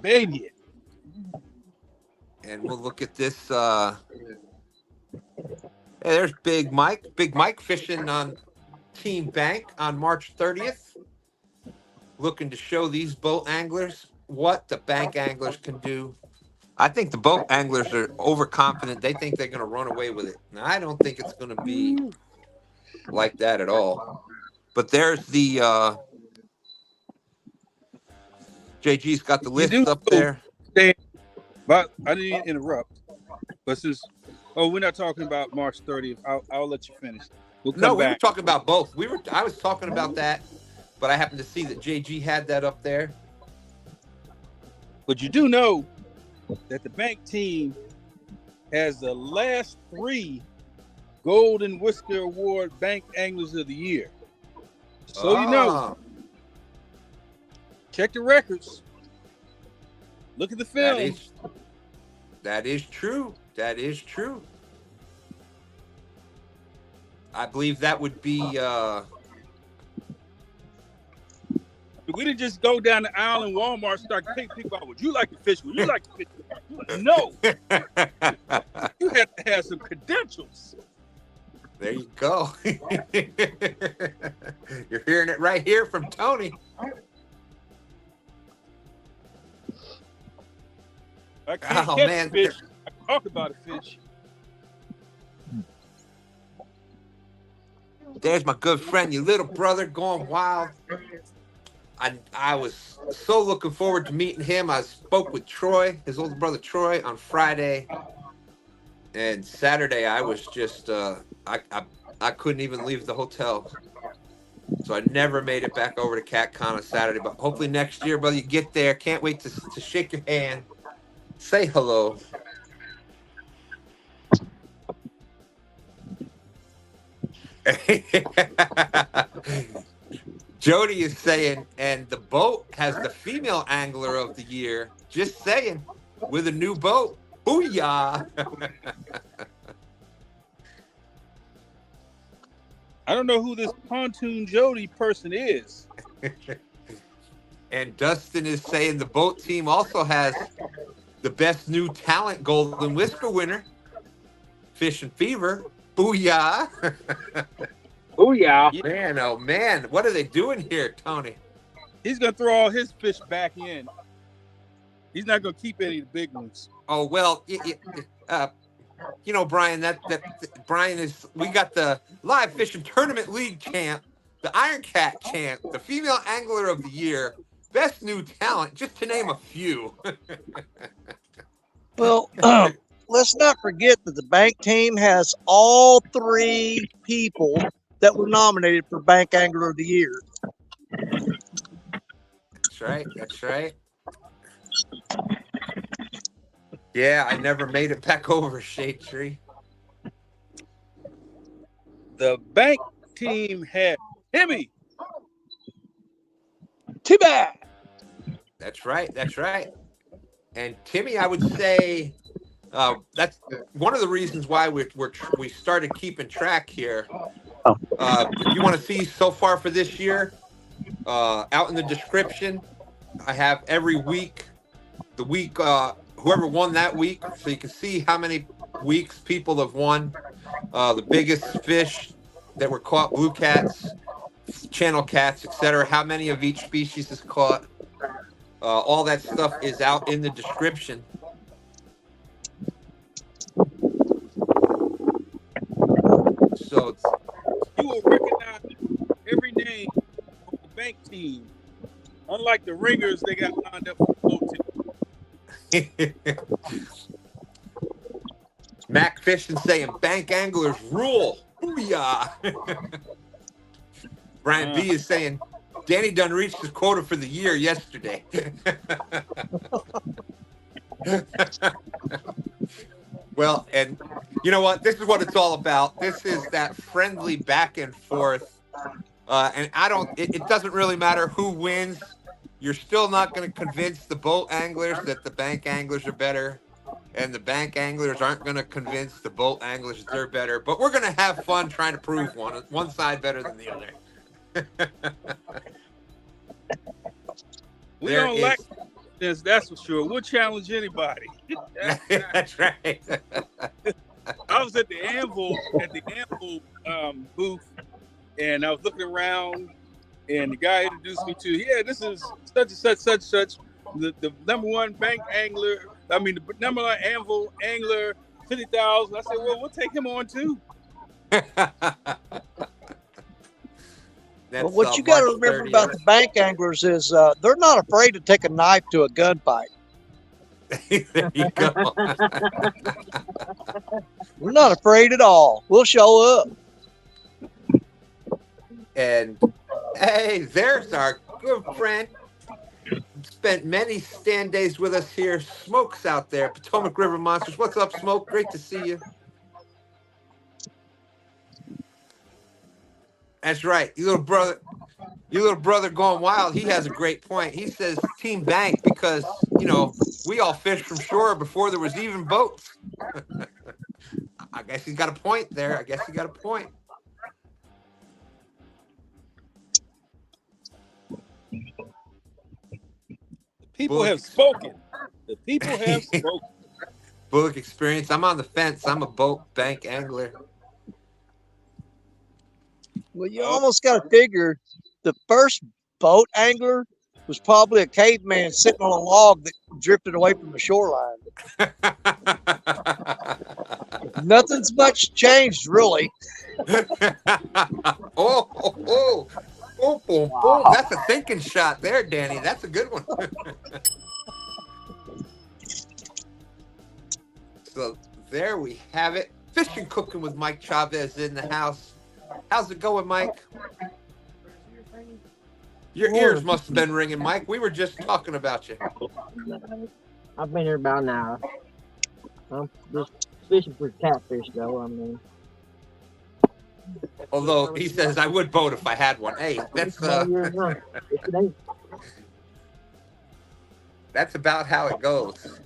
baby it. And we'll look at this. Hey, there's Big Mike. Big Mike fishing on Team Bank on March 30th. Looking to show these boat anglers what the bank anglers can do. I think the boat anglers are overconfident. They think they're going to run away with it. Now, I don't think it's going to be like that at all. But there's the JG's got the list up there. But I didn't interrupt. But since we're not talking about March 30th, I'll let you finish. We'll come back. We were talking about both. I was talking about that, but I happened to see that JG had that up there. But you do know that the bank team has the last 3 Golden Whisker Award Bank Anglers of the Year. So you know. Check the records. Look at the film. That is true. That is true. I believe that would be. We didn't just go down the aisle in Walmart and start picking people out. Would you like to fish? Would you like to fish? No. You have to have some credentials. There you go. You're hearing it right here from Tony. I can't catch a fish. I can talk about a fish. There's my good friend, your little brother, going wild. I was so looking forward to meeting him. I spoke with Troy, his older brother Troy, on Friday. And Saturday, I was just, I couldn't even leave the hotel. So I never made it back over to CatCon on Saturday. But hopefully next year, brother, you get there. Can't wait to shake your hand. Say hello. Jodi is saying, and the boat has the female angler of the year. Just saying, with a new boat. Booyah! I don't know who this Pontoon Jodi person is. And Dustin is saying the boat team also has the best new talent Golden Whisker winner, Fishin Fever. Booyah! Booyah! Man, oh man, what are they doing here, Tony? He's gonna throw all his fish back in. He's not gonna keep any of the big ones. Oh well, you know, Brian, Brian is, we got the live fishing tournament league champ, the Iron Cat champ, the female angler of the year, best new talent, just to name a few. Well, let's not forget that the bank team has all 3 people that were nominated for Bank Angler of the Year. That's right. That's right. Yeah, I never made it back over Shade Tree. The bank team had Timmy. That's right. That's right. And Timmy, I would say that's one of the reasons why we started keeping track here. If you want to see so far for this year, out in the description, I have every week, the week, whoever won that week, so you can see how many weeks people have won. The biggest fish that were caught, blue cats, channel cats, etc. How many of each species is caught. All that stuff is out in the description. So you will recognize every name on the bank team. Unlike the ringers, they got lined up for the boat team. Mac Fishing saying bank anglers rule. Booyah. Brian B is saying Danny done reached his quota for the year yesterday. Well, and you know what? This is what it's all about. This is that friendly back and forth. And it doesn't really matter who wins. You're still not going to convince the boat anglers that the bank anglers are better. And the bank anglers aren't going to convince the boat anglers that they're better. But we're going to have fun trying to prove one side better than the other. We don't like this, that's for sure. We'll challenge anybody. That's right. I was at the Anvil booth, and I was looking around, and the guy introduced me to, this is such, the number one bank angler. I mean, the number one Anvil angler, 50,000. I said, well, we'll take him on too. Well, what you got to remember about the bank anglers is they're not afraid to take a knife to a gunfight. There you go. We're not afraid at all. We'll show up. And hey, there's our good friend. Spent many stand days with us here. Smoke's out there. Potomac River Monsters. What's up, Smoke? Great to see you. That's right. Your little brother going wild. He has a great point. He says Team Bank because, we all fished from shore before there was even boats. I guess he's got a point there. People have spoken. The people have spoken. Bullock experience. I'm on the fence. I'm a boat bank angler. Well, you almost got to figure the first boat angler was probably a caveman sitting on a log that drifted away from the shoreline. Nothing's much changed, really. Oh, that's a thinking shot there, Danny. That's a good one. So there we have it. Fishing Cooking with Mike Chavez in the house. How's it going, Mike? Your ears must have been ringing, Mike. We were just talking about you. I've been here about an hour. I'm just fishing for catfish, though. I mean, although he says I would boat if I had one. Hey, that's that's about how it goes.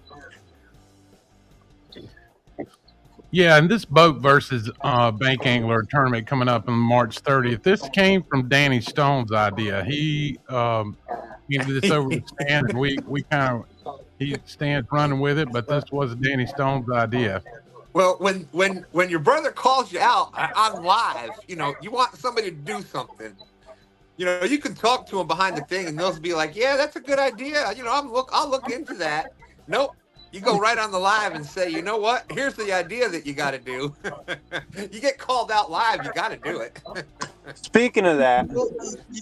Yeah, and this boat versus bank angler tournament coming up on March 30th. This came from Danny Stone's idea. He handed this over to Stan, and he Stan's running with it, but this was Danny Stone's idea. Well, when your brother calls you out on live, you want somebody to do something. You can talk to him behind the thing, and they'll be like, "Yeah, that's a good idea. I'll look into that." Nope. You go right on the live and say, you know what? Here's the idea that you got to do. You get called out live. You got to do it. Speaking of that, Well,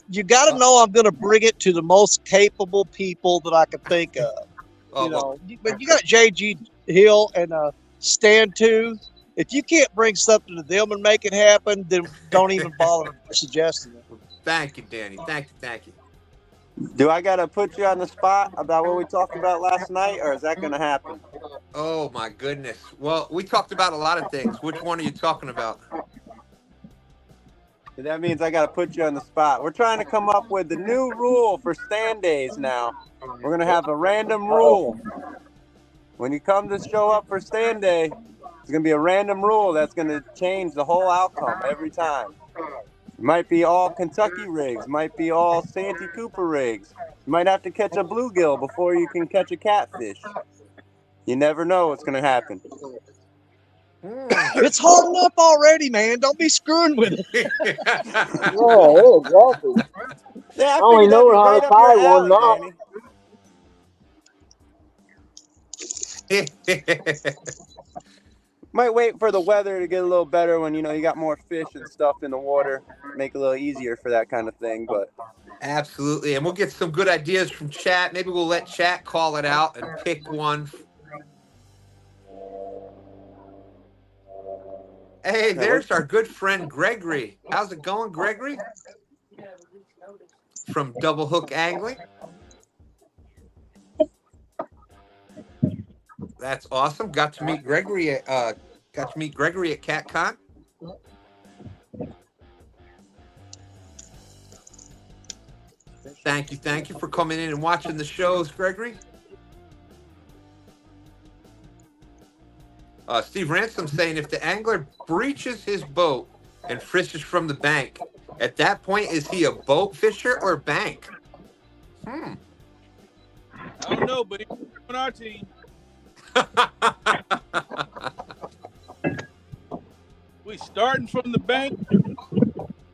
you got to know I'm going to bring it to the most capable people that I can think of. Oh, You know, but you got JG Hill and Stan too. If you can't bring something to them and make it happen, then don't even bother suggesting it. Thank you, Danny. Thank you. do I got to put you on the spot about what we talked about last night, or is that going to happen? Oh, my goodness. Well, we talked about a lot of things. Which one are you talking about? That means I got to put you on the spot. We're trying to come up with the new rule for STANdays now. We're going to have a random rule. When you come to show up for STANday, it's going to be a random rule that's going to change the whole outcome every time. It might be all Kentucky rigs, might be all Santee Cooper rigs. You might have to catch a bluegill before you can catch a catfish. You never know what's going to happen. It's hard enough already, man. Don't be screwing with it. Yeah, exactly. Yeah, I only know how to tie one knot. Might wait for the weather to get a little better when, you know, you got more fish and stuff in the water. Make it a little easier for that kind of thing, but... Absolutely. And we'll get some good ideas from chat. Maybe we'll let chat call it out and pick one. Hey, there's our good friend Gregory. How's it going, Gregory? From Double Hook Angling. That's awesome. Got to meet Gregory at CatCon. Thank you for coming in and watching the shows, Gregory. Steve Ransom saying if the angler breaches his boat and fishes from the bank, at that point, is he a boat fisher or bank? I don't know, but he's on our team. We starting from the bank,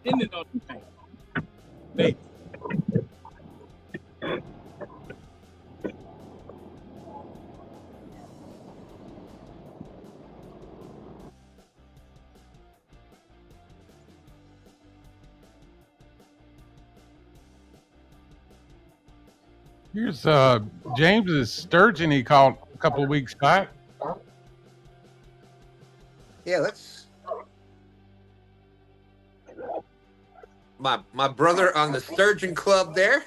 ending on the bank. Baby. Here's James's sturgeon he caught a couple of weeks back. Yeah, let's. My brother on the Sturgeon Club there.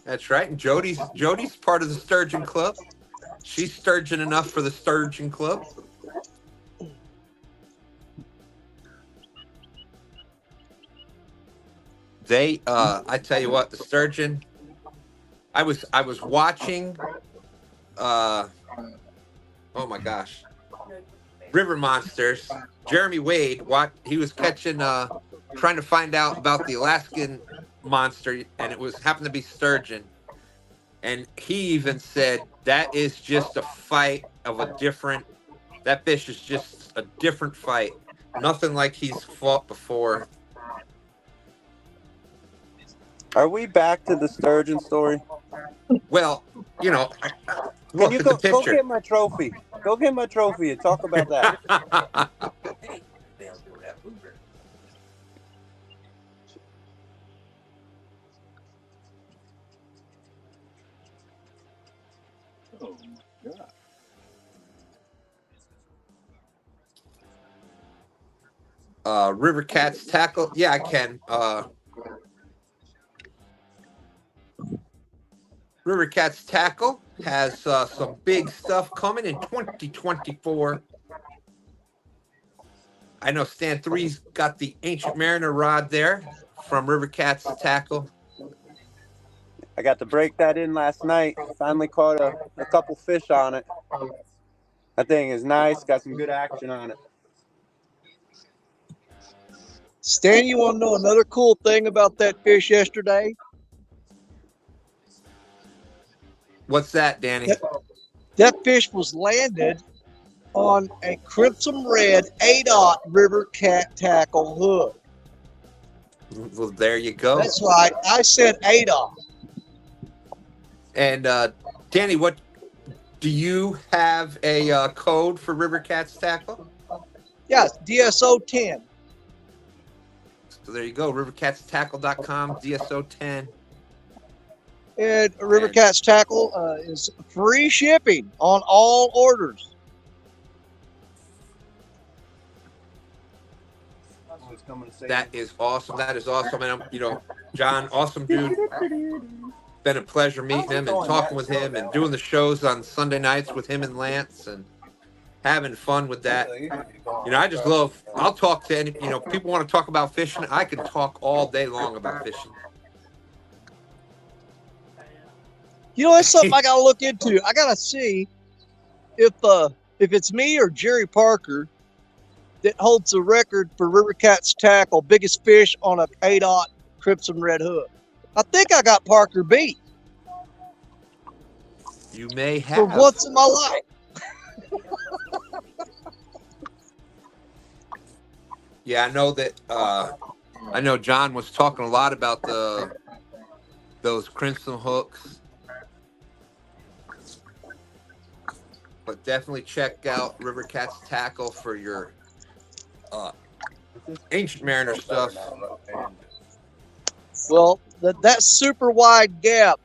That's right. And Jodi's part of the Sturgeon Club. She's sturgeon enough for the Sturgeon Club. I tell you what, the sturgeon. I was watching. Oh my gosh, River Monsters. Jeremy Wade. He was catching, trying to find out about the Alaskan monster, and it happened to be sturgeon. And he even said that is just a fight of a different. That fish is just a different fight. Nothing like he's fought before. Are we back to the sturgeon story? Well, you know, look at the picture. Go get my trophy. Go get my trophy and talk about that. Oh my God. River Cats tackle. Yeah, I can. River Cats Tackle has some big stuff coming in 2024. I know Stan 3's got the Ancient Mariner rod there from River Cats Tackle. I got to break that in last night. Finally caught a couple fish on it. That thing is nice. Got some good action on it. Stan, you want to know another cool thing about that fish yesterday? What's that, Danny? That fish was landed on a crimson red 8/0 River Cat tackle hook. Well, there you go. That's right. I said ADA. And Danny, what do you have a code for River Cats Tackle? Yes, DSO 10. So there you go, rivercatstackle.com, DSO 10. And River Cats Tackle is free shipping on all orders. That is awesome. That is awesome. And you know, John, awesome dude. Been a pleasure meeting him and talking with him and doing the shows on Sunday nights with him and Lance and having fun with that. You know, I just love, I'll talk to any, you know, people want to talk about fishing. I can talk all day long about fishing. You know, that's something I got to look into. I got to see if it's me or Jerry Parker that holds the record for River Cats Tackle, biggest fish on a 8/0 Crimson Red hook. I think I got Parker beat. You may have. For once in my life. Yeah, I know that. I know John was talking a lot about those crimson hooks, but definitely check out River Cats Tackle for your Ancient Mariner stuff. Well, that super wide gap.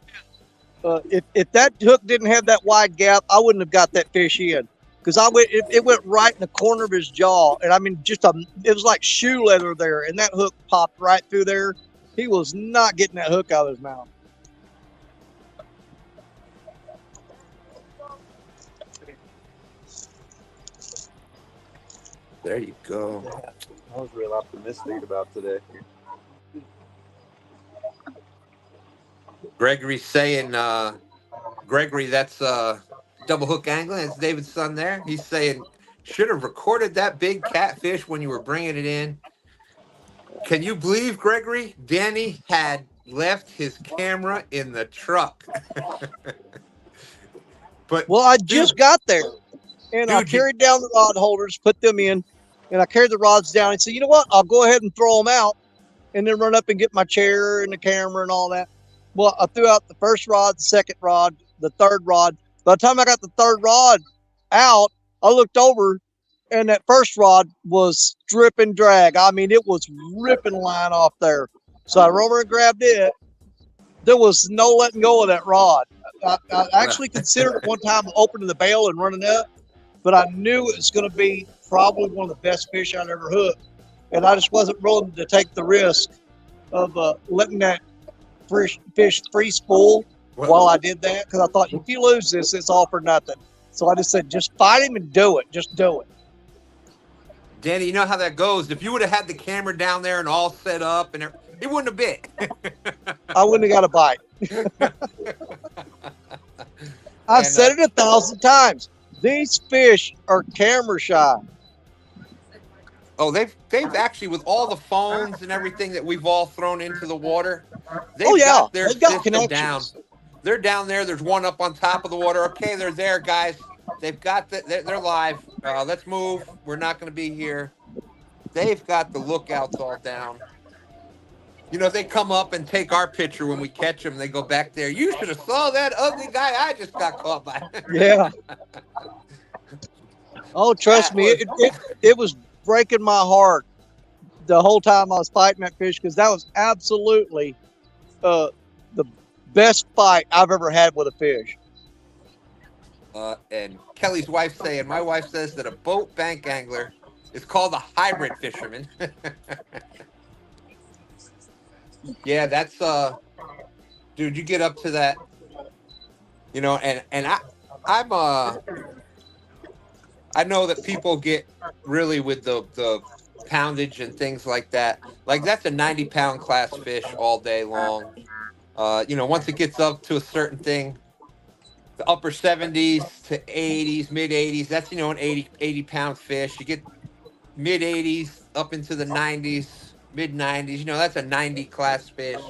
If that hook didn't have that wide gap, I wouldn't have got that fish in, because it went right in the corner of his jaw, and I mean, it was like shoe leather there, and that hook popped right through there. He was not getting that hook out of his mouth. There you go. I was real optimistic about today. Gregory's saying, Gregory, that's double hook angling. It's David's son there. He's saying, should have recorded that big catfish when you were bringing it in. Can you believe, Gregory? Danny had left his camera in the truck. But well, I just got there, and I carried down the rod holders, put them in, and I carried the rods down and said, you know what? I'll go ahead and throw them out, and then run up and get my chair and the camera and all that. Well, I threw out the first rod, the second rod, the third rod. By the time I got the third rod out, I looked over, and that first rod was dripping drag. I mean, it was ripping line off there. So I ran over and grabbed it. There was no letting go of that rod. I actually considered at one time opening the bail and running up, but I knew it was going to be probably one of the best fish I'd ever hooked. And I just wasn't willing to take the risk of letting that fish free spool while I did that, because I thought, if you lose this, it's all for nothing. So I just said, just fight him and do it. Just do it. Danny, you know how that goes. If you would have had the camera down there and all set up, and it wouldn't have bit. I wouldn't have got a bite. I've said it 1,000 times. These fish are camera shy. Oh, they've actually, with all the phones and everything that we've all thrown into the water, they've got their system down. They're down there. There's one up on top of the water. Okay, they're there, guys. They've got they're live. Let's move. We're not going to be here. They've got the lookouts all down. You know, they come up and take our picture when we catch them. They go back there. You should have saw that ugly guy I just got caught by. Yeah. Oh, trust me, it was breaking my heart the whole time I was fighting that fish, because that was absolutely the best fight I've ever had with a fish. And Kelly's wife saying, my wife says that a boat bank angler is called a hybrid fisherman. Yeah, that's dude, you get up to that, you know, and I know that people get really with the poundage and things like that. Like, that's a 90-pound class fish all day long. You know, once it gets up to a certain thing, the upper 70s to 80s, mid 80s, that's, you know, an 80-pound fish. You get mid 80s up into the 90s, mid 90s, you know, that's a 90 class fish.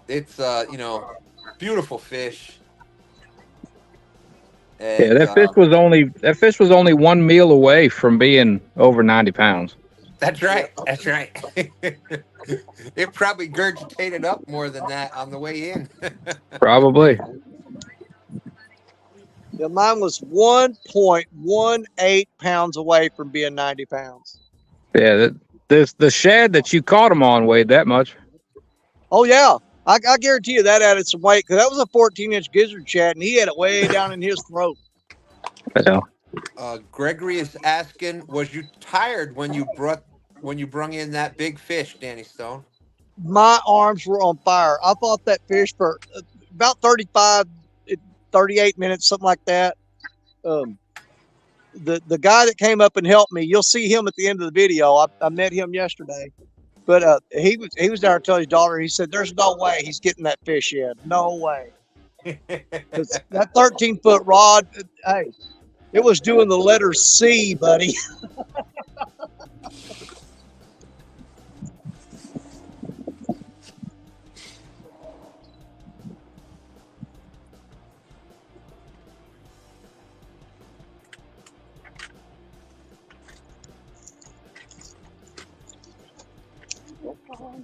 It's you know, beautiful fish. And, yeah, that fish was only one meal away from being over 90 pounds. That's right. That's right. It probably gurgitated up more than that on the way in. Probably. Yeah, mine was 1.18 pounds away from being 90 pounds. Yeah, the shad that you caught them on weighed that much. Oh, yeah. I guarantee you that added some weight because that was a 14-inch gizzard shad, and he had it way down in his throat. Yeah. Gregory is asking, was you tired when you brung in that big fish, Danny Stone? My arms were on fire. I fought that fish for about 38 minutes, something like that. The guy that came up and helped me, you'll see him at the end of the video. I met him yesterday, but he was there to tell his daughter. He said, "There's no way he's getting that fish in. No way." That 13-foot rod, hey, it was doing the letter C, buddy.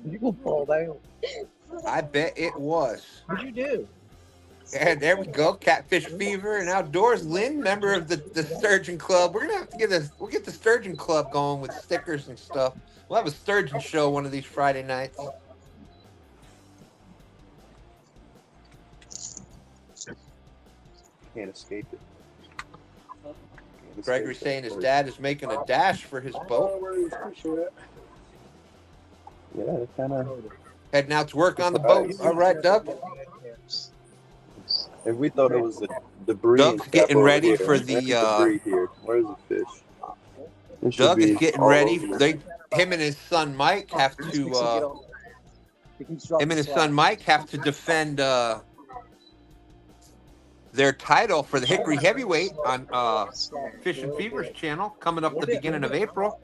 You gonna fall down. I bet it was. What'd you do? And there we go, Catfish Fever and Outdoors. Lynn, member of the Sturgeon Club. We're gonna have to we'll get the Sturgeon Club going with stickers and stuff. We'll have a Sturgeon show one of these Friday nights. Can't escape it. Gregory's saying his dad is making a dash for his boat. Yeah, it kind of. Heading out to work on the boat. All right, Doug. If we thought it was the debris. Doug's getting ready for the. Debris here. Where's the fish? Doug is getting ready. Him and his son Mike have to. Him and his son Mike have to defend their title for the Hickory Heavyweight on Fishin Fever's channel coming up the beginning of April.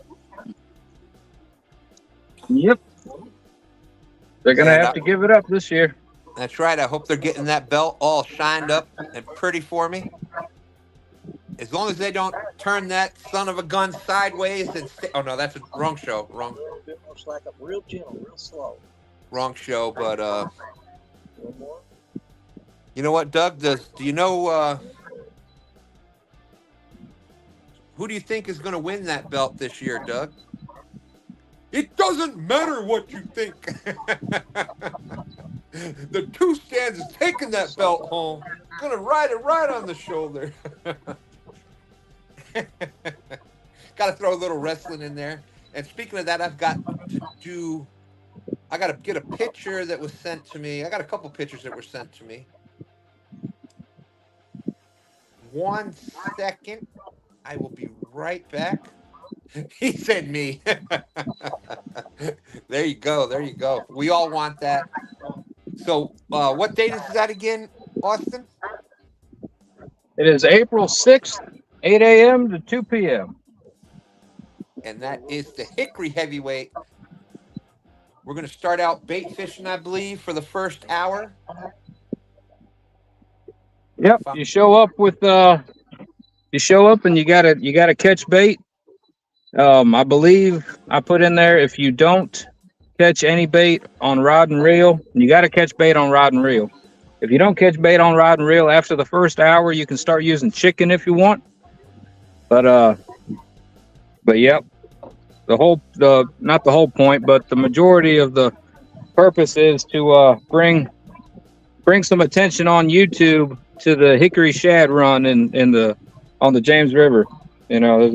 Yep. They're gonna have to give it up this year. That's right. I hope they're getting that belt all shined up and pretty for me. As long as they don't turn that son of a gun sideways and oh no, that's a wrong show. Wrong. Like a real gentle, real slow. Wrong show, but you know what, Doug? Do you know who do you think is going to win that belt this year, Doug? It doesn't matter what you think. The two stands is taking that belt home. Gonna ride it right on the shoulder. Got to throw a little wrestling in there. And speaking of that, I got to get a picture that was sent to me. I got a couple pictures that were sent to me. 1 second. I will be right back. He said me. There you go. There you go. We all want that. So what date is that again, Austin? It is April 6th, 8 a.m. to 2 p.m. And that is the Hickory Heavyweight. We're going to start out bait fishing, I believe, for the first hour. Yep. You show up with you show up and you gotta catch bait. I believe I put in there, if you don't catch any bait on rod and reel, you got to catch bait on rod and reel. If you don't catch bait on rod and reel after the first hour, you can start using chicken if you want. But yep, not the whole point, but the majority of the purpose is to bring some attention on YouTube to the Hickory Shad run on the James River. You know, there's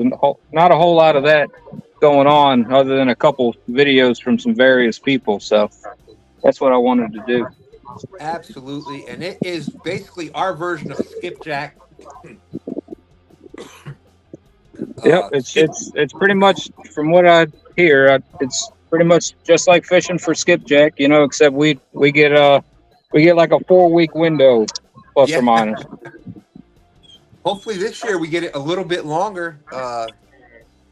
not a whole lot of that going on other than a couple videos from some various people. So that's what I wanted to do. Absolutely. And it is basically our version of skipjack. Yep, it's pretty much, from what I hear, it's pretty much just like fishing for skipjack, you know, except we get like a 4-week window plus or minus. Hopefully this year we get it a little bit longer,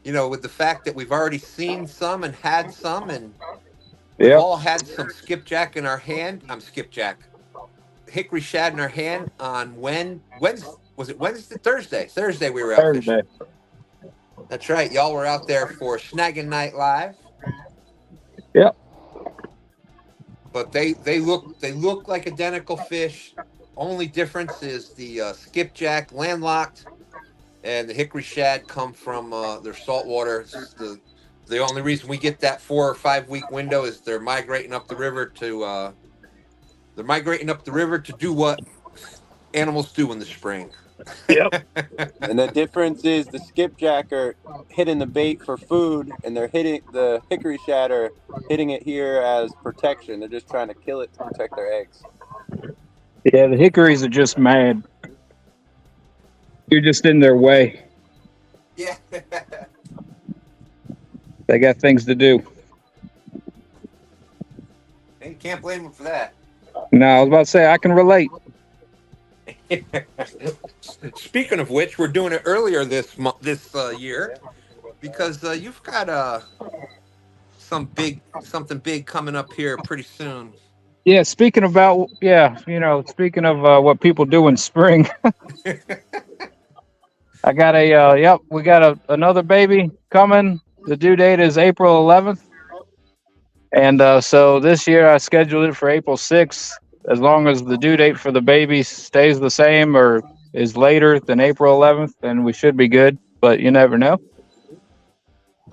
you know, with the fact that we've already seen some and had some, and we've all had some skipjack in our hand. Hickory shad in our hand on Thursday? Thursday we were out fishing. That's right. Y'all were out there for Snagging Night Live. Yep. but they look like identical fish. Only difference is the skipjack landlocked, and the hickory shad come from their saltwater. The only reason we get that 4 or 5 week window is they're migrating up the river to do what animals do in the spring. Yep. And the difference is the skipjack are hitting the bait for food, and they're hitting the hickory shad are hitting it here as protection. They're just trying to kill it to protect their eggs. Yeah, the hickories are just mad. You're just in their way. Yeah. They got things to do. You can't blame them for that. No, I was about to say, I can relate. Speaking of which, we're doing it earlier this year because you've got something big coming up here pretty soon. Yeah, speaking of what people do in spring. I got we got another baby coming. The due date is April 11th. And so this year I scheduled it for April 6th. As long as the due date for the baby stays the same or is later than April 11th, then we should be good. But you never know.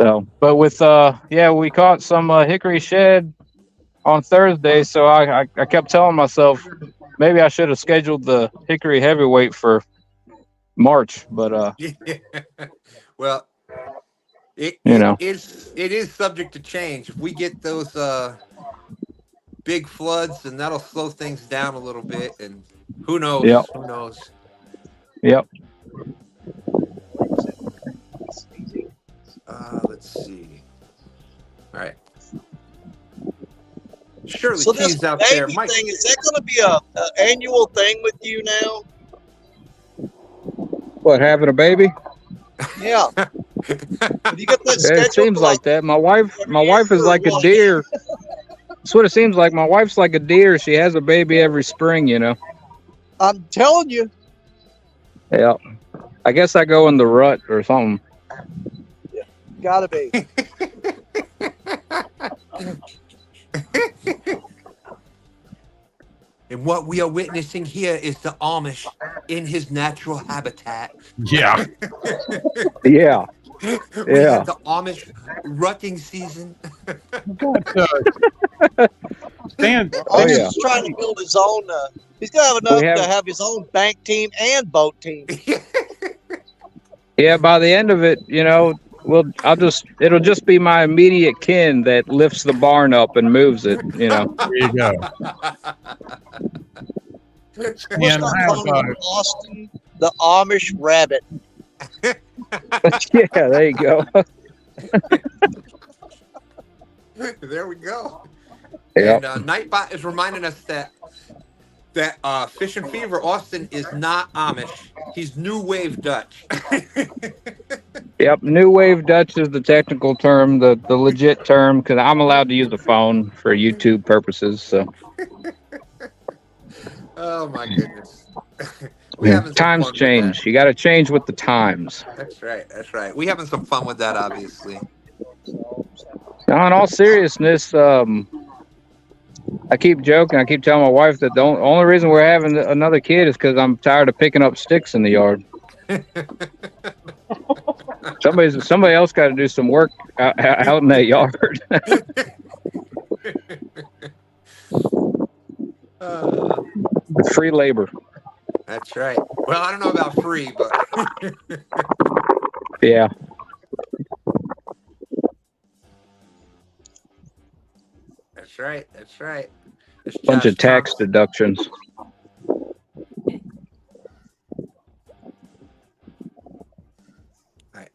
So, but with we caught some hickory shad on Thursday, so I kept telling myself maybe I should have scheduled the hickory heavyweight for March, but well, it is subject to change. If we get those big floods, and that'll slow things down a little bit, and who knows? Yep. Who knows? Yep. Let's see. All right. Surely So this T's out there. baby thing, is that going to be a annual thing with you now? What, having a baby? Yeah. Have you got that Yeah, scheduled? it seems like that. My wife is like a deer. That's what it seems like. My wife's like a deer. She has a baby every spring, you know. I'm telling you. Yeah. I guess I go in the rut or something. Gotta be. And what we are witnessing here is the Amish in his natural habitat. Yeah. Yeah. We Yeah. had the Amish rutting season. Stan, He's yeah. trying to build his own. He's gonna have enough to have his own bank team and boat team. Yeah, by the end of it, it'll just be my immediate kin that lifts the barn up and moves it, there you go. We're Stan, gonna I have, call him Austin the Amish Rabbit. Yeah, there you go. There we go. Yep. And Nightbot is reminding us that Fishin Fever Austin is not Amish. He's New Wave Dutch. Yep, New Wave Dutch is the technical term, the legit term, because I'm allowed to use a phone for YouTube purposes. So. Oh my goodness. Times change. You got to change with the times. That's right. That's right. We having some fun with that, obviously. Now, in all seriousness, I keep joking. I keep telling my wife that the only reason we're having another kid is because I'm tired of picking up sticks in the yard. Somebody else got to do some work out in that yard. Free labor. That's right. Well, I don't know about free, but yeah. That's right. That's right. It's Bunch Josh of tax Thompson. deductions. Right.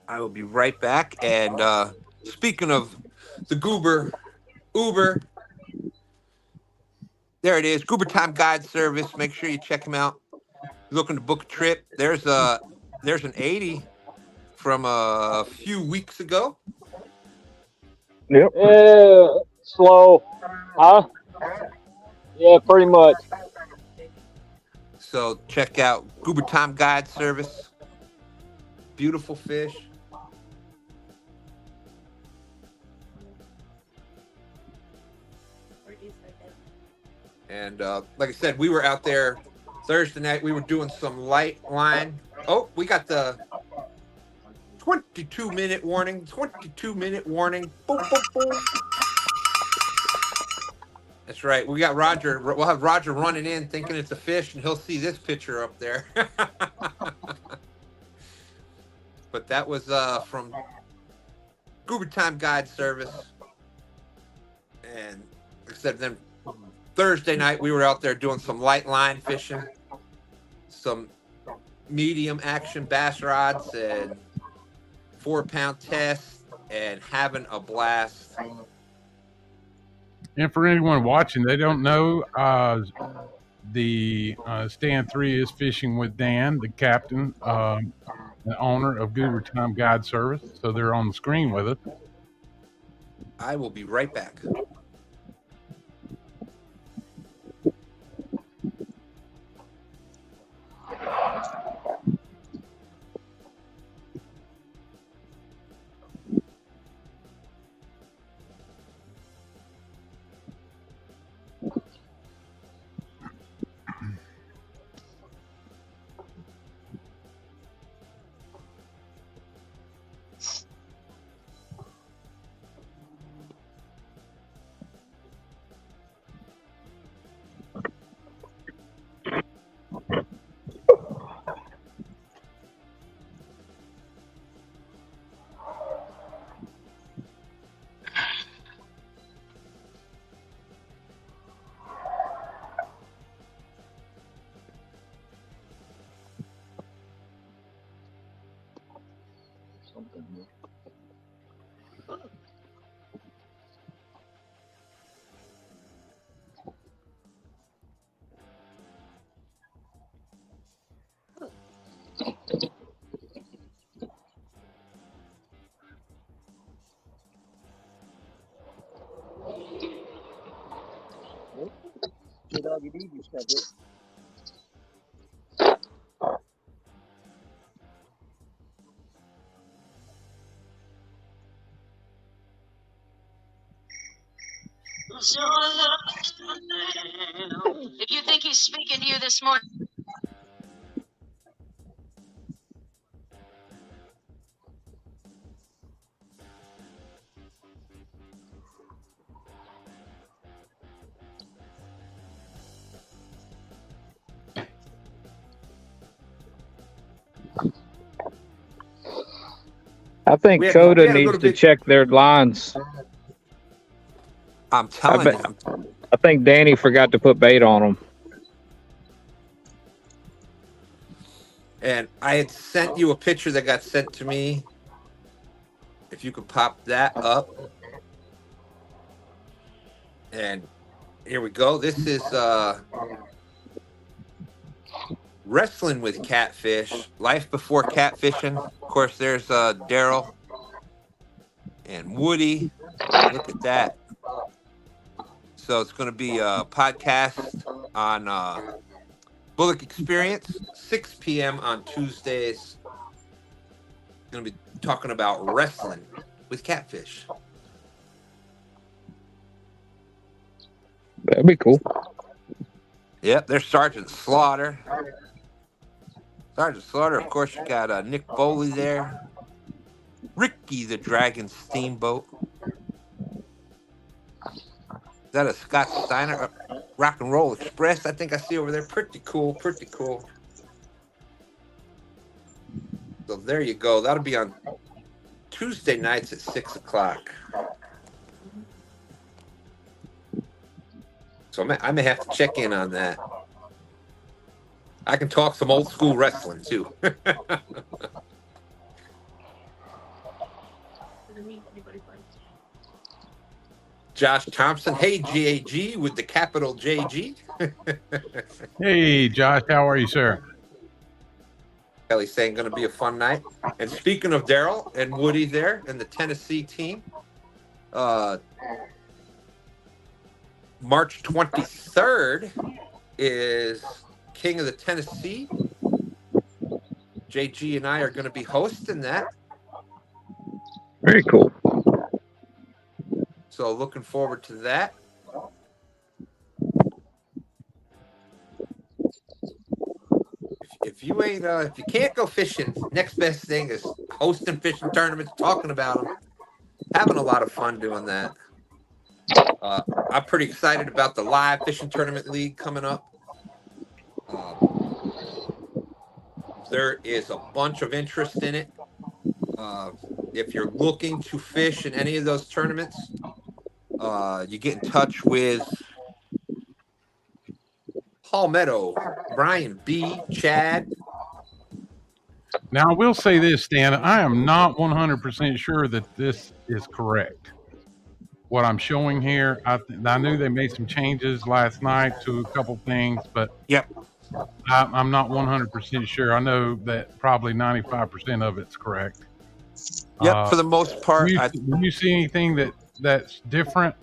I will be right back. And speaking of the Goober Uber, there it is. Goobertime Guide Service. Make sure you check him out. You're looking to book a trip. There's an 80 from a few weeks ago. Yep. Slow. Huh? Yeah, pretty much. So check out Goobertime Guide Service. Beautiful fish. And like I said, we were out there Thursday night. We were doing some light line. Oh, we got the 22-minute warning. 22-minute warning. Boom, boom, boom. That's right. We got Roger. We'll have Roger running in thinking it's a fish, and he'll see this picture up there. But that was from Goobertime Guide Service. And like I said, then Thursday night, we were out there doing some light line fishing, some medium action bass rods, and 4-pound tests, and having a blast. And for anyone watching, they don't know, the Stand 3 is fishing with Dan, the captain, the owner of Goobertime Guide Service. So they're on the screen with us. I will be right back. If you think he's speaking to you this morning. I think Koda needs to check their lines. I'm telling you. I think Danny forgot to put bait on them. And I had sent you a picture that got sent to me. If you could pop that up. And here we go. This is wrestling with catfish. Life before catfishing. Of course, there's Daryl and Woody. Look at that. So it's going to be a podcast on Bullock Experience, 6 p.m. on Tuesdays. Going to be talking about wrestling with catfish. That'd be cool. Yep, there's Sergeant Slaughter. Sergeant Slaughter, of course, you got Nick Foley there. Ricky the Dragon Steamboat. Is that a Scott Steiner Rock and Roll Express? I think I see over there. Pretty cool, pretty cool. So there you go. That'll be on Tuesday nights at 6 o'clock. So I may have to check in on that. I can talk some old school wrestling too. Josh Thompson. Hey, JG with the capital JG. Hey, Josh. How are you, sir? Kelly's saying going to be a fun night. And speaking of Daryl and Woody there and the Tennessee team, March 23rd is King of the Tennessee. JG and I are going to be hosting that. Very cool. So looking forward to that. if you can't go fishing, next best thing is hosting fishing tournaments, talking about them, having a lot of fun doing that. I'm pretty excited about the live fishing tournament league coming up. There is a bunch of interest in it. If you're looking to fish in any of those tournaments, you get in touch with Palmetto, Brian B, Chad. Now, I will say this, Stan. I am not 100% sure that this is correct. What I'm showing here, I knew they made some changes last night to a couple things, but yep, I'm not 100% sure. I know that probably 95% of it's correct. Yep, for the most part. Do you see anything that's different?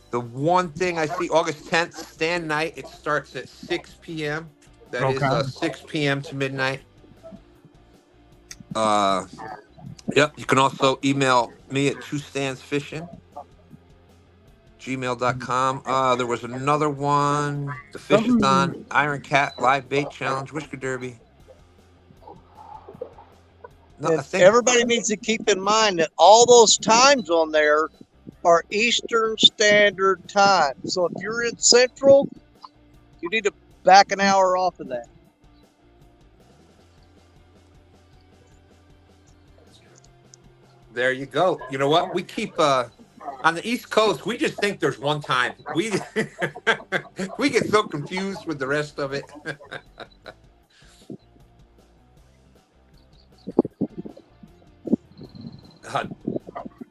The one thing I see, August 10th, stand night. It starts at 6 p.m. That is 6 p.m. to midnight. Yep, you can also email me at twostandsfishing@gmail.com. There was another one, the Fishathon, Iron Cat, Live Bait Challenge, Whisker Derby. No, everybody needs to keep in mind that all those times on there are Eastern Standard Time. So if you're in Central, you need to back an hour off of that. There you go. You know what? We keep on the East Coast. We just think there's one time. We get so confused with the rest of it.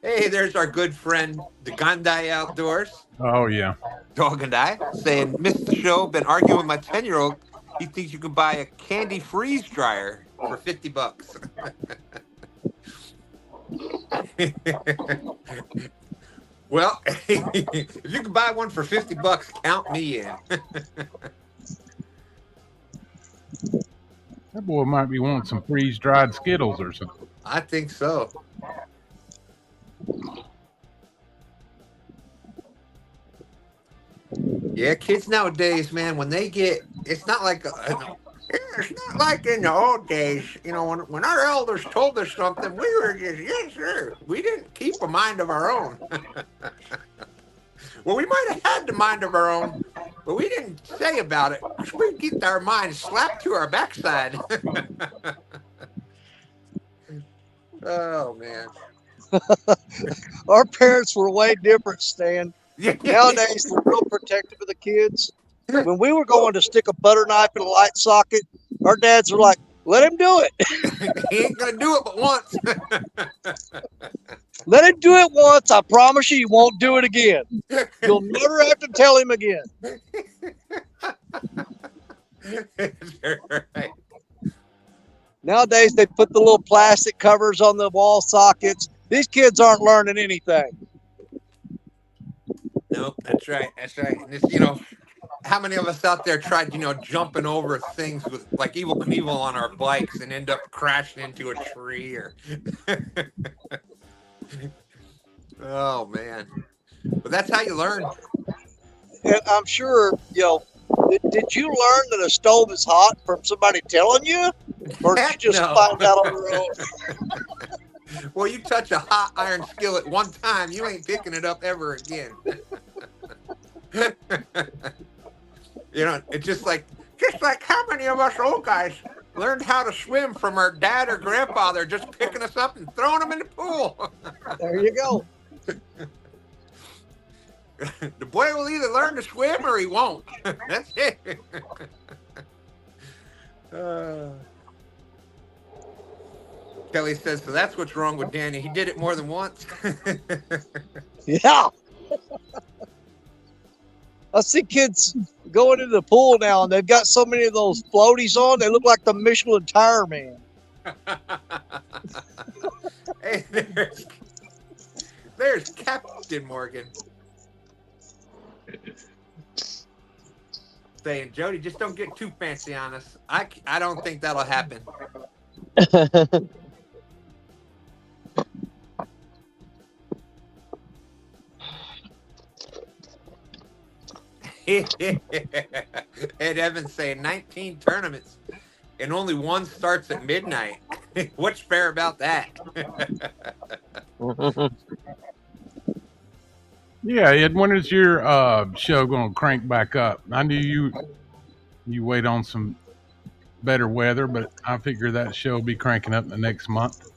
Hey, there's our good friend, the Gandai Outdoors. Oh, yeah. Dog and I saying, missed the show, been arguing with my 10-year-old. He thinks you can buy a candy freeze dryer for $50. Well, if you can buy one for $50, count me in. That boy might be wanting some freeze-dried Skittles or something. I think so. Yeah, kids nowadays, man, when they get, it's not like in the old days, you know, when our elders told us something, we were just, yes, sir. We didn't keep a mind of our own. Well, we might have had the mind of our own, but we didn't say about it. We'd get our minds slapped to our backside. Oh, man. Our parents were way different, Stan. Nowadays, they're real protective of the kids. When we were going to stick a butter knife in a light socket, our dads were like, let him do it. He ain't going to do it but once. Let him do it once. I promise you, he won't do it again. You'll never have to tell him again. Right. Nowadays, they put the little plastic covers on the wall sockets. These kids aren't learning anything. Nope, that's right. That's right. And it's, you know, how many of us out there tried, you know, jumping over things with like Evel Knievel on our bikes and end up crashing into a tree or oh man. But that's how you learn. And I'm sure, you know, did you learn that a stove is hot from somebody telling you? Or did you just find out on your own? Well, you touch a hot iron skillet one time, you ain't picking it up ever again. You know, it's just like how many of us old guys learned how to swim from our dad or grandfather just picking us up and throwing them in the pool. There you go. The boy will either learn to swim or he won't. That's it. Kelly says, so that's what's wrong with Danny. He did it more than once. Yeah. I see kids going into the pool now, and they've got so many of those floaties on, they look like the Michelin Tire Man. Hey, there's Captain Morgan. Saying, Jody, just don't get too fancy on us. I don't think that'll happen. Ed Evans saying 19 tournaments and only one starts at midnight. What's fair about that? Yeah, Ed, when is your show going to crank back up? I knew you wait on some better weather, but I figure that show will be cranking up the next month.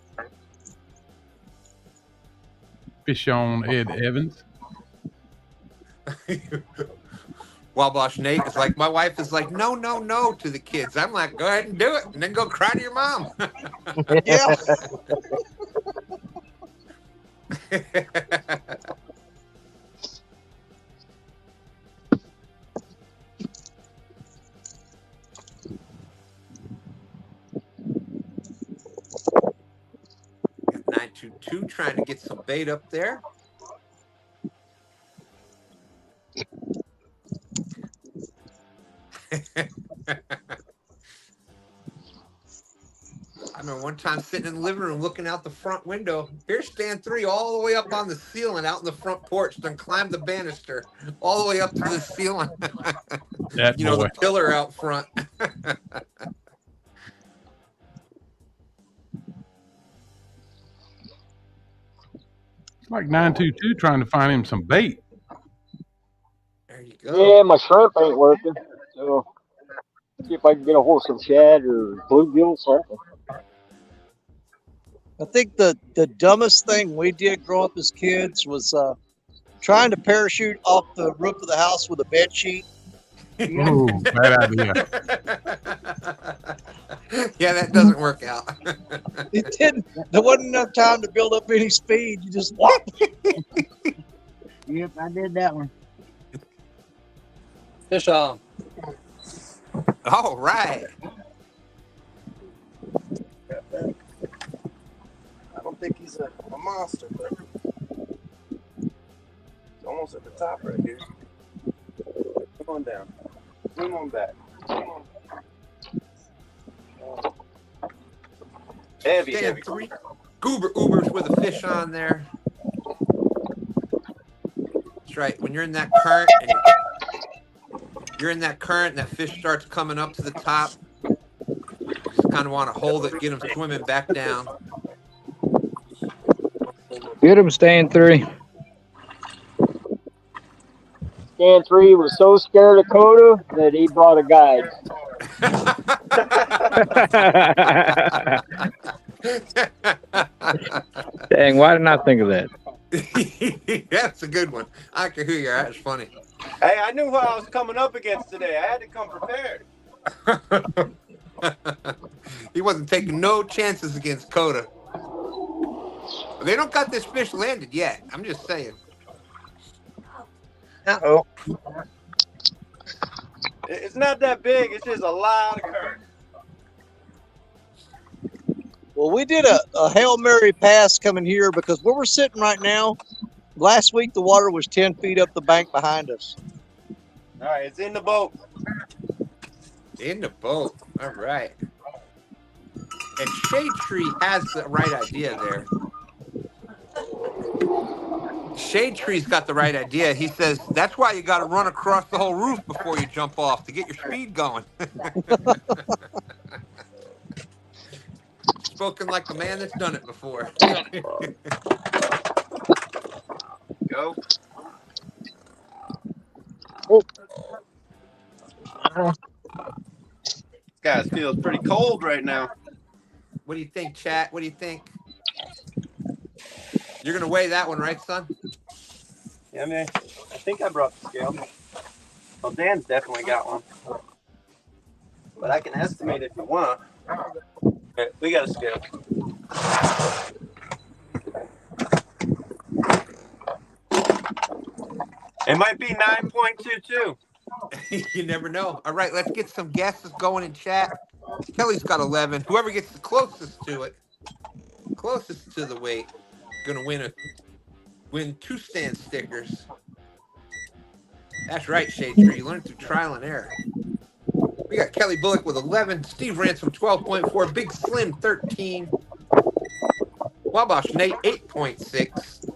Fish on Ed Evans. Wabash Nate is like, my wife is like, no, no, no to the kids. I'm like, go ahead and do it, and then go cry to your mom. Yeah. Got 922 trying to get some bait up there. I remember one time sitting in the living room looking out the front window. Here's stand 3 all the way up on the ceiling out in the front porch, then climb the banister all the way up to the ceiling. You know, the pillar out front. It's like 922 trying to find him some bait. There you go. Yeah, my shrimp ain't working. So see if I can get a hold of some shad or bluegill or something. I think the dumbest thing we did growing up as kids was trying to parachute off the roof of the house with a bed sheet. Ooh, bad idea. Yeah, that doesn't work out. It didn't. There wasn't enough time to build up any speed. You just whop. Yep, I did that one. Fish on. All right. I don't think he's a monster, but he's almost at the top right here. Come on down. Come on back. Come on. Heavy, Stand heavy. 3. Goober Ubers with a fish on there. That's right. When you're in that current and that fish starts coming up to the top, you just kind of want to hold it, get him swimming back down. Get him, stand 3. Stand 3 was so scared of Koda that he brought a guide. Dang, why didn't I think of that? That's a good one. I can hear you. That's funny. Hey, I knew what I was coming up against today. I had to come prepared. He wasn't taking no chances against Koda. They don't got this fish landed yet. I'm just saying. Uh-oh. It's not that big. It's just a lot of current. Well, we did a Hail Mary pass coming here because where we're sitting right now, last week the water was 10 feet up the bank behind us. All right, it's in the boat. In the boat. All right. And Shade Tree has the right idea there. Shade Tree's got the right idea. He says, that's why you got to run across the whole roof before you jump off to get your speed going. Spoken like a man that's done it before. Go. This guy feels pretty cold right now. What do you think, chat? What do you think? You're going to weigh that one, right, son? Yeah, man. I think I brought the scale. Well, Dan's definitely got one. But I can estimate if you want. Okay, we got a scale. It might be 9.22. You never know. All right, let's get some guesses going in chat. Kelly's got 11. Whoever gets the closest to it, closest to the weight, gonna win 2 stand stickers. That's right, Shade Tree. You learned through trial and error. We got Kelly Bullock with 11, Steve Ransom 12.4, Big Slim 13, Wabash Nate 8.6.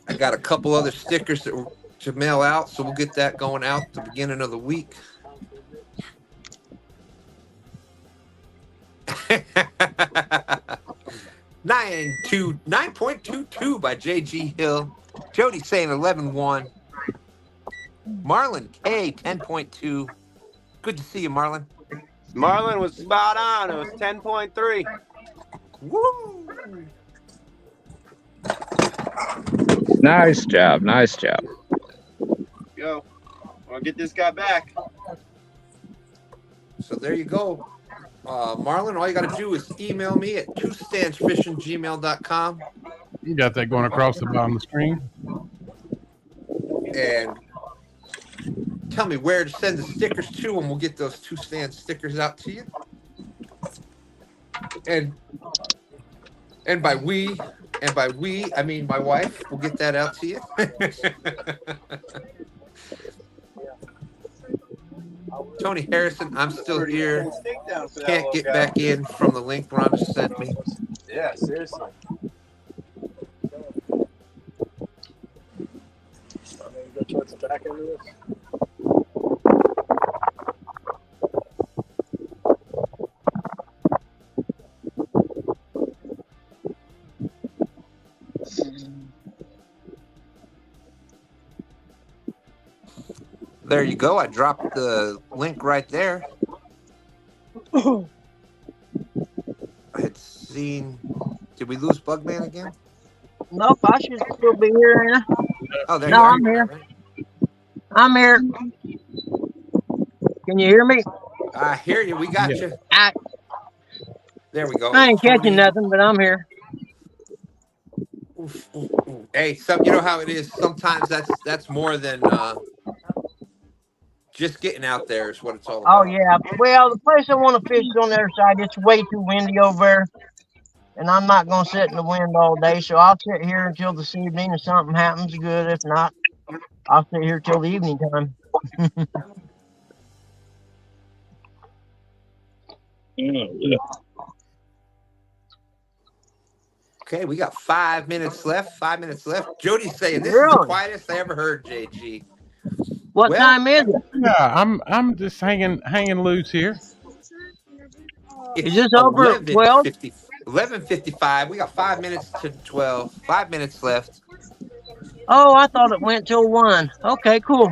I got a couple other stickers that to mail out, so we'll get that going out at the beginning of the week. 9.22 by JG Hill. Jodi saying 11-1. Marlon K 10.2. Good to see you, Marlon. Marlon was spot on. It was 10.3. Woo! Nice job. Nice job. Go. I'll get this guy back. So there you go. Marlon, all you got to do is email me at twostandsfishing@gmail.com. You got that going across the bottom of the screen. And tell me where to send the stickers to, and we'll get those 2 stand stickers out to you. And by we, I mean my wife. We'll get that out to you. Tony Harrison, I'm still here. Can't get back in from the link Rhonda sent me. Yeah, seriously. Go towards the back end of this. There you go. I dropped the link right there. I had seen. Did we lose Bugman again? Nope, I should still be here. Anna. Oh, there No, you are. I'm here. I'm here. Can you hear me? I hear you. We got you. There we go. I ain't catching nothing, but I'm here. Oof, oof, oof. Hey, you know how it is. Sometimes that's more than just getting out there is what it's all about. Oh, yeah. Well, the place I want to fish is on the other side. It's way too windy over there. And I'm not going to sit in the wind all day. So I'll sit here until this evening. If something happens, good. If not, I'll sit here till the evening time. Okay, we got 5 minutes left. 5 minutes left. Jody's saying this is the quietest I ever heard, JG. What time is it? Yeah, I'm just hanging loose here. Is this over at 12? 11:55. We got 5 minutes to 12. 5 minutes left. Oh, I thought it went till 1. Okay, cool.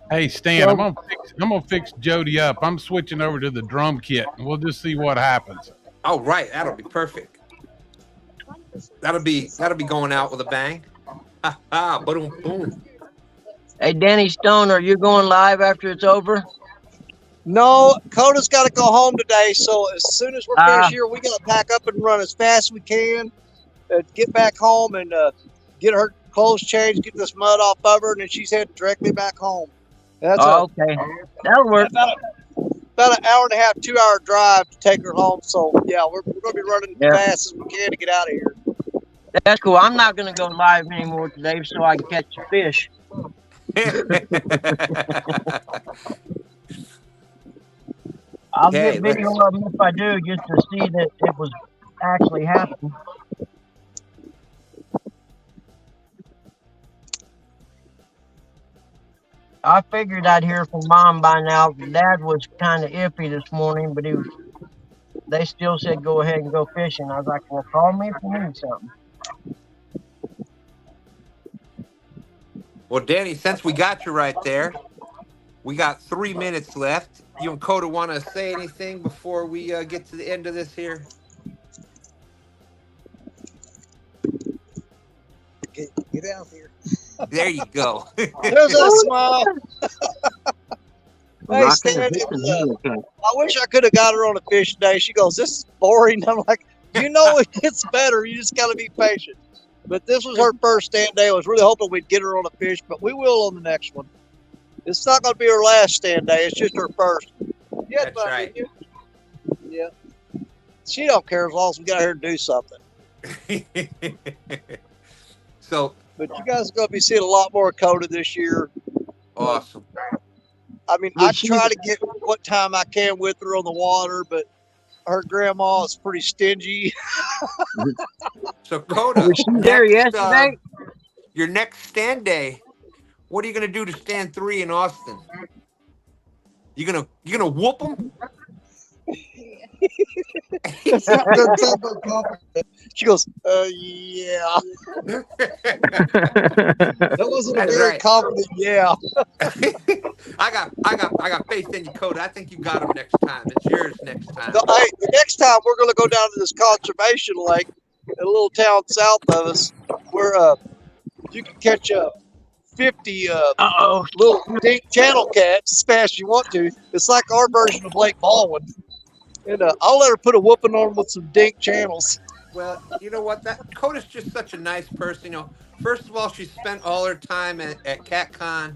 Hey, Stan, I'm gonna fix Jodi up. I'm switching over to the drum kit, and we'll just see what happens. Oh, right. That'll be perfect. That'll be going out with a bang. Ha ha! Boom, boom. Hey, Danny Stone, are you going live after it's over? No, Koda's got to go home today. So as soon as we're finished here, we got to pack up and run as fast as we can, get back home and get her clothes changed, get this mud off of her, and then she's heading directly back home. That's okay. That'll work. About an hour and a half, 2 hour drive to take her home. So yeah, we're going to be running as fast as we can to get out of here. That's cool. I'm not going to go live anymore today so I can catch the fish. I'll get video of them if I do, just to see that it was actually happening. I figured I'd hear from Mom by now. Dad was kind of iffy this morning, but they still said go ahead and go fishing. I was like, well, call me if you need something. Well, Danny, since we got you right there, we got 3 minutes left. You and Koda want to say anything before we get to the end of this here? Get out here. There you go. There's a smile. Hey, Stan, I wish I could have got her on a fish today. She goes, this is boring. I'm like, it gets better. You just got to be patient. But this was her first stand day. I was really hoping we'd get her on a fish, but we will on the next one. It's not going to be her last stand day. It's just her first. Yeah, that's right. Yeah. She don't care as long as we got her to do something. But you guys are going to be seeing a lot more Koda this year. Awesome. I mean, I try to get what time I can with her on the water, but her grandma is pretty stingy. So Koda, was she there yesterday? your next STANday, what are you gonna do to stand 3 in Austin? You gonna whoop them? That's not doesn't sound very confident. She goes, yeah. That wasn't a That's very right. confident yeah. I got faith in you, Koda. I think you got him next time. It's yours next time. No, hey, the next time we're gonna go down to this conservation lake in a little town south of us where you can catch 50 little dink channel cats as fast as you want to. It's like our version of Lake Baldwin. And I'll let her put a whooping on with some dink channels. Well, you know what? That Koda's just such a nice person. You know, first of all, she spent all her time at CatCon,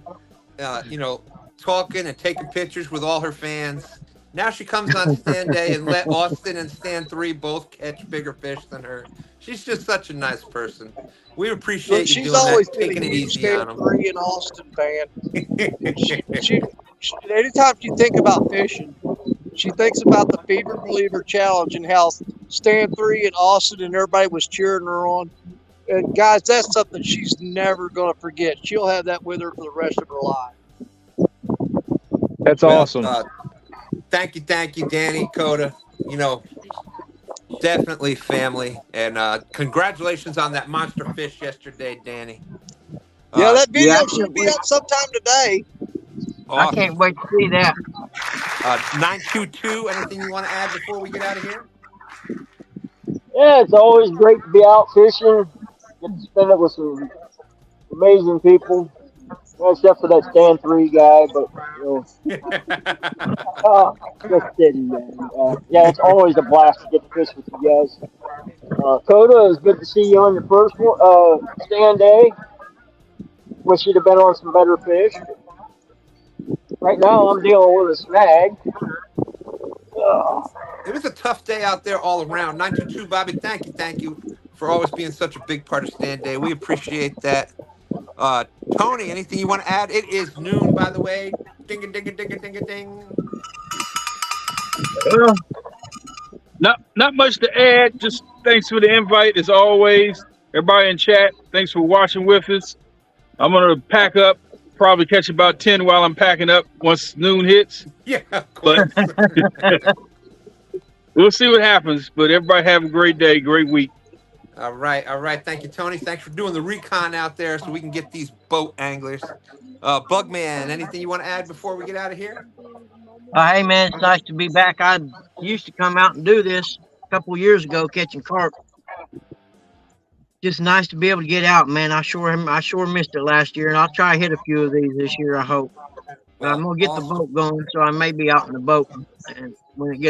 you know, talking and taking pictures with all her fans. Now she comes on STANday and let Austin and Stan 3 both catch bigger fish than her. She's just such a nice person. We appreciate you doing always that, been taking a it huge easy on Stan them. 3 and Austin fan. Anytime you think about fishing, she thinks about the Fever Believer Challenge and how Stan 3 and Austin and everybody was cheering her on. And guys, that's something she's never going to forget. She'll have that with her for the rest of her life. That's awesome. Thank you, Danny, Koda. You know, definitely family. And congratulations on that monster fish yesterday, Danny. Yeah, that video should be up sometime today. Awesome. I can't wait to see that. 922, anything you want to add before we get out of here? Yeah, it's always great to be out fishing. Get to spend it with some amazing people. Well, except for that Stan 3 guy, but you know, just kidding, man. Yeah, it's always a blast to get to fish with you guys. Koda, it's good to see you on your first STANday. Wish you'd have been on some better fish. Right now, I'm dealing with a snag. It was a tough day out there all around. 922, Bobby, thank you for always being such a big part of STANday. We appreciate that. Tony, anything you want to add? It is noon, by the way. Ding a ding a ding a ding a ding. Well, not much to add. Just thanks for the invite as always. Everybody in chat, thanks for watching with us. I'm gonna pack up. Probably catch about 10 while I'm packing up once noon hits. Yeah, of course. But we'll see what happens. But everybody have a great day, great week. All right. Thank you, Tony. Thanks for doing the recon out there so we can get these boat anglers. Bugman, anything you want to add before we get out of here? Hey, man, it's nice to be back. I used to come out and do this a couple years ago, catching carp. Just nice to be able to get out, man. I sure missed it last year, and I'll try to hit a few of these this year, I hope. But I'm gonna get the boat going, so I may be out in the boat. And when it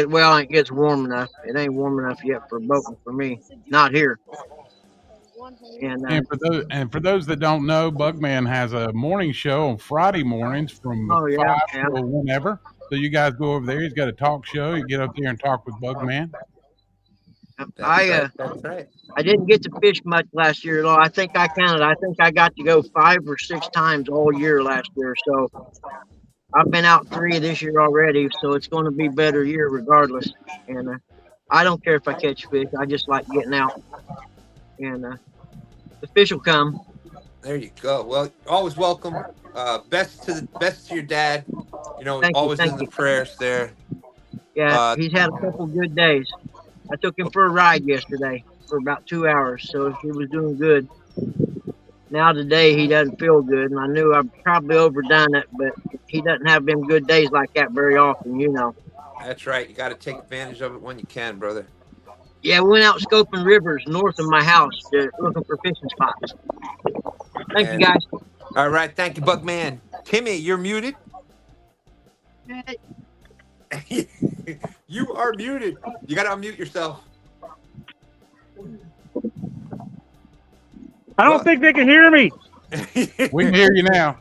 gets warm enough. It ain't warm enough yet for boating for me. Not here. And for those that don't know, Bugman has a morning show on Friday mornings from 5 to whenever. So you guys go over there. He's got a talk show. You get up there and talk with Bugman. That's right. I didn't get to fish much last year, though. I think I counted. I think I got to go 5 or 6 times all year last year. So I've been out 3 this year already. So it's going to be a better year regardless. And I don't care if I catch fish. I just like getting out. And the fish will come. There you go. Well, always welcome. Best to your dad. You know, always in the prayers there. Yeah, he's had a couple good days. I took him for a ride yesterday for about 2 hours, so he was doing good. Now today he doesn't feel good, and I knew I'd probably overdone it, but he doesn't have them good days like that very often, you know. That's right. You got to take advantage of it when you can, brother. Yeah, we went out scoping rivers north of my house looking for fishing spots. Thank you, guys. All right. Thank you, Bugman. Timmy, you're muted. You are muted. You got to unmute yourself. I don't think they can hear me. We can hear you now.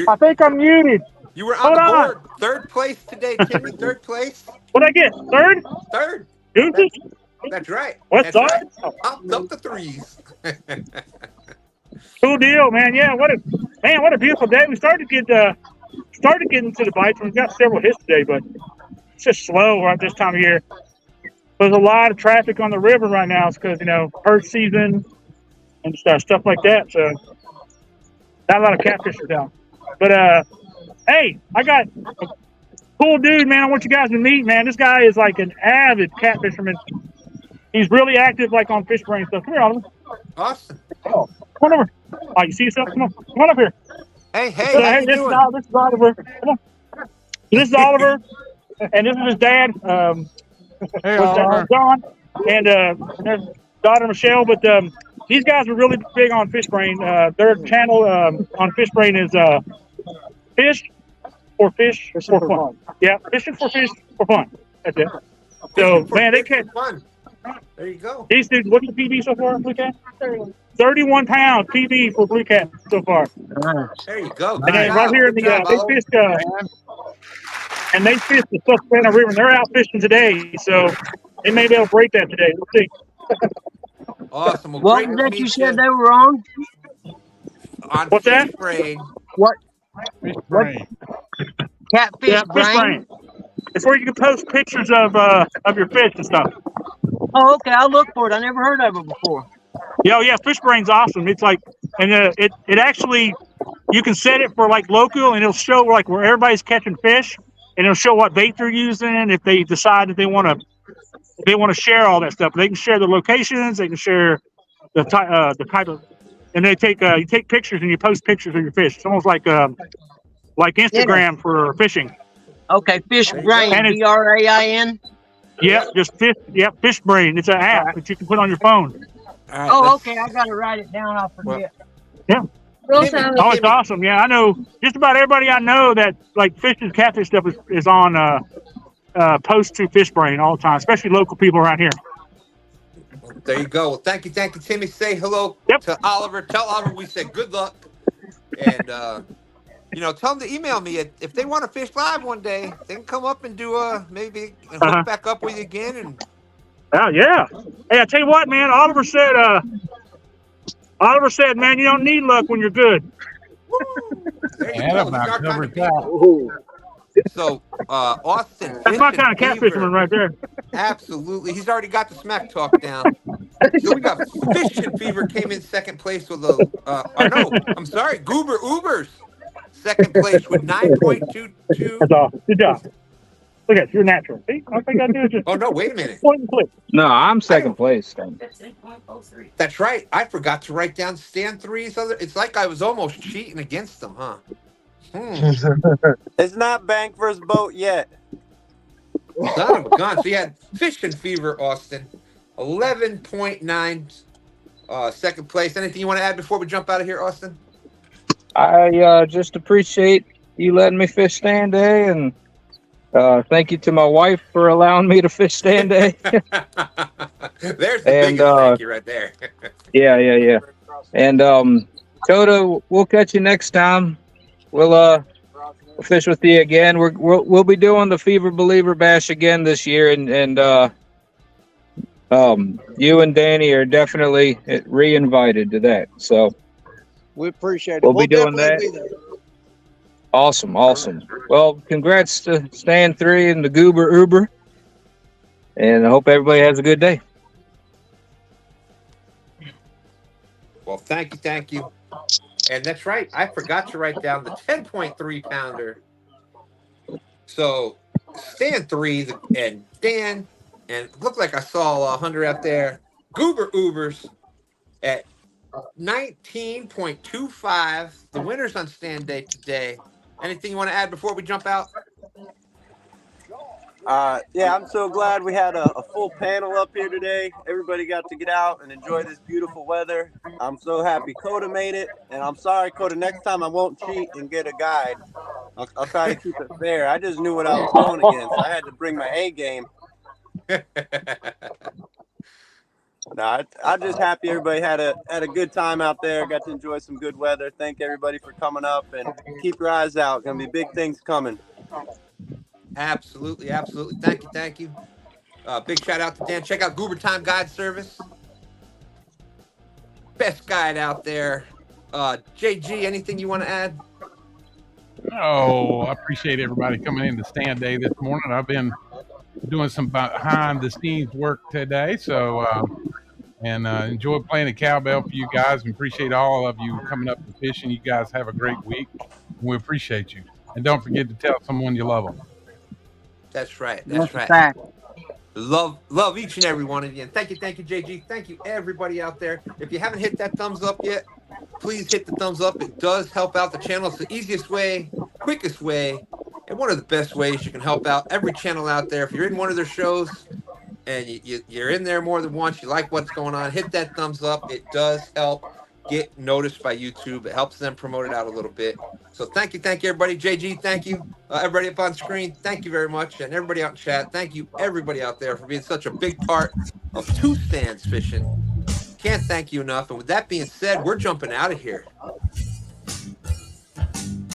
I think I'm muted. You were on the board. 3rd place today, Timmy. 3rd place. What'd I get? 3rd? 3rd. That's right. What's up? Popped up the 3s. Cool deal, man. Yeah, what a beautiful day. We started getting to the bites. We've got several hits today, but it's just slow right this time of year. There's a lot of traffic on the river right now. It's because, herd season and stuff like that. So Not a lot of catfishers down. But hey, I got a cool dude, man. I want you guys to meet, man. This guy is like an avid catfisherman. He's really active, like on fish brain stuff. Come here, Oliver. Awesome. Oh, come on over. Oh, you see yourself? Come on up here. Hey, how you this doing? This is Oliver. Come on. This is Oliver, and this is his dad. Hey, Oliver. John, and their daughter Michelle. But these guys are really big on fish brain. Their channel on fish brain is fish for fun. Yeah, fishing for fish for fun. That's it. So man, they catch fun. There you go. These dudes, what's the PB so far, Blue Cat? 31 pounds PB for Blue Cat so far. There you go. And then right here in the they fish the Susquehanna River. And they're out fishing today, so they may be able to break that today. We'll see. Awesome. Well, what was that you said they were on? What's that? Fish brain. What? Fish brain. Catfish Yeah, fish brain. It's where you can post pictures of your fish and stuff. Oh, okay. I'll look for it. I never heard of it before. Yeah, fish brain's awesome. It's like, and it actually, you can set it for like local, and it'll show like where everybody's catching fish, and it'll show what bait they're using. If they decide that they want to share all that stuff, they can share the locations. They can share the type of, and they take you take pictures and you post pictures of your fish. It's almost like Instagram for fishing. Okay, fish brain. BRAIN. Yeah, just fish. Yeah, fish brain. It's an app that you can put on your phone. Right, oh, okay. I gotta write it down. I'll forget. Yeah. Oh, it's awesome. Yeah, I know just about everybody I know that like fish and catfish stuff is on post to fish brain all the time, especially local people around here. There you go. Well, thank you, Timmy. Say hello to Oliver. Tell Oliver we said good luck, and tell them to email me if they want to fish live one day. They can come up and do maybe and hook back up with you again. And oh yeah. Hey, I tell you what, man. Oliver said, man, you don't need luck when you're good. There you go. Start time So, Austin. That's my kind of catfisherman right there. Absolutely. He's already got the smack talk down. So we got Fishin Fever came in second place with Goober Uber's second place with 9.22. That's awesome. Good job. Look at you're natural. See? All I gotta do is just oh no, wait a minute. Point and click. No, I'm second place. That's right. I forgot to write down Stan3's other. It's like I was almost cheating against them, huh? It's not bank versus boat yet. Son of a gun. So you had Fishin Fever, Austin, 11.9, second place. Anything you want to add before we jump out of here, Austin? I just appreciate you letting me fish STANday, and thank you to my wife for allowing me to fish STANday. There's the biggest thank you right there. Yeah. And Koda, we'll catch you next time. We'll fish with you again. We'll be doing the Fever Believer Bash again this year, and you and Danny are definitely re-invited to that. So we appreciate it. We'll be doing that. Awesome. Well, congrats to Stan3 and the Goober Uber, and I hope everybody has a good day. Well, thank you. And that's right. I forgot to write down the 10.3 pounder. So Stan3 and Dan, and it looked like I saw Hunter out there. Goober Ubers at 19.25. The winners on STANday today. Anything you want to add before we jump out? Yeah, I'm so glad we had a full panel up here today. Everybody got to get out and enjoy this beautiful weather. I'm so happy Koda made it, and I'm sorry, Koda, next time I won't cheat and get a guide. I'll try to keep it fair. I just knew what I was going against. I had to bring my A game. No, I'm just happy everybody had a good time out there. Got to enjoy some good weather. Thank everybody for coming up, and keep your eyes out. Gonna be big things coming. Absolutely. Thank you. Big shout out to Dan. Check out Goobertime Guide Service. Best guide out there. JG, anything you want to add? Oh, I appreciate everybody coming in to STANday this morning. I've been doing some behind the scenes work today, so And enjoy playing the cowbell for you guys, and appreciate all of you coming up and fishing. You guys have a great week. We appreciate you. And don't forget to tell someone you love them. That's right. That's That's a right. fact. Love each and every one of you. And thank you, JG. Thank you, everybody out there. If you haven't hit that thumbs up yet, please hit the thumbs up. It does help out the channel. It's the easiest way, quickest way, and one of the best ways you can help out every channel out there. If you're in one of their shows and you're in there more than once, you like what's going on, hit that thumbs up. It does help get noticed by YouTube. It helps them promote it out a little bit. So thank you, everybody. JG, thank you. Everybody up on screen, thank you very much. And everybody out in chat, thank you, everybody out there, for being such a big part of Two Stands Fishing. Can't thank you enough. And with that being said, we're jumping out of here.